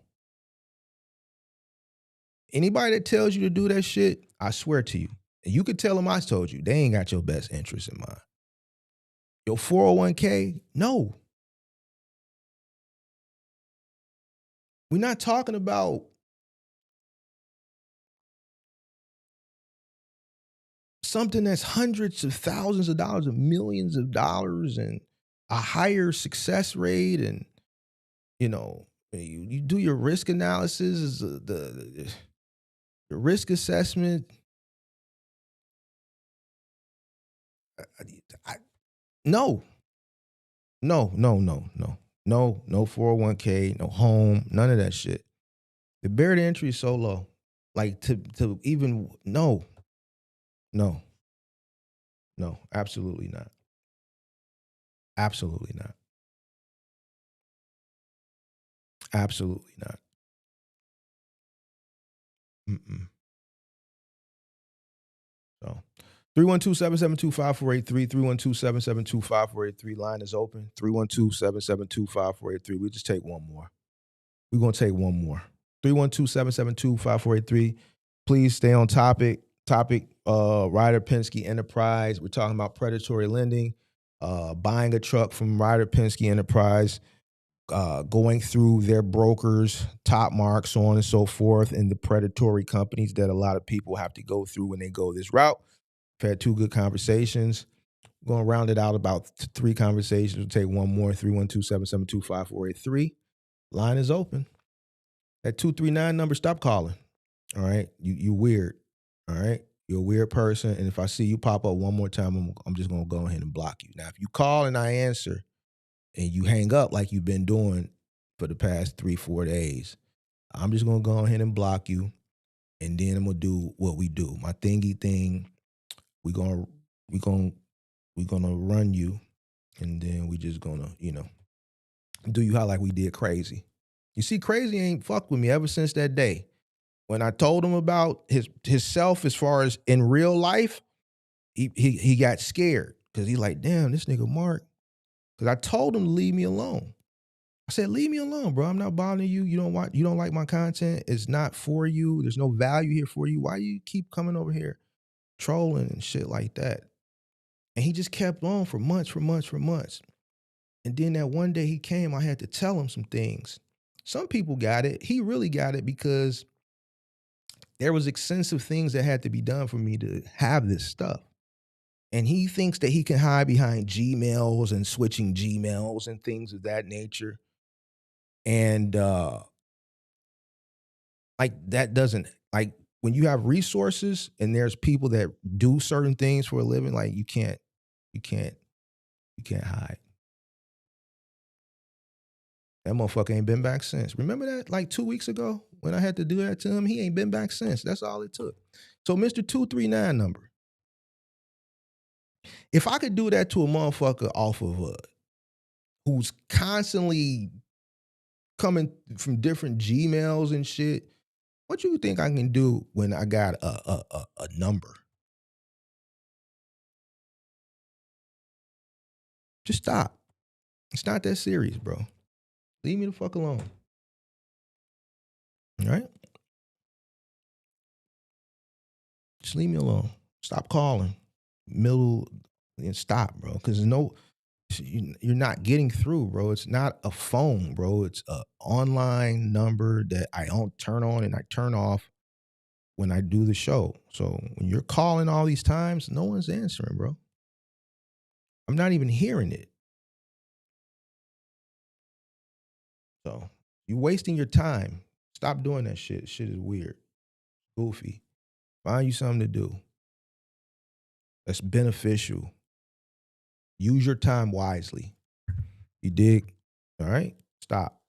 Anybody that tells you to do that shit, I swear to you, and you could tell them I told you, they ain't got your best interest in mind. Your 401k, no. We're not talking about something that's hundreds of thousands of dollars, and millions of dollars, and a higher success rate. And, you do your risk analysis, your risk assessment. No 401k, no home, none of that shit. The barrier to entry is so low. Like, to even, no, absolutely not. Absolutely not. Absolutely not. So 312-772-5483, 312-772-5483. Line is open. 312-772-5483. We just take one more. We're going to take one more. 312-772-5483. Please stay on topic. Ryder Penske Enterprise. We're talking about predatory lending, buying a truck from Ryder Penske Enterprise, going through their brokers, top marks, so on and so forth, and the predatory companies that a lot of people have to go through when they go this route. We've had two good conversations. We're going to round it out about 3 conversations. We'll take one more, 312-772-5483. Line is open. That 239 number, stop calling. All right? You weird. All right? You're a weird person, and if I see you pop up one more time, I'm just going to go ahead and block you. Now, if you call and I answer and you hang up like you've been doing for the past 3-4 days, I'm just going to go ahead and block you, and then I'm going to do what we do. My thingy thing, we're going to run you, and then we just going to, do you how like we did Crazy. You see, Crazy ain't fucked with me ever since that day. When I told him about his self as far as in real life, he got scared because he's like, damn, this nigga Mark. Because I told him to leave me alone. I said, leave me alone, bro. I'm not bothering you. You don't like my content. It's not for you. There's no value here for you. Why do you keep coming over here trolling and shit like that? And he just kept on for months. And then that one day he came, I had to tell him some things. Some people got it. He really got it because there was extensive things that had to be done for me to have this stuff. And he thinks that he can hide behind Gmails and switching Gmails and things of that nature. And that doesn't, when you have resources and there's people that do certain things for a living, you can't hide. That motherfucker ain't been back since. Remember that 2 weeks ago when I had to do that to him? He ain't been back since. That's all it took. So Mr. 239 number. If I could do that to a motherfucker off of who's constantly coming from different Gmails and shit, what you think I can do when I got a number? Just stop. It's not that serious, bro. Leave me the fuck alone. All right? Just leave me alone. Stop calling. Stop, bro. Because you're not getting through, bro. It's not a phone, bro. It's an online number that I don't turn on and I turn off when I do the show. So when you're calling all these times, no one's answering, bro. I'm not even hearing it. So you're wasting your time. Stop doing that shit. Shit is weird. Goofy. Find you something to do that's beneficial. Use your time wisely. You dig? All right? Stop.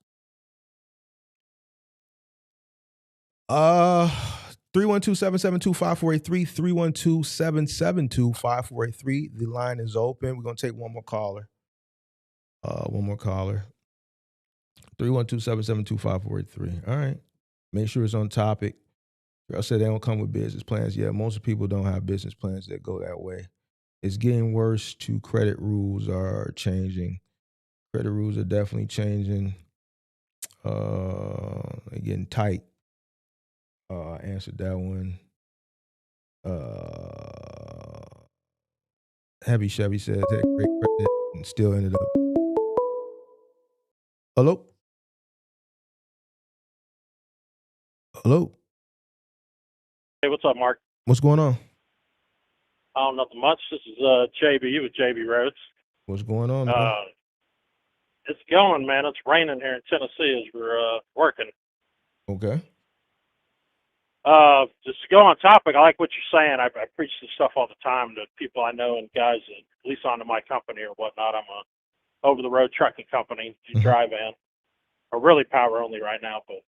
312-772-5483, 312-772-5483. The line is open. We're going to take one more caller. 312-772-5483. All right. Make sure it's on topic. Girl said they don't come with business plans. Yeah, most people don't have business plans that go that way. It's getting worse too. Credit rules are changing. Credit rules are definitely changing. They're getting tight. I answered that one. Heavy Chevy said had great credit and still ended up. Hello? Hello? Hey, what's up, Mark? What's going on? Oh, nothing much. This is JB with JB Roads. What's going on, man? It's going, man. It's raining here in Tennessee as we're working. Okay. Just to go on topic, I like what you're saying. I preach this stuff all the time to people I know and guys that at least onto my company or whatnot. I'm a over-the-road trucking company, dry van, or really power only right now. But,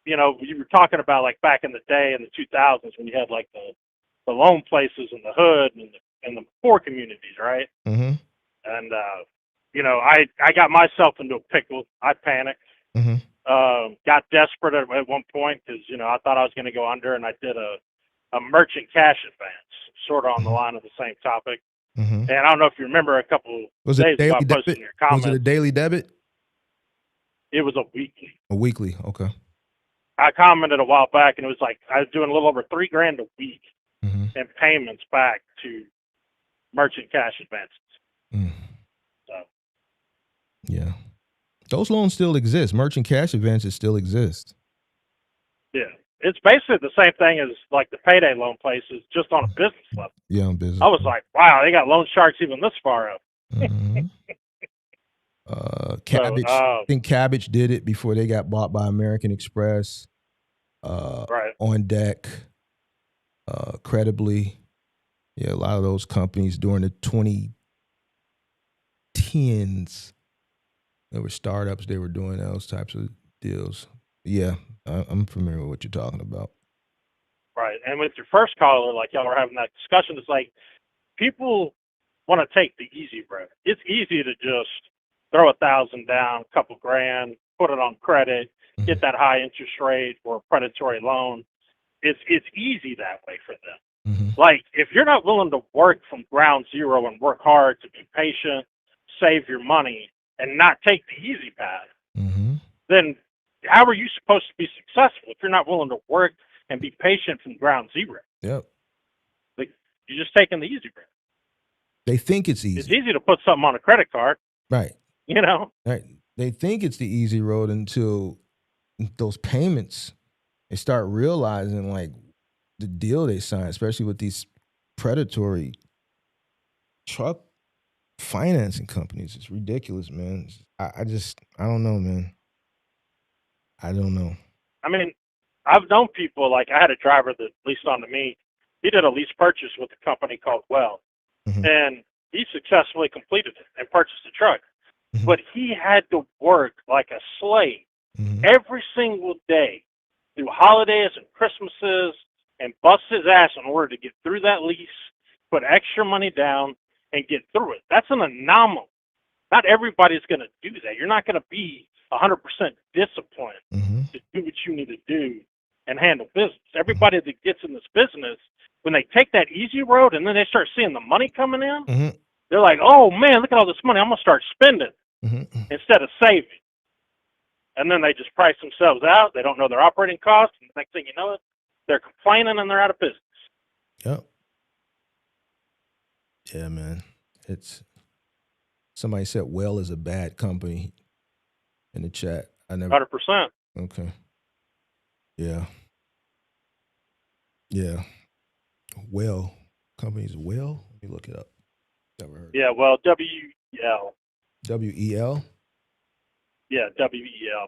you were talking about back in the day in the 2000s when you had the lone places in the hood and the poor communities, right? Mm-hmm. And, I got myself into a pickle. I panicked. Mm-hmm. Got desperate at one point because, I thought I was going to go under, and I did a merchant cash advance, sort of on the line of the same topic. Mm-hmm. And I don't know if you remember a couple days ago I posted in your comments. Was it a daily debit? It was a weekly. A weekly, okay. I commented a while back, and it was I was doing a little over $3,000 a week in payments back to merchant cash advances. So, yeah. Those loans still exist. Merchant cash advances still exist. Yeah. it's basically the same thing as like the payday loan places, just on a business level. Yeah, on business. I was like, wow, they got loan sharks even this far up. Mhm. Cabbage. I think Cabbage did it before they got bought by American Express. Right. On Deck, Credibly. Yeah, a lot of those companies during the 2010s, there were startups. They were doing those types of deals. Yeah, I'm familiar with what you're talking about. Right. And with your first caller, like y'all were having that discussion, it's like people want to take the easy road. It's easy to just throw $1,000 down, a couple grand, put it on credit, get that high interest rate or a predatory loan. It's easy that way for them. Like, if you're not willing to work from ground zero and work hard to be patient, save your money, and not take the easy path, then how are you supposed to be successful if you're not willing to work and be patient from ground zero? Yep. Like, you're just taking the easy route. They think it's easy. It's easy to put something on a credit card. Right. You know? Right. They think it's the easy road until those payments, they start realizing like the deal they sign, especially with these predatory truck financing companies. It's ridiculous, man. I don't know, man. I don't know. I mean, I've known people, like I had a driver that leased onto me. He did a lease purchase with a company called Well, and he successfully completed it and purchased a truck. But he had to work like a slave every single day through holidays and Christmases and bust his ass in order to get through that lease, put extra money down, and get through it. That's an anomaly. Not everybody's going to do that. You're not going to be 100% disciplined to do what you need to do and handle business. Everybody that gets in this business, when they take that easy road and then they start seeing the money coming in, they're like, oh, man, look at all this money. I'm going to start spending instead of saving. And then they just price themselves out. They don't know their operating costs. And the next thing you know it, they're complaining and they're out of business. Yep. Yeah, man. Somebody said Well is a bad company in the chat. I never. 100%. Okay. Yeah. Yeah. Well, company's Well. Let me look it up. Never heard. Yeah, well, W-E-L. W-E-L? Yeah, W-E-L.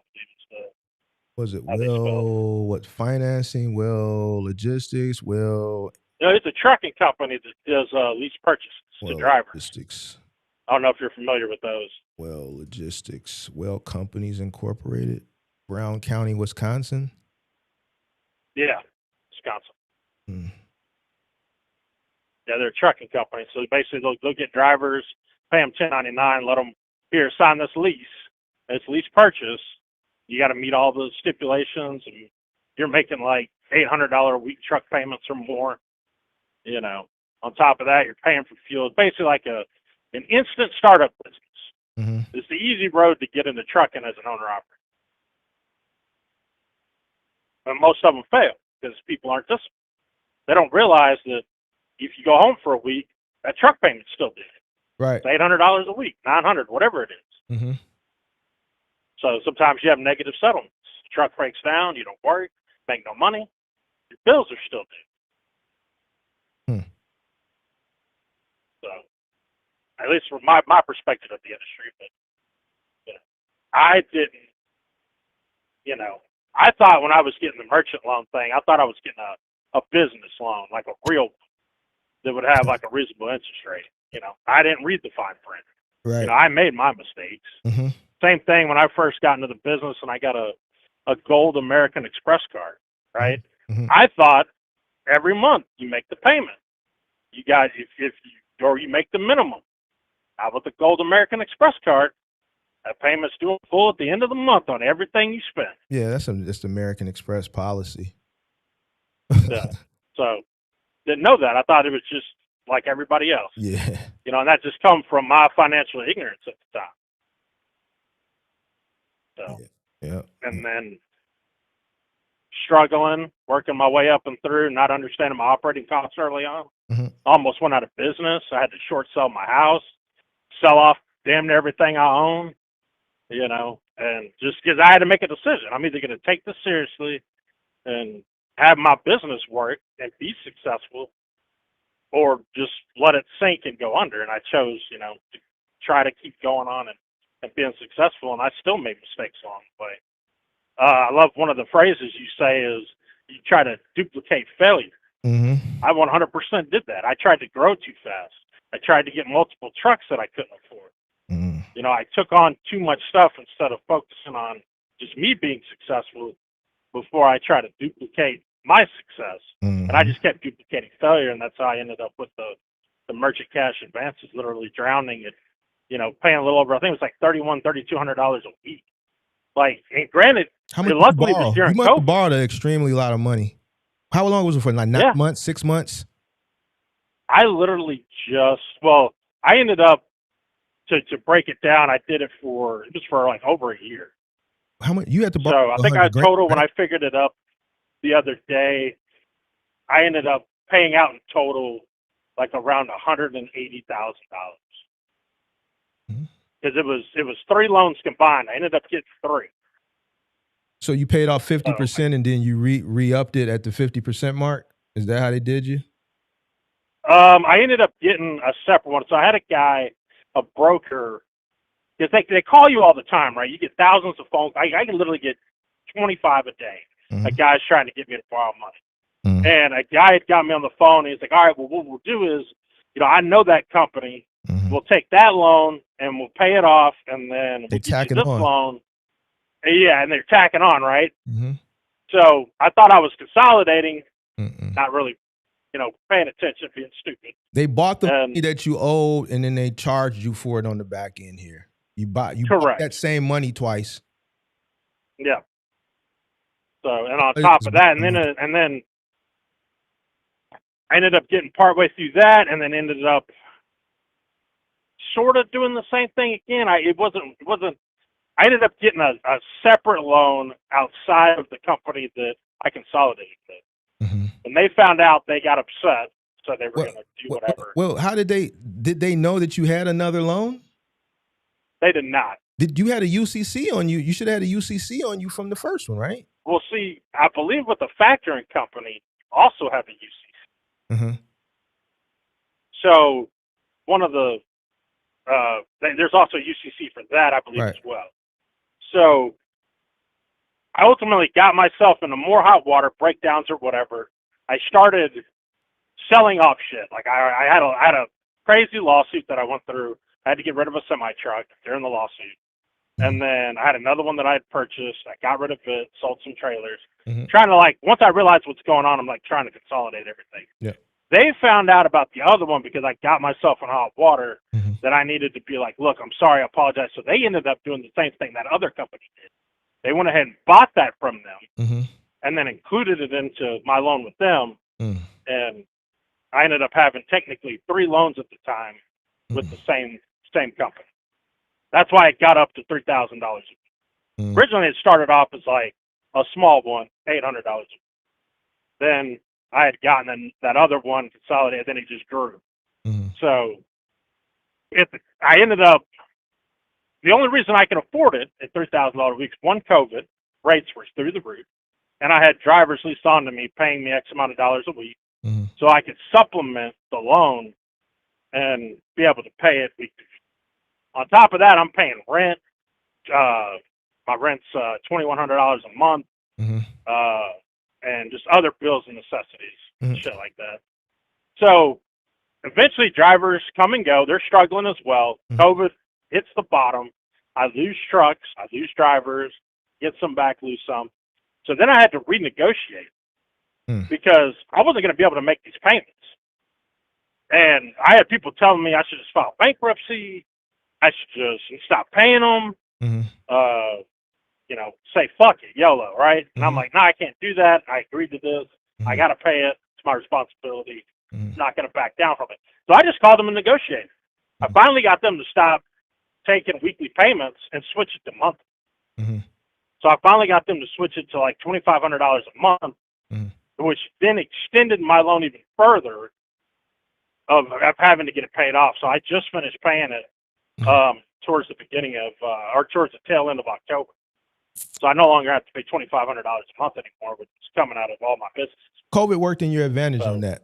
Was it Well, what, financing? Well, logistics? Well. No, it's a trucking company that does lease purchases to drivers. Logistics. I don't know if you're familiar with those. Well, Logistics. Well, Companies Incorporated. Brown County, Wisconsin. Yeah, Wisconsin. Yeah, they're a trucking company. So basically, they'll get drivers, pay them $10.99, let them, here, sign this lease. It's lease purchase. You got to meet all the stipulations, and you're making like $800 a week truck payments or more. You know, on top of that, you're paying for fuel. It's basically like an instant startup business. It's the easy road to get into trucking as an owner-operator. And most of them fail because people aren't disciplined. They don't realize that if you go home for a week, that truck payment's still due. Right. It's $800 a week, $900, whatever it is. So sometimes you have negative settlements. The truck breaks down, you don't work, make no money, your bills are still due. So, at least from my perspective of the industry, but you know, I didn't, you know, I thought when I was getting the merchant loan thing, I thought I was getting a business loan, like a real one that would have like a reasonable interest rate. You know, I didn't read the fine print. Right. You know, I made my mistakes. Same thing when I first got into the business and I got a gold American Express card, right? I thought every month you make the payment. You guys, if you, or you make the minimum. Now with the gold American Express card, that payment's due in full at the end of the month on everything you spend. Yeah, that's just American Express policy. Yeah. So didn't know that. I thought it was just like everybody else. Yeah. You know, and that just come from my financial ignorance at the time. So, yeah. And then struggling, working my way up and through, not understanding my operating costs early on. Almost went out of business. I had to short sell my house, sell off damn near everything I own, you know, and just because I had to make a decision. I'm either going to take this seriously and have my business work and be successful, or just let it sink and go under. And I chose, to try to keep going on and being successful, and I still made mistakes along the way. I love one of the phrases you say is you try to duplicate failure. Mm-hmm. I 100% did that. I tried to grow too fast. I tried to get multiple trucks that I couldn't afford. Mm-hmm. I took on too much stuff instead of focusing on just me being successful before I try to duplicate my success. Mm-hmm. And I just kept duplicating failure, and that's how I ended up with the merchant cash advances, literally drowning it, paying a little over, I think it was like $3,200 a week. Like, and granted, How much luckily did it you was borrow? during You must have COVID. borrowed an extremely lot of money. How long was it for? Like 9 months, 6 months? I literally I ended up, to break it down, it was for like over a year. How much you had to borrow? So I think I total, right? when I figured it up the other day, I ended up paying out in total like around $180,000. Mm-hmm. Because it was 3 loans combined. I ended up getting 3. So you paid off 50% and then you re-upped it at the 50% mark? Is that how they did you? I ended up getting a separate one. So I had a guy, a broker, because they call you all the time, right? You get thousands of phone calls. I can literally get 25 a day. Mm-hmm. A guy's trying to get me to borrow money. Mm-hmm. And a guy had got me on the phone, and he's like, all right, well, what we'll do is, I know that company. Mm-hmm. We'll take that loan, and we'll pay it off, and then we'll get you this loan. Yeah, and they're tacking on, right? Mm-hmm. So I thought I was consolidating, Mm-mm. not really, paying attention, being stupid. They bought the money that you owed, and then they charged you for it on the back end here. You bought that same money twice. Yeah. So, and on top of that, and then I ended up getting partway through that, and then ended up sort of doing the same thing again. I ended up getting a separate loan outside of the company that I consolidated with. Mm-hmm. When they found out, they got upset, so they were going to do whatever. Well, how did they know that you had another loan? They did not. You had a UCC on you? You should have had a UCC on you from the first one, right? Well, see, I believe with the factoring company also have a UCC. Mm-hmm. So one of the there's also a UCC for that, I believe, as well. So I ultimately got myself into more hot water, breakdowns or whatever. I started selling off shit. Like I had a crazy lawsuit that I went through. I had to get rid of a semi-truck during the lawsuit. Mm-hmm. And then I had another one that I had purchased. I got rid of it, sold some trailers. Mm-hmm. Trying to, once I realized what's going on, I'm trying to consolidate everything. Yeah. They found out about the other one because I got myself in hot water, mm-hmm. that I needed to be like, look, I'm sorry, I apologize. So they ended up doing the same thing that other company did. They went ahead and bought that from them, mm-hmm. and then included it into my loan with them. Mm. And I ended up having technically 3 loans at the time with the same company. That's why it got up to $3,000. Mm. Originally, it started off as like a small one, $800. Then I had gotten that other one consolidated, then it just grew. Mm-hmm. So I ended up, the only reason I could afford it at $3,000 a week, one, COVID, rates were through the roof, and I had drivers leased onto me paying me X amount of dollars a week, mm-hmm. so I could supplement the loan and be able to pay it weekly. On top of that, I'm paying rent. My rent's $2,100 a month. Mm-hmm. And just other bills and necessities, mm-hmm. shit like that. So eventually drivers come and go. They're struggling as well. Mm-hmm. COVID hits the bottom. I lose trucks. I lose drivers. Get some back, lose some. So then I had to renegotiate because I wasn't going to be able to make these payments. And I had people telling me I should just file bankruptcy. I should just stop paying them. Mm-hmm. Say fuck it, YOLO, right? And I'm like, no, I can't do that. I agreed to this. I got to pay it. It's my responsibility. I'm not going to back down from it. So I just called them and negotiated. I finally got them to stop taking weekly payments and switch it to monthly. Mm-hmm. So I finally got them to switch it to like $2,500 a month, which then extended my loan even further of having to get it paid off. So I just finished paying it towards the beginning of, or towards the tail end of October. So I no longer have to pay $2,500 a month anymore, which is coming out of all my businesses. COVID worked in your advantage on that.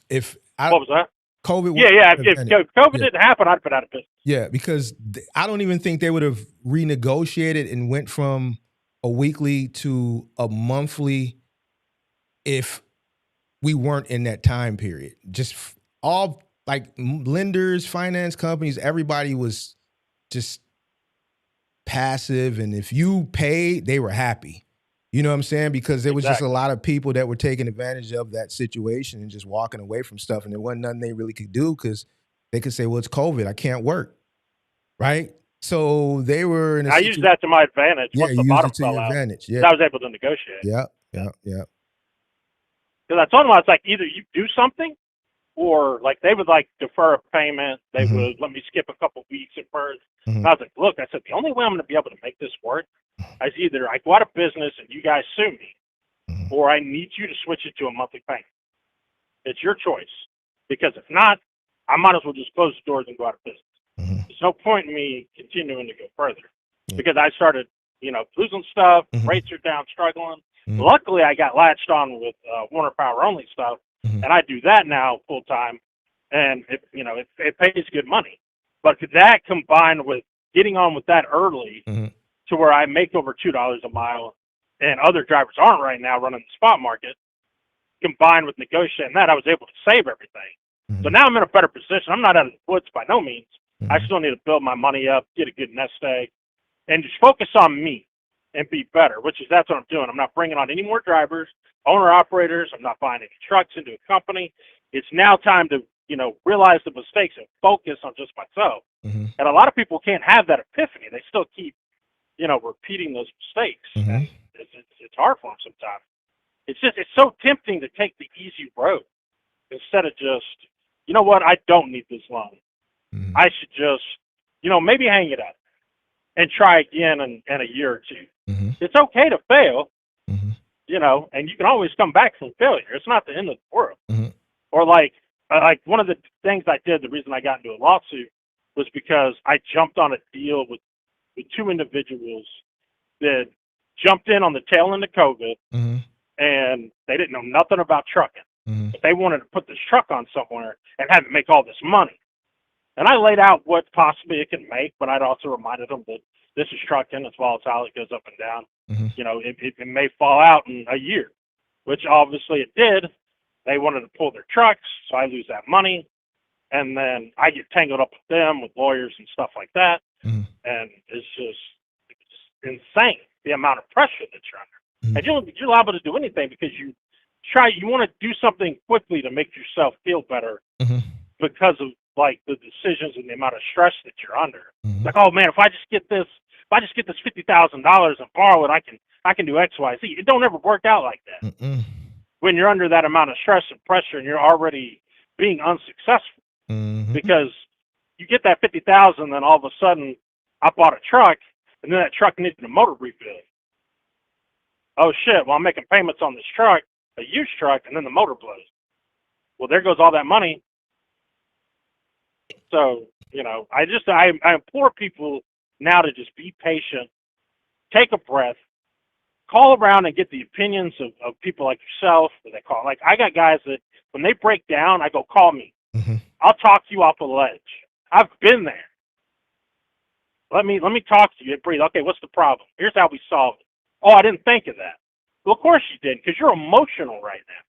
What was that? COVID. Yeah. If COVID didn't happen, I'd been out of business. Yeah, because I don't even think they would have renegotiated and went from a weekly to a monthly if we weren't in that time period. Just all like lenders, finance companies, everybody was just passive. And if you paid, they were happy. You know what I'm saying? Because there was just a lot of people that were taking advantage of that situation and just walking away from stuff. And there wasn't nothing they really could do because they could say, well, it's COVID. I can't work. Right? So they were in a used that to my advantage. Yeah, once the bottom fell out, advantage. Yeah. I was able to negotiate. Yeah. Because I told them, I was like, either you do something or like they would like defer a payment. They would let me skip a couple weeks at first. And I was like, look, I said, the only way I'm going to be able to make this work is either I go out of business and you guys sue me, or I need you to switch it to a monthly payment. It's your choice. Because if not, I might as well just close the doors and go out of business. There's no point in me continuing to go further. Because I started, losing stuff, rates are down, struggling. Luckily, I got latched on with Warner Power only stuff, and I do that now full time, and it pays good money. But that combined with getting on with that early to where I make over $2 a mile, and other drivers aren't right now running the spot market, combined with negotiating that, I was able to save everything. So now I'm in a better position. I'm not out of the woods by no means. I still need to build my money up, get a good nest egg, and just focus on me and be better, that's what I'm doing. I'm not bringing on any more drivers, owner-operators. I'm not buying any trucks into a company. It's now time to, realize the mistakes and focus on just myself. And a lot of people can't have that epiphany. They still keep, repeating those mistakes. And it's hard for them sometimes. It's so tempting to take the easy road instead of just, you know what, I don't need this loan. I should just, maybe hang it up and try again in a year or two. It's okay to fail, and you can always come back from failure. It's not the end of the world. Or like one of the things I did, the reason I got into a lawsuit was because I jumped on a deal with two individuals that jumped in on the tail end of COVID, and they didn't know nothing about trucking. But they wanted to put this truck on somewhere and have it make all this money. And I laid out what possibly it can make, but I'd also reminded them that this is trucking, it's volatile, it goes up and down. It may fall out in a year, which obviously it did. They wanted to pull their trucks, so I lose that money. And then I get tangled up with them, with lawyers and stuff like that. And it's insane, the amount of pressure that you're under. And you're liable to do anything because you want to do something quickly to make yourself feel better because of like the decisions and the amount of stress that you're under. Like, oh man, if I just get this $50,000 and borrow it, I can do X, Y, Z. It don't ever work out like that. When you're under that amount of stress and pressure and you're already being unsuccessful, because you get that $50,000, then all of a sudden I bought a truck, and then that truck needed a motor refill. Oh shit! Well, I'm making payments on this truck, a used truck, and then the motor blows. Well, there goes all that money. So, I implore people now to just be patient, take a breath, call around and get the opinions of people like yourself. They call, like, I got guys that when they break down, I go, call me. I'll talk you off the ledge. I've been there. Let me talk to you and breathe. Okay, what's the problem? Here's how we solve it. Oh, I didn't think of that. Well, of course you didn't, because you're emotional right now.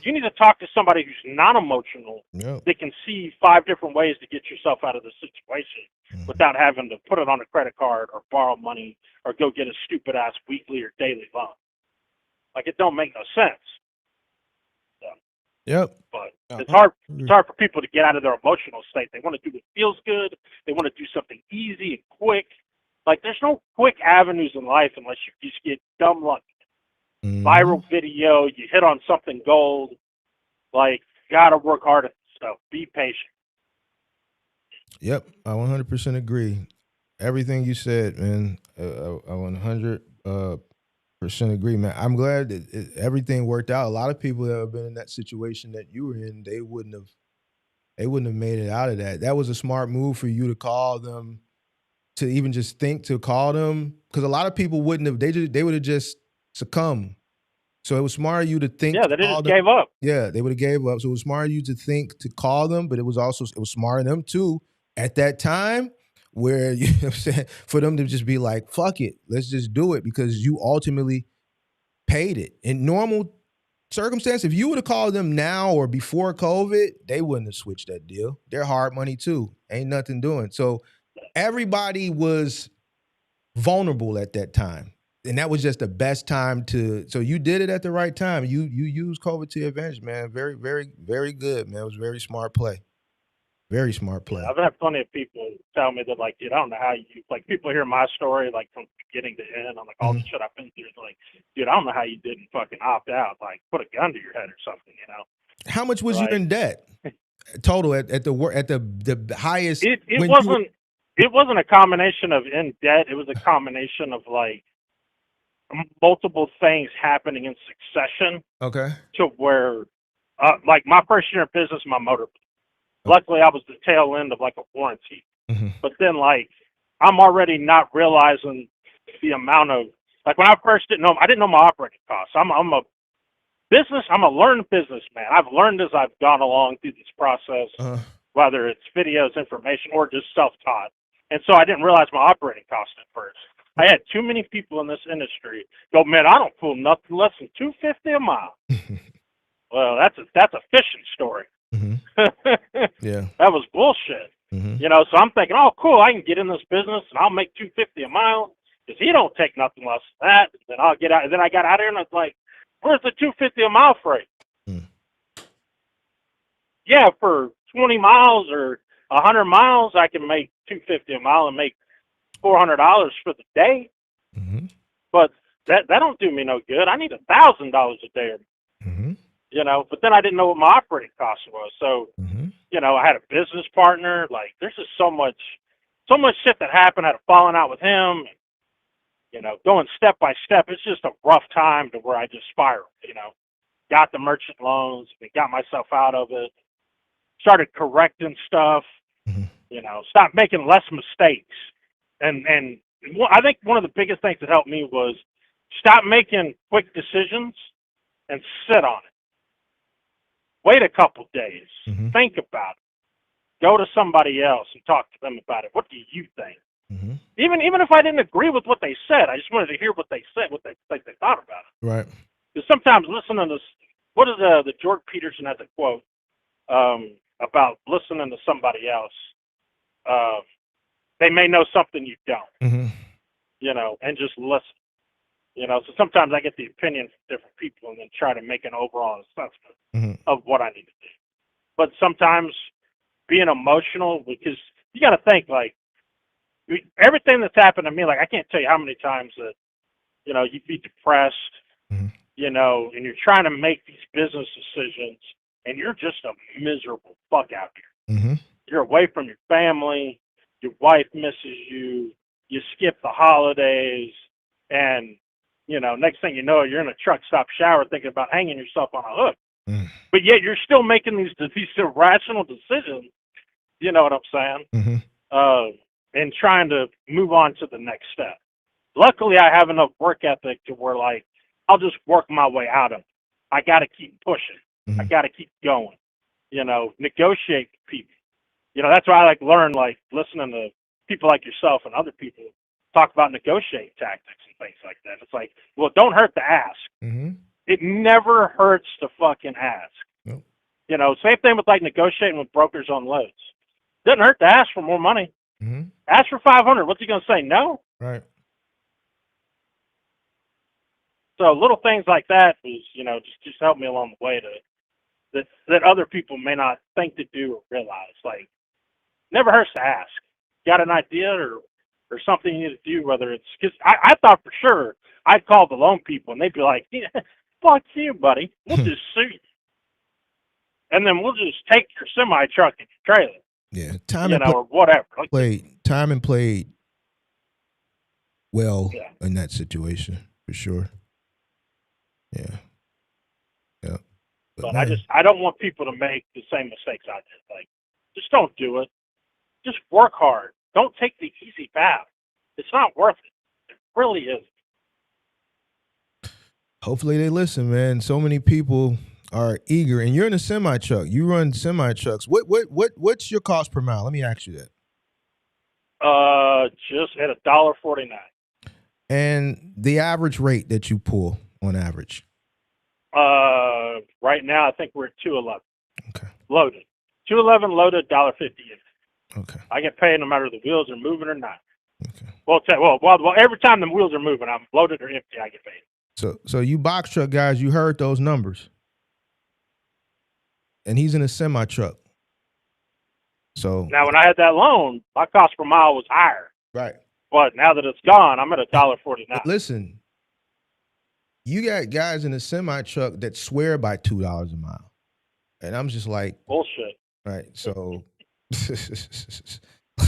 You need to talk to somebody who's not emotional, that can see 5 different ways to get yourself out of the situation without having to put it on a credit card or borrow money or go get a stupid ass weekly or daily loan. Like, it don't make no sense. So, but it's hard for people to get out of their emotional state. They want to do what feels good. They want to do something easy and quick. Like, there's no quick avenues in life unless you just get dumb lucky. Viral video, you hit on something gold. Like, gotta work hard at this stuff. Be patient. Yep, I 100% agree. Everything you said, man, I 100% agree, man. I'm glad that everything worked out. A lot of people that have been in that situation that you were in, they wouldn't have made it out of that. That was a smart move for you to call them to even just think to call them, because a lot of people wouldn't have. They would have just succumbed. So it was smart of you to think. Yeah, to they call just them. gave up. Yeah, they would have gave up. So it was smart of you to think to call them, but it was smart of them too at that time, where you know what I'm saying, for them to just be like, fuck it, let's just do it, because you ultimately paid it. In normal circumstance, if you would have called them now or before COVID, they wouldn't have switched that deal. They're hard money too. Ain't nothing doing. So everybody was vulnerable at that time. And that was just the best time to, so you did it at the right time. You used COVID to your advantage, man. Very, very, very good, man. It was a very smart play. Very smart play. Yeah, I've had plenty of people tell me that, like, dude, I don't know how you, like, people hear my story, like, from beginning to end. I'm like, all the shit I've been through. They're like, dude, I don't know how you didn't fucking opt out. Like, put a gun to your head or something, you know? How much was you in debt total at the highest? It wasn't a combination of in debt. It was a combination of, like, multiple things happening in succession. Okay. To where, like, my first year in business, my motor. Luckily, I was the tail end of, like, a warranty. But then, like, I'm already not realizing the amount of, like, when I first I didn't know my operating costs. I'm a learned businessman. I've learned as I've gone along through this process, whether it's videos, information, or just self-taught. And so I didn't realize my operating costs at first. I had too many people in this industry go, man, I don't pull nothing less than $250 a mile. Well, that's a fishing story. Yeah, that was bullshit. You know, so I'm thinking, oh, cool, I can get in this business and I'll make $250 a mile because he don't take nothing less than that. And then I'll get out. And then I got out here and I was like, where's the $250 a mile freight? Yeah, for 20 miles or 100 miles, I can make $250 a mile and make $400 for the day. But that don't do me no good. I need $1,000 a day. You know, but then I didn't know what my operating cost was. So, you know, I had a business partner. Like, there's just so much shit that happened. I had a falling out with him. And, you know, going step by step. It's just a rough time to where I just spiraled. You know, got the merchant loans, and got myself out of it. Started correcting stuff. You know, stopped making less mistakes. And I think one of the biggest things that helped me was stop making quick decisions and sit on it. Wait a couple days. Think about it. Go to somebody else and talk to them about it. What do you think? Even if I didn't agree with what they said, I just wanted to hear what they said, what they thought about it. Right. Because sometimes listening to what is the Jordan Peterson has a quote about listening to somebody else. They may know something you don't. You know, and just listen. You know, so sometimes I get the opinion from different people and then try to make an overall assessment of what I need to do. But sometimes being emotional, because you got to think, like, everything that's happened to me, like, I can't tell you how many times that, you know, you'd be depressed, you know, and you're trying to make these business decisions and you're just a miserable fuck out here. You're away from your family, your wife misses you, you skip the holidays, and, you know, next thing you know, you're in a truck stop shower thinking about hanging yourself on a hook. But yet you're still making these irrational decisions, you know what I'm saying? And trying to move on to the next step. Luckily, I have enough work ethic to where, like, I'll just work my way out of it. I got to keep pushing. I got to keep going. You know, negotiate with people. You know, that's why I like learn, like, listening to people like yourself and other people talk about negotiating tactics and things like that. It's like, well, it don't hurt to ask. It never hurts to fucking ask. You know, same thing with, like, negotiating with brokers on loads. Doesn't hurt to ask for more money. Ask for $500. What's he going to say? No. Right. So little things like that is, you know, just help me along the way that other people may not think to do or realize. Like, never hurts to ask. Got an idea or something you need to do, whether it's, because I thought for sure I'd call the loan people and they'd be like, yeah, fuck you, buddy. We'll just sue you. And then we'll just take your semi-truck and your trailer. Yeah, or whatever. Time and played well in that situation for sure. Yeah. But I don't want people to make the same mistakes I did. Like, just don't do it. Just work hard. Don't take the easy path. It's not worth it. It really is. Hopefully they listen, man. So many people are eager, and you're in a semi truck. You run semi trucks. What's your cost per mile? Let me ask you that. Just at $1.49. And the average rate that you pull on average. Right now I think we're at $2.11. Okay. Loaded. $2.11 loaded, $1.50. Okay. I get paid no matter the wheels are moving or not. Okay. Well, every time the wheels are moving, I'm loaded or empty, I get paid. So you box truck guys, you heard those numbers. And he's in a semi truck. So now, when I had that loan, my cost per mile was higher. Right. But now that it's gone, I'm at $1.49. Listen, you got guys in a semi truck that swear by $2 a mile, and I'm just like bullshit. Right. So,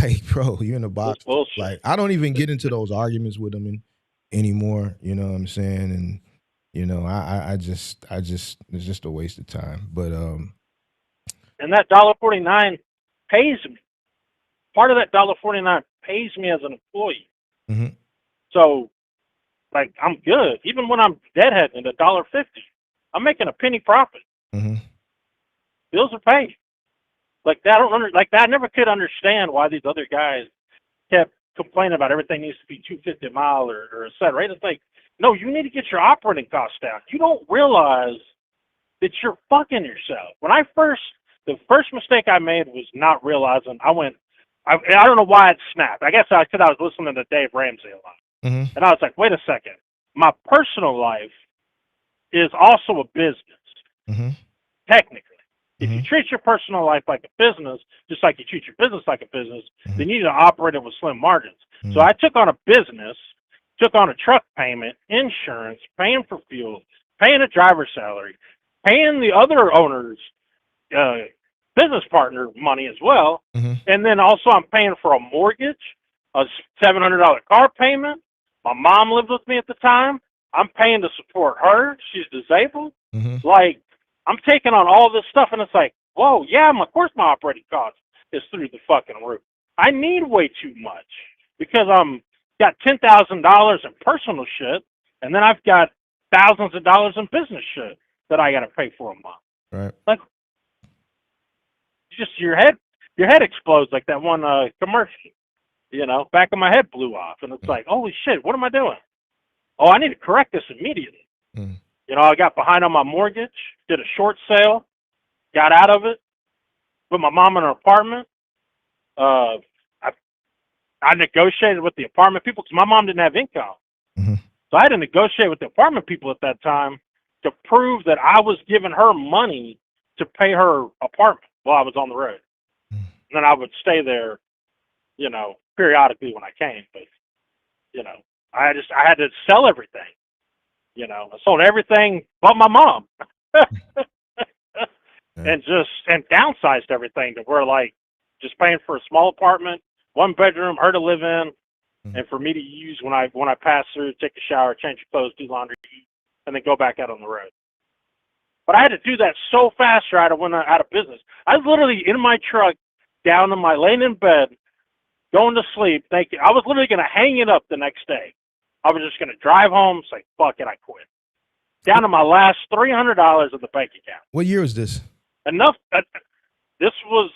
like, bro, you're in a box. Like, I don't even get into those arguments with them anymore. You know what I'm saying? And I just it's just a waste of time. But and that $1.49 pays me. Part of that $1.49 pays me as an employee. Mm-hmm. So, like, I'm good. Even when I'm deadheading at $1.50, I'm making a penny profit. Mm-hmm. Bills are paid. Like that, I never could understand why these other guys kept complaining about everything needs to be $2.50 a mile or a set rate. It's like, no, you need to get your operating costs down. You don't realize that you're fucking yourself. The first mistake I made was not realizing. I don't know why it snapped. I guess because I was listening to Dave Ramsey a lot. Mm-hmm. And I was like, wait a second. My personal life is also a business, mm-hmm. technically. If Mm-hmm. you treat your personal life like a business, just like you treat your business like a business, mm-hmm. then you need to operate it with slim margins. Mm-hmm. So I took on a business, took on a truck payment, insurance, paying for fuel, paying a driver's salary, paying the other owner's business partner money as well. Mm-hmm. And then also I'm paying for a mortgage, a $700 car payment. My mom lived with me at the time. I'm paying to support her. She's disabled. Mm-hmm. Like, I'm taking on all this stuff, and it's like, whoa, yeah, of course my operating cost is through the fucking roof. I need way too much because I'm got $10,000 in personal shit, and then I've got thousands of dollars in business shit that I got to pay for a month. Right. Like, just your head explodes like that one commercial. Back of my head blew off, and it's like, holy shit, what am I doing? Oh, I need to correct this immediately. Mm. I got behind on my mortgage, did a short sale, got out of it, put my mom in an apartment. I negotiated with the apartment people because my mom didn't have income. Mm-hmm. So I had to negotiate with the apartment people at that time to prove that I was giving her money to pay her apartment while I was on the road. Mm-hmm. And then I would stay there, periodically when I came. But, I had to sell everything. I sold everything but my mom. and downsized everything to where, like, just paying for a small apartment, 1 bedroom, her to live in, mm-hmm. and for me to use when I pass through, take a shower, change clothes, do laundry, eat, and then go back out on the road. But I had to do that so fast or I went out of business. I was literally in my truck, laying in bed, going to sleep, thinking I was literally going to hang it up the next day. I was just going to drive home, say, fuck it, I quit. Down to my last $300 in the bank account. What year was this? Enough. This was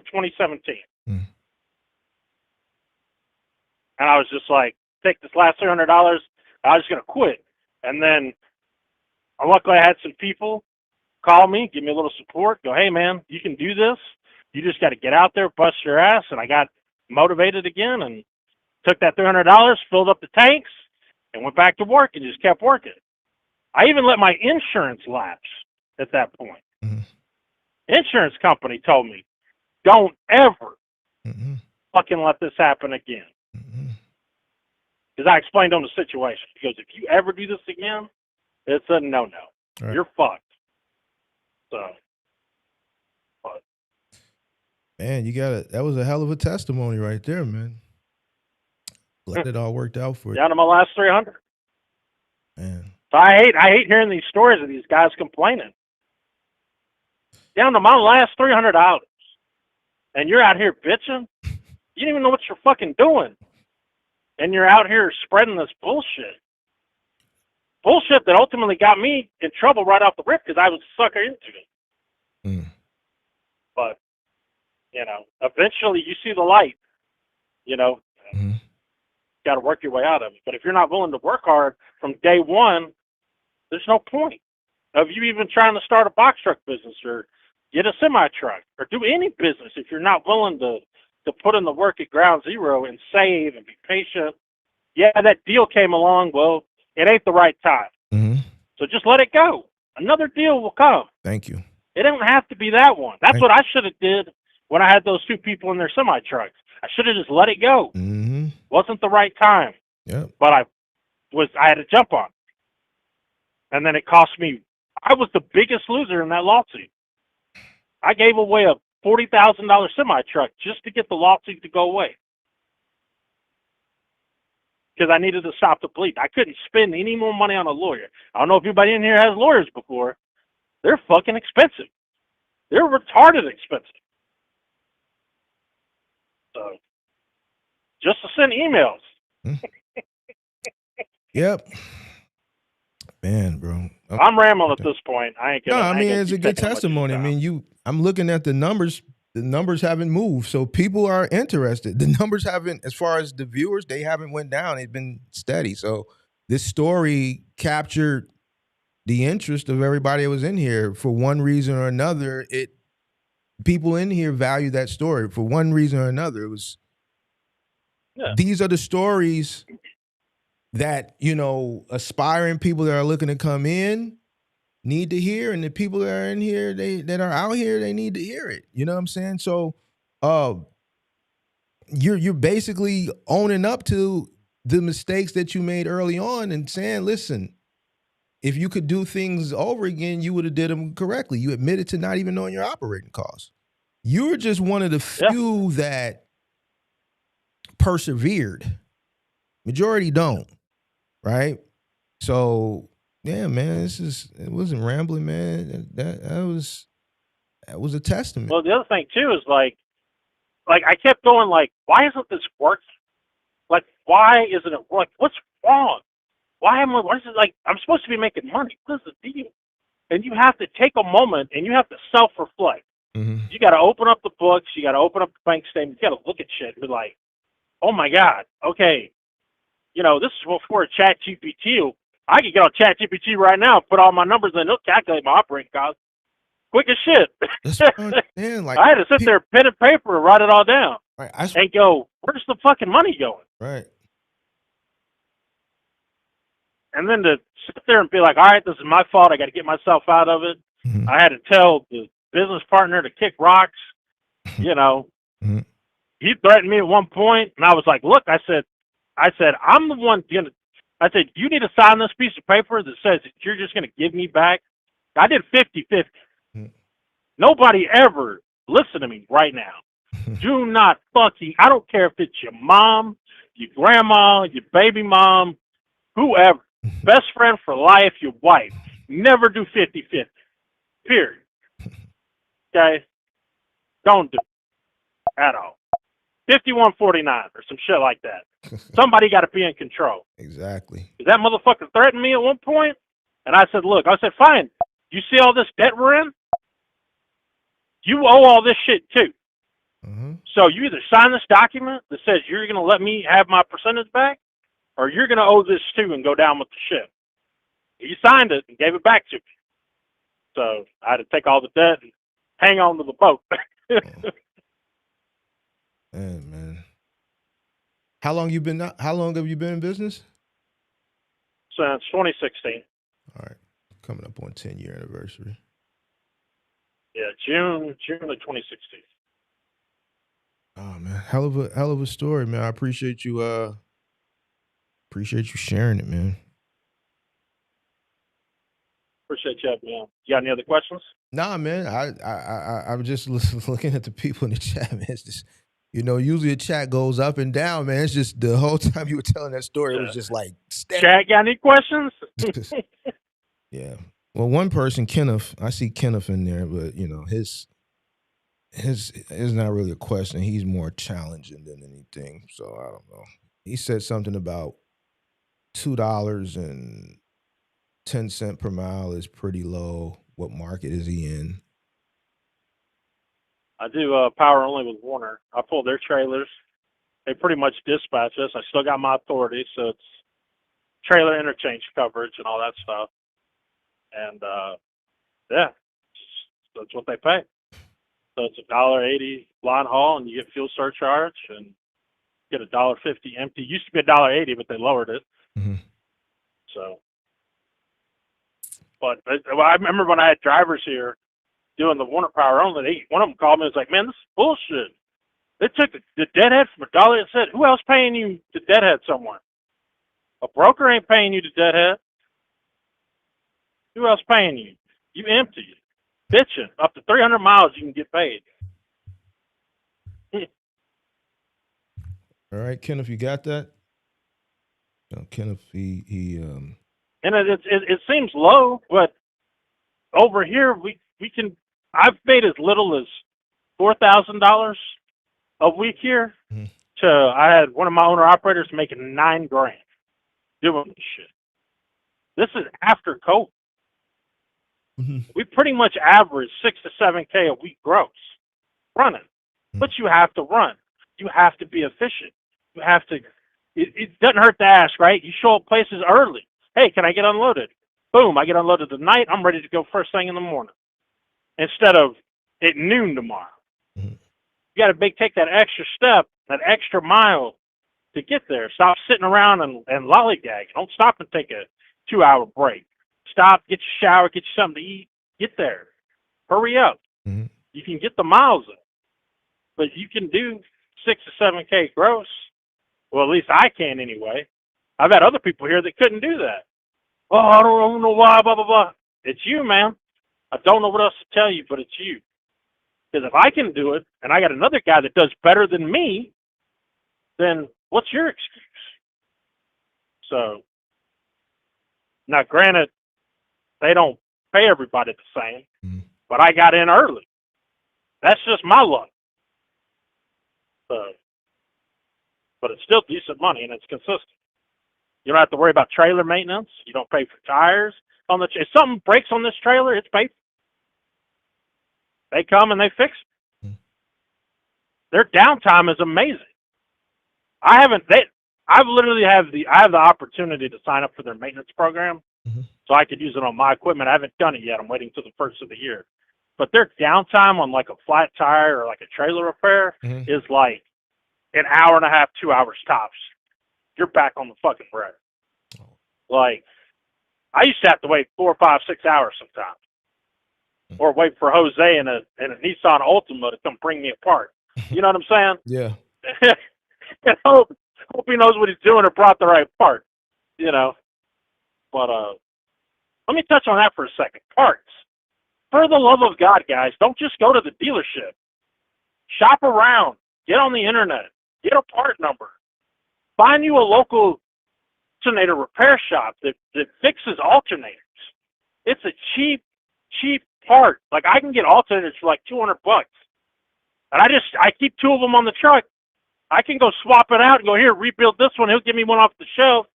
2017. Mm. And I was just like, take this last $300, I was just going to quit. And then, luckily I had some people call me, give me a little support, go, hey man, you can do this. You just got to get out there, bust your ass. And I got motivated again and took that $300, filled up the tanks, and went back to work and just kept working. I even let my insurance lapse at that point. Mm-hmm. Insurance company told me, don't ever mm-hmm. fucking let this happen again. Because I explained to them the situation. Because if you ever do this again, it's a no-no. Right. You're fucked. So, but. Man, that was a hell of a testimony right there, man. Glad it all worked out for you. Down to my last 300. Man. So I hate hearing these stories of these guys complaining. Down to my last $300. And you're out here bitching? You don't even know what you're fucking doing. And you're out here spreading this bullshit. Bullshit that ultimately got me in trouble right off the rip because I was a sucker into it. Mm. But, you know, eventually you see the light, you know, got to work your way out of it. But if you're not willing to work hard from day one, there's no point of you even trying to start a box truck business or get a semi-truck or do any business if you're not willing to put in the work at ground zero and save and be patient. Yeah, that deal came along. Well, it ain't the right time. Mm-hmm. So just let it go. Another deal will come. Thank you. It don't have to be that one. That's what I should have did when I had those two people in their semi-trucks. I should have just let it go. Mm-hmm. Wasn't the right time. Yep. But I had to jump on it. And then it cost me. I was the biggest loser in that lawsuit. I gave away a $40,000 semi-truck just to get the lawsuit to go away. Because I needed to stop the bleed. I couldn't spend any more money on a lawyer. I don't know if anybody in here has lawyers before. They're fucking expensive. They're retarded expensive. So, just to send emails. Yep. Man, bro. I'm rambling at this point. I ain't gonna. No, I mean, it's a good testimony. I mean, I'm looking at the numbers. The numbers haven't moved, so people are interested. The numbers haven't, as far as the viewers, they haven't went down. They've been steady. So this story captured the interest of everybody that was in here for one reason or another. People in here value that story for one reason or another. It was. Yeah. These are the stories that, you know, aspiring people that are looking to come in need to hear, and the people that are in here, that are out here, they need to hear it. You know what I'm saying? So you're basically owning up to the mistakes that you made early on and saying, listen, if you could do things over again, you would have did them correctly. You admitted to not even knowing your operating costs. You were just one of the few that persevered. Majority don't, right? So yeah, man, it wasn't rambling, man. That was a testament. Well, the other thing too is like I kept going like, why isn't this working? Like, why isn't it like what's wrong? What is it like? I'm supposed to be making money. What is the deal? And you have to take a moment and you have to self-reflect. Mm-hmm. You got to open up the books. You got to open up the bank statement. You got to look at shit and be like, oh my God, okay, you know, this is before ChatGPT. I can get on ChatGPT right now, put all my numbers in, it'll calculate my operating costs. Quick as shit. Man, like, I had to sit there, pen and paper, and write it all down. Right, and go, where's the fucking money going? Right. And then to sit there and be like, all right, this is my fault. I got to get myself out of it. Mm-hmm. I had to tell the business partner to kick rocks. You know, mm-hmm. He threatened me at one point, and I was like, look, I said, I'm the one going to. I said, you need to sign this piece of paper that says that you're just going to give me back. I did 50-50. Mm-hmm. Nobody ever listen to me right now. Do not fucking, I don't care if it's your mom, your grandma, your baby mom, whoever. Best friend for life, your wife. Never do 50-50. Period. Okay? Don't do it at all. 51-49 or some shit like that. Somebody got to be in control. Exactly. That motherfucker threatened me at one point, and I said, look, fine. You see all this debt we're in? You owe all this shit too. Mm-hmm. So you either sign this document that says you're going to let me have my percentage back, or you're going to owe this too and go down with the ship. He signed it and gave it back to me. So I had to take all the debt and hang on to the boat. Man. How long have you been in business? Since 2016. All right. Coming up on 10-year anniversary. Yeah, June of 2016. Oh man, hell of a story, man. I appreciate you sharing it, man. Appreciate you having me on. You got any other questions? Nah, man. I'm just looking at the people in the chat, man. It's just, you know, usually the chat goes up and down, man. It's just the whole time you were telling that story, it was just like chat got any questions? Yeah. Well, one person, Kenneth, I see Kenneth in there, but you know, it's not really a question. He's more challenging than anything. So I don't know. He said something about $2.10 per mile is pretty low. What market is he in? I do power only with Warner. I pull their trailers. They pretty much dispatch us. I still got my authority, so it's trailer interchange coverage and all that stuff. And yeah, that's what they pay. So it's $1.80 line haul, and you get fuel surcharge and get $1.50 empty. It used to be $1.80, but they lowered it. Mm-hmm. So, but I remember when I had drivers here doing the Warner Power only. One of them called me and was like, "Man, this is bullshit. They took the deadhead from $1 and said, who else paying you the deadhead somewhere? A broker ain't paying you the deadhead. Who else paying you? You empty. Bitching. Up to 300 miles you can get paid." All right, Kenneth, you got that? No, Kenneth, he And it seems low, but over here we can. I've made as little as $4,000 a week here. Mhm. To I had one of my owner operators making $9,000 doing this shit. This is after COVID. Mm-hmm. We pretty much average 6 to 7K a week gross running, but you have to run. You have to be efficient. You have to. It doesn't hurt to ask, right? You show up places early. Hey, can I get unloaded? Boom, I get unloaded tonight. I'm ready to go first thing in the morning instead of at noon tomorrow. Mm-hmm. You got to take that extra step, that extra mile to get there. Stop sitting around and lollygagging. Don't stop and take a 2-hour break. Stop, get your shower, get you something to eat. Get there. Hurry up. Mm-hmm. You can get the miles up, but you can do 6 to 7K gross. Well, at least I can anyway. I've had other people here that couldn't do that. Oh, I don't know why, blah, blah, blah. It's you, man. I don't know what else to tell you, but it's you. Because if I can do it, and I got another guy that does better than me, then what's your excuse? So, now granted, they don't pay everybody the same, but I got in early. That's just my luck. So, but it's still decent money, and it's consistent. You don't have to worry about trailer maintenance. You don't pay for tires. If something breaks on this trailer, it's paid for. They come and they fix it. Their downtime is amazing. I have the opportunity to sign up for their maintenance program, so I could use it on my equipment. I haven't done it yet. I'm waiting till the first of the year. But their downtime on like a flat tire or like a trailer repair is like an hour and a half, 2 hours tops. You're back on the fucking road. Like, I used to have to wait 4, 5, 6 hours sometimes, or wait for Jose in a Nissan Altima to come bring me a part. You know what I'm saying? Yeah. And hope he knows what he's doing or brought the right part. You know. But let me touch on that for a second. Parts. For the love of God, guys, don't just go to the dealership. Shop around. Get on the internet. Get a part number. Find you a local alternator repair shop that fixes alternators. It's a cheap part. Like, I can get alternators for like $200. And I keep 2 of them on the truck. I can go swap it out and go, here, rebuild this one. He'll give me one off the shelf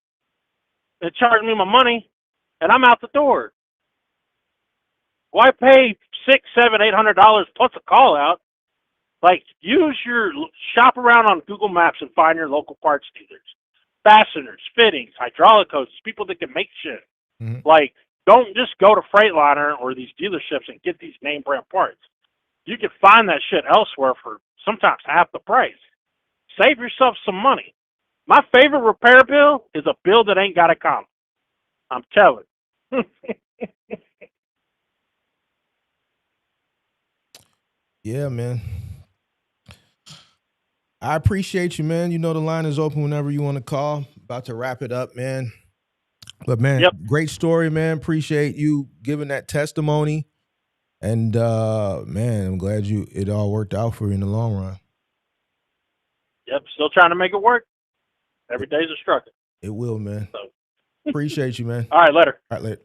and charge me my money, and I'm out the door. Why pay $600, $700, $800 plus a call out? Like, shop around on Google Maps and find your local parts dealers. Fasteners, fittings, hydraulic hoses, people that can make shit. Like, don't just go to Freightliner or these dealerships and get these name brand parts. You can find that shit elsewhere for sometimes half the price. Save yourself some money. My favorite repair bill is a bill that ain't got a comma. I'm telling. Yeah, man. I appreciate you, man. You know the line is open whenever you want to call. About to wrap it up, man. But, man, Great story, man. Appreciate you giving that testimony. And, man, I'm glad it all worked out for you in the long run. Yep, still trying to make it work. Every day's a struggle. It will, man. So. Appreciate you, man. All right, later. All right, later.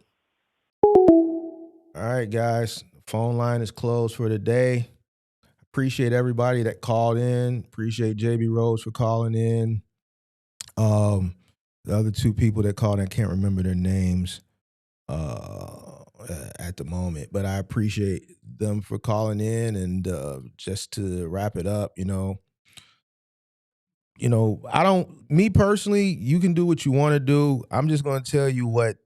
All right, guys. The phone line is closed for today. Appreciate everybody that called in. Appreciate JB Rose for calling in. The other two people that called in, I can't remember their names at the moment, but I appreciate them for calling in. And just to wrap it up, me personally, you can do what you want to do. I'm just going to tell you what,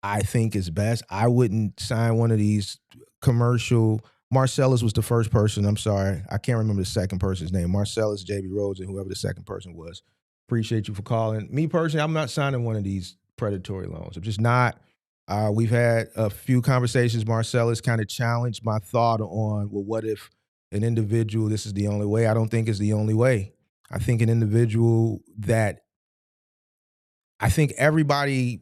I think is best. I wouldn't sign one of these commercial. Marcellus was the first person. I'm sorry. I can't remember the second person's name. Marcellus, JB Rhodes, and whoever the second person was. Appreciate you for calling. Me personally, I'm not signing one of these predatory loans. I'm just not. We've had a few conversations. Marcellus kind of challenged my thought on, well, what if an individual, this is the only way? I don't think it's the only way. I think an individual that I think everybody,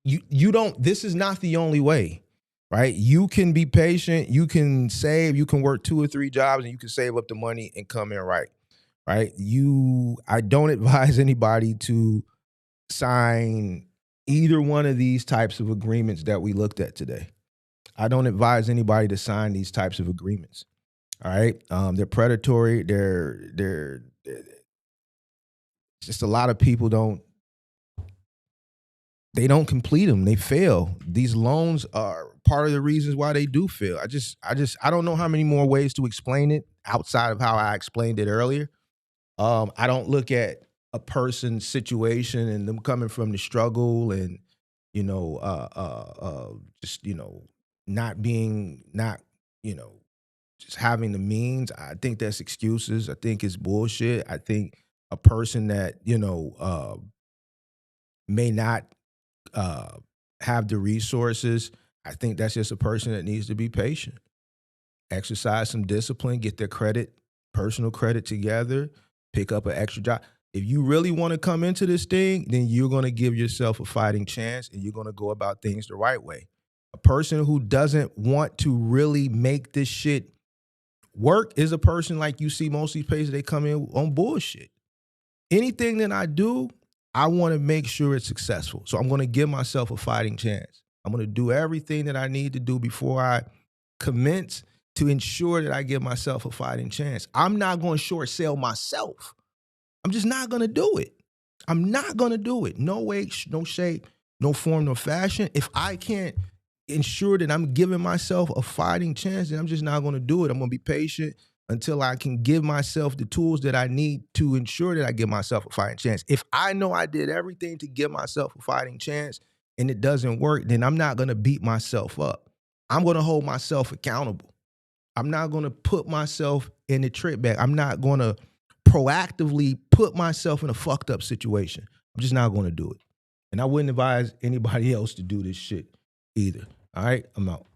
you don't, this is not the only way, right? You can be patient, you can save, you can work 2 or 3 jobs, and you can save up the money and come in right? I don't advise anybody to sign either one of these types of agreements that we looked at today. I don't advise anybody to sign these types of agreements. All right. They're predatory. They're just a lot of people don't complete them. They fail. These loans are part of the reasons why they do fail. I don't know how many more ways to explain it outside of how I explained it earlier. I don't look at a person's situation and them coming from the struggle and, just having the means. I think that's excuses. I think it's bullshit. I think a person that, may not have the resources, I think that's just a person that needs to be patient. Exercise some discipline, get their personal credit together, pick up an extra job. If you really want to come into this thing, then you're going to give yourself a fighting chance and you're going to go about things the right way. A person who doesn't want to really make this shit work is a person like you see most of these places, they come in on bullshit. Anything that I do, I want to make sure it's successful. So I'm going to give myself a fighting chance. I'm going to do everything that I need to do before I commence to ensure that I give myself a fighting chance. I'm not going to short sell myself. I'm just not going to do it. I'm not going to do it. No way, no shape, no form, no fashion. If I can't ensure that I'm giving myself a fighting chance, then I'm just not going to do it. I'm going to be patient until I can give myself the tools that I need to ensure that I give myself a fighting chance. If I know I did everything to give myself a fighting chance and it doesn't work, then I'm not going to beat myself up. I'm going to hold myself accountable. I'm not going to put myself in the trick bag. I'm not going to proactively put myself in a fucked up situation. I'm just not going to do it. And I wouldn't advise anybody else to do this shit either. All right, I'm out.